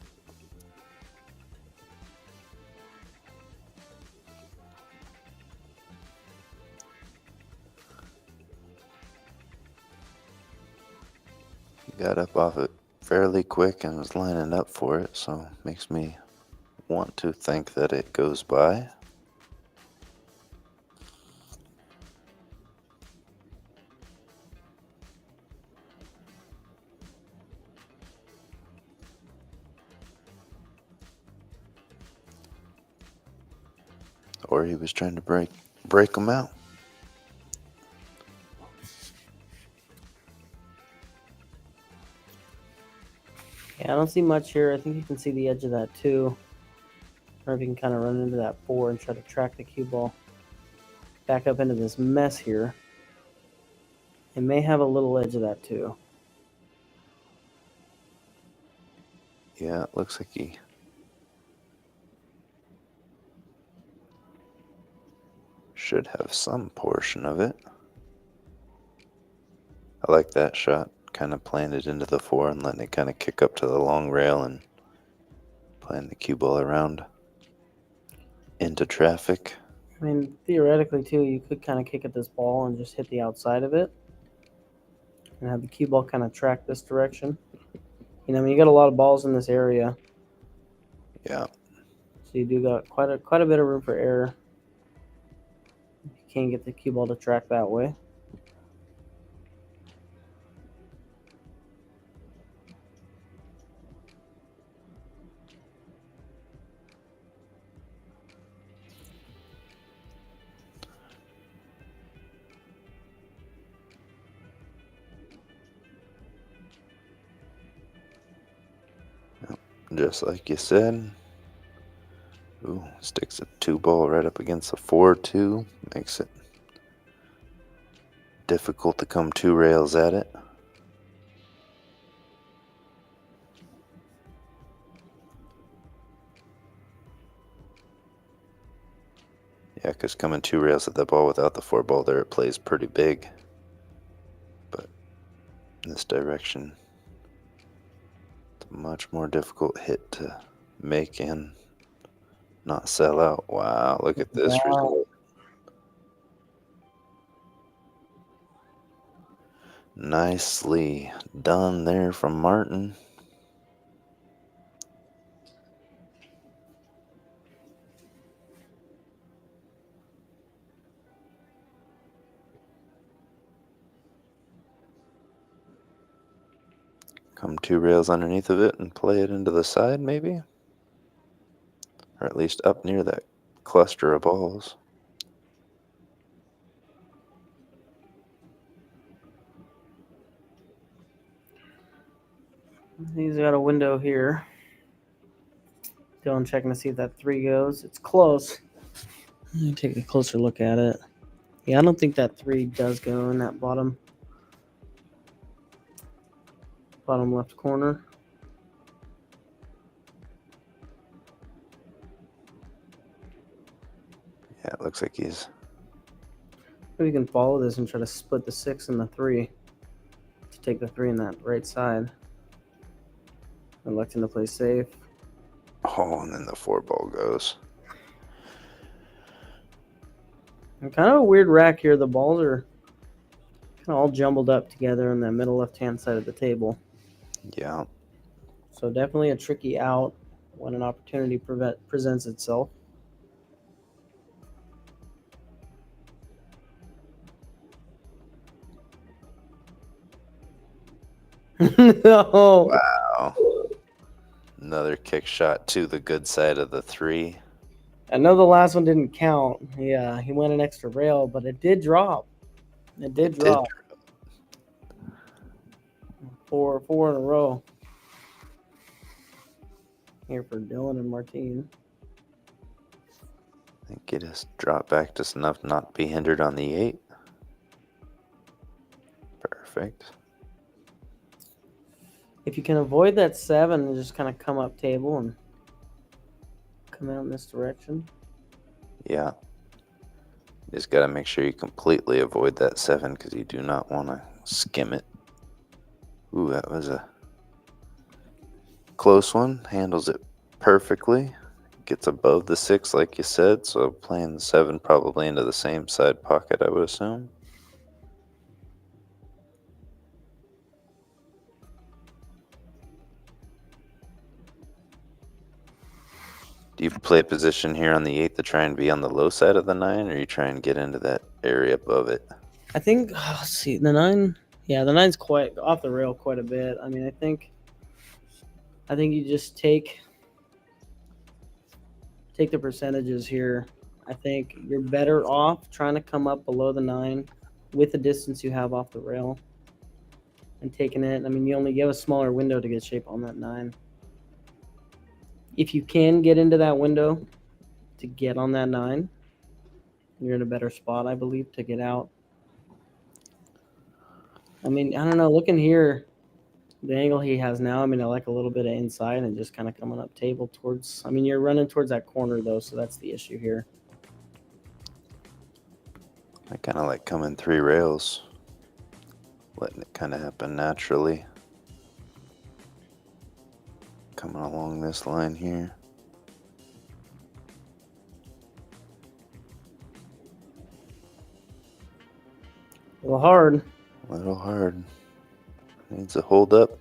He got up off it fairly quick and was lining up for it, so makes me want to think that it goes by. Or he was trying to break them out. Yeah, I don't see much here. I think you can see the edge of that too. Or if you can kind of run into that 4 and try to track the cue ball back up into this mess here. It may have a little edge of that too. Yeah, it looks like he should have some portion of it. I like that shot. Kind of planted into the 4 and letting it kind of kick up to the long rail and playing the cue ball around into traffic. I mean, theoretically, too, you could kind of kick at this ball and just hit the outside of it and have the cue ball kind of track this direction. You know, I mean, you got a lot of balls in this area. Yeah. So you do got quite a bit of room for error. You can't get the cue ball to track that way. Just like you said. Ooh, sticks a 2 ball right up against the 4-2. Makes it difficult to come 2 rails at it. Yeah, because coming 2 rails at the ball without the 4 ball there, it plays pretty big. But in this direction, it's a much more difficult hit to make and not sell out. Wow, look at this result. Nicely done there from Martin. Come 2 rails underneath of it and play it into the side, maybe? Or at least up near that cluster of balls. He's got a window here. Dylan checking to see if that 3 goes. It's close. Let me take a closer look at it. Yeah, I don't think that 3 does go in that bottom left corner. Yeah, it looks like he's... Maybe we can follow this and try to split the 6 and the 3 to take the 3 in that right side. Electing to play safe. Oh, and then the 4 ball goes. And kind of a weird rack here. The balls are kind of all jumbled up together in the middle left-hand side of the table. Yeah. So definitely a tricky out when an opportunity presents itself. No. Wow. Another kick shot to the good side of the 3. I know the last one didn't count. Yeah, he went an extra rail, but it did drop. It did drop. 4 in a row here for Dylan and Martine. I think it has dropped back just enough not to be hindered on the 8. Perfect. If you can avoid that 7 and just kind of come up table and come out in this direction. Yeah. You just got to make sure you completely avoid that 7 because you do not want to skim it. Ooh, that was a close one. Handles it perfectly. Gets above the 6 like you said, so playing the 7 probably into the same side pocket, I would assume. Do you play position here on the 8 to try and be on the low side of the 9, or you try and get into that area above it? I think, let's see, the 9, yeah, the 9's quite off the rail quite a bit. I mean, I think you just take the percentages here. I think you're better off trying to come up below the 9 with the distance you have off the rail and taking it. I mean, you have a smaller window to get shape on that 9. If you can get into that window to get on that 9, you're in a better spot, I believe, to get out. I mean, I don't know. Looking here, the angle he has now, I mean, I like a little bit of inside and just kind of coming up table towards, I mean, you're running towards that corner, though, so that's the issue here. I kind of like coming 3 rails, letting it kind of happen naturally. Coming along this line here. little hard. A little hard. Needs a hold up.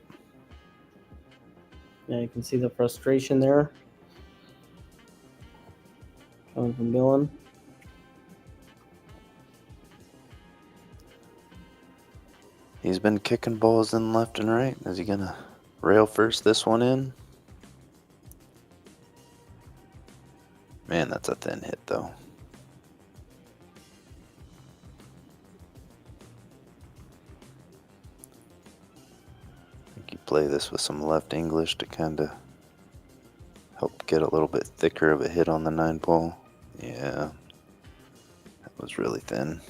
Yeah, you can see the frustration there coming from Dylan. He's been kicking balls in left and right. Is he gonna rail first this one in? Man, that's a thin hit though. I think you play this with some left English to kind of help get a little bit thicker of a hit on the 9-ball. Yeah, that was really thin.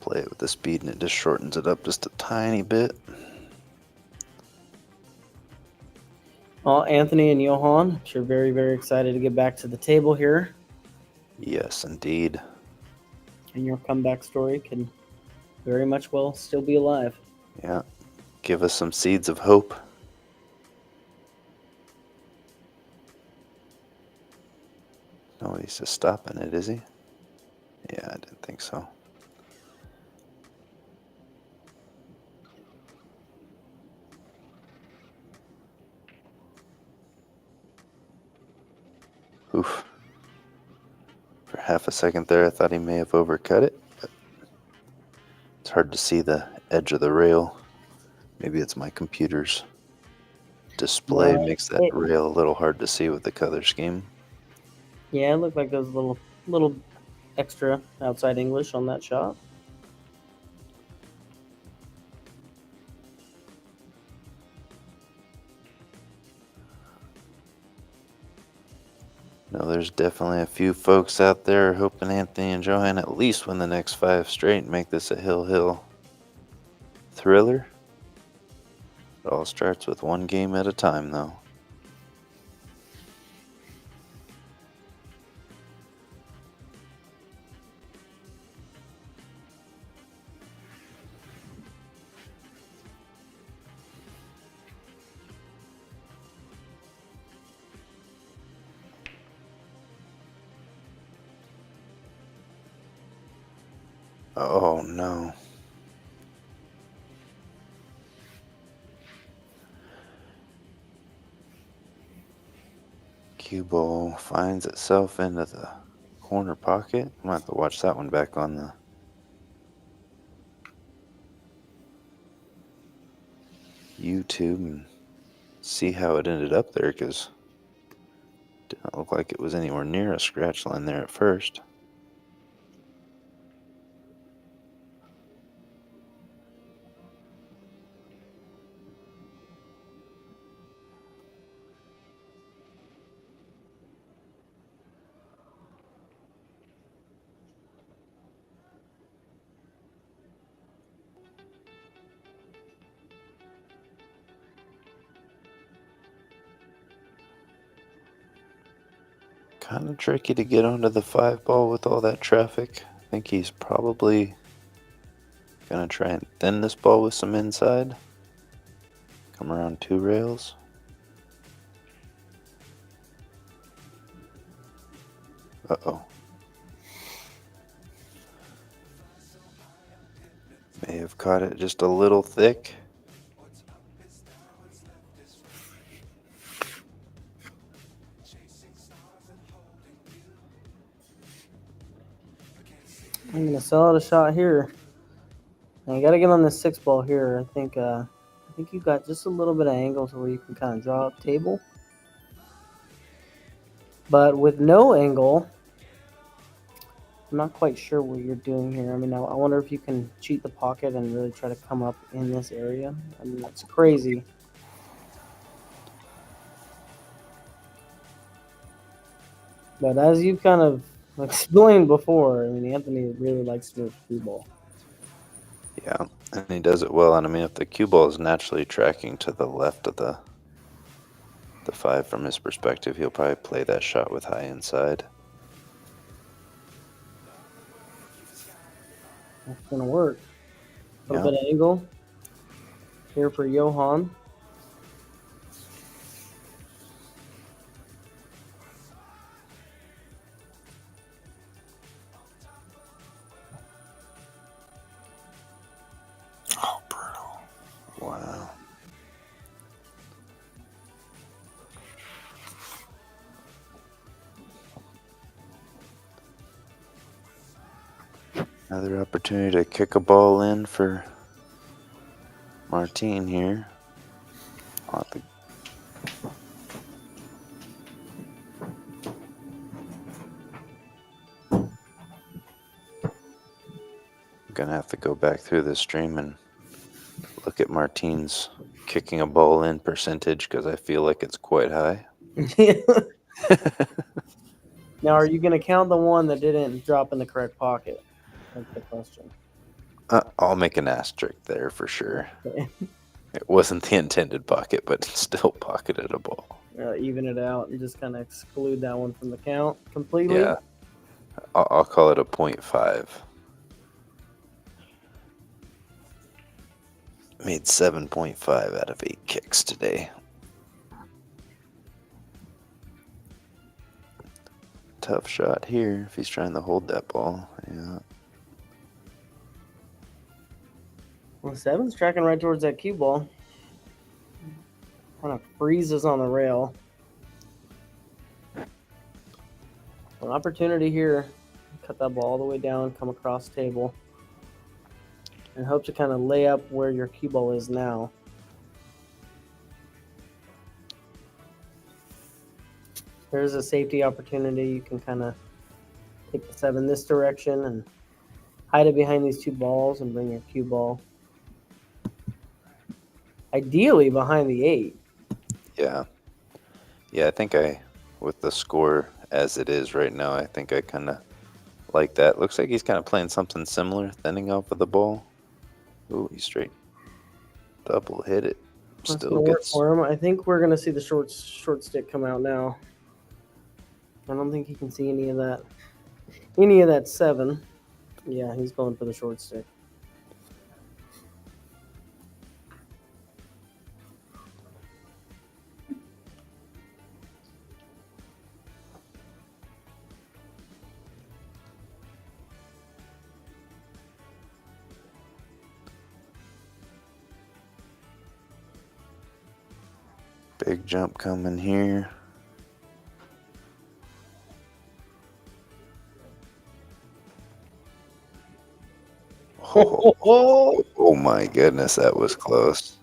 Play it with the speed and it just shortens it up just a tiny bit. Well, Anthony and Johann, you're very, very excited to get back to the table here. Yes, indeed. And your comeback story can very much well still be alive. Yeah, give us some seeds of hope. Nobody's just stopping it, is he? Yeah, I didn't think so. Oof. For half a second there, I thought he may have overcut it, but it's hard to see the edge of the rail. Maybe it's my computer's display makes that rail a little hard to see with the color scheme. Yeah, it looked like there was a little extra outside English on that shot. No, there's definitely a few folks out there hoping Anthony and Johann at least win the next 5 straight and make this a hill thriller. It all starts with one game at a time, though. Oh no. Cue ball finds itself into the corner pocket. I'm gonna have to watch that one back on the YouTube and see how it ended up there, because it didn't look like it was anywhere near a scratch line there at first. Kind of tricky to get onto the 5-ball with all that traffic. I think he's probably gonna try and thin this ball with some inside. Come around 2 rails. Uh-oh. May have caught it just a little thick. I'm gonna sell out a shot here. I gotta get on this 6-ball here. I think you got just a little bit of angle to where you can kind of draw up table. But with no angle, I'm not quite sure what you're doing here. I mean, I wonder if you can cheat the pocket and really try to come up in this area. I mean, that's crazy. But as you kind of explained before, I mean, Anthony really likes to move cue ball. Yeah, and he does it well. And I mean, if the cue ball is naturally tracking to the left of the 5 from his perspective, he'll probably play that shot with high inside. That's gonna work. A little Yeah. bit of angle here for Johann. Another opportunity to kick a ball in for Martin here. I'll have to gonna have to go back through the stream and look at Martin's kicking a ball in percentage because I feel like it's quite high. Now, are you going to count the one that didn't drop in the correct pocket? That's the question. I'll make an asterisk there for sure. Okay. It wasn't the intended pocket, but still pocketed a ball. Even it out and just kind of exclude that one from the count completely. Yeah, I'll call it a 0.5. Made 7.5 out of 8 kicks today. Tough shot here if he's trying to hold that ball. Yeah. Well, 7's tracking right towards that cue ball. Kind of freezes on the rail. An opportunity here. Cut that ball all the way down, come across table. And hope to kind of lay up where your cue ball is now. There's a safety opportunity. You can kind of take the 7 this direction and hide it behind these 2 balls and bring your cue ball. Ideally behind the 8. Yeah. Yeah, I think with the score as it is right now, I think I kind of like that. Looks like he's kind of playing something similar, thinning off of the ball. Ooh, he straight double hit it. That's Still gonna work gets. for him. I think we're gonna see the short stick come out now. I don't think he can see any of that. Any of that 7. Yeah, he's going for the short stick. Big jump coming here. Oh my goodness, that was close.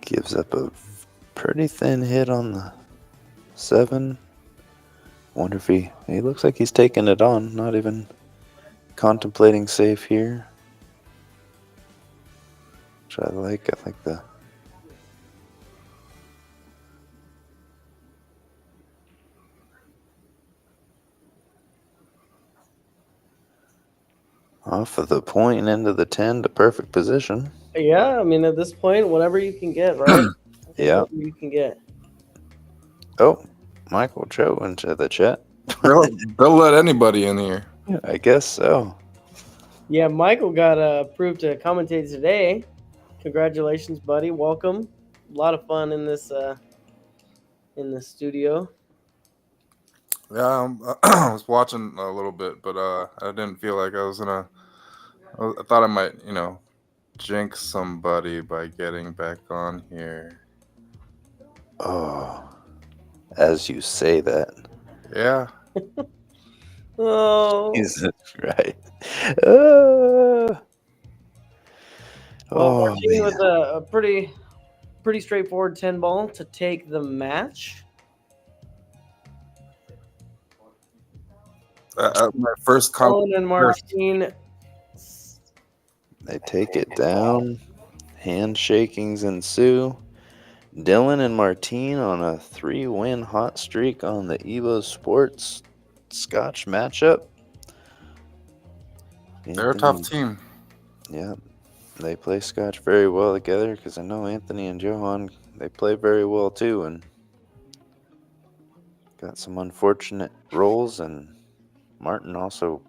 Gives up a pretty thin hit on the 7. Wonder if he looks like he's taking it on, not even contemplating safe here. Which I like the off of the point and into the 10 to perfect position. Yeah, I mean at this point, whatever you can get, right? Yeah. Whatever you can get. Oh, Michael Cho into the chat. They'll let anybody in here. I guess so. Yeah, Michael got approved to commentate today. Congratulations, buddy. Welcome. A lot of fun in this studio. Yeah, I was watching a little bit, but I didn't feel like I was gonna. I thought I might, jinx somebody by getting back on here. Oh, as you say that. Yeah. Oh. Is it right? Well, Martin with a pretty straightforward 10 ball to take the match. My first Colin and Martin. They take it down. Handshakings ensue. Dylan and Martin on a 3-win hot streak on the EvoSports Scotch matchup. They're a tough team. Yeah, they play Scotch very well together because I know Anthony and Johann, they play very well too, and got some unfortunate rolls, and Martin also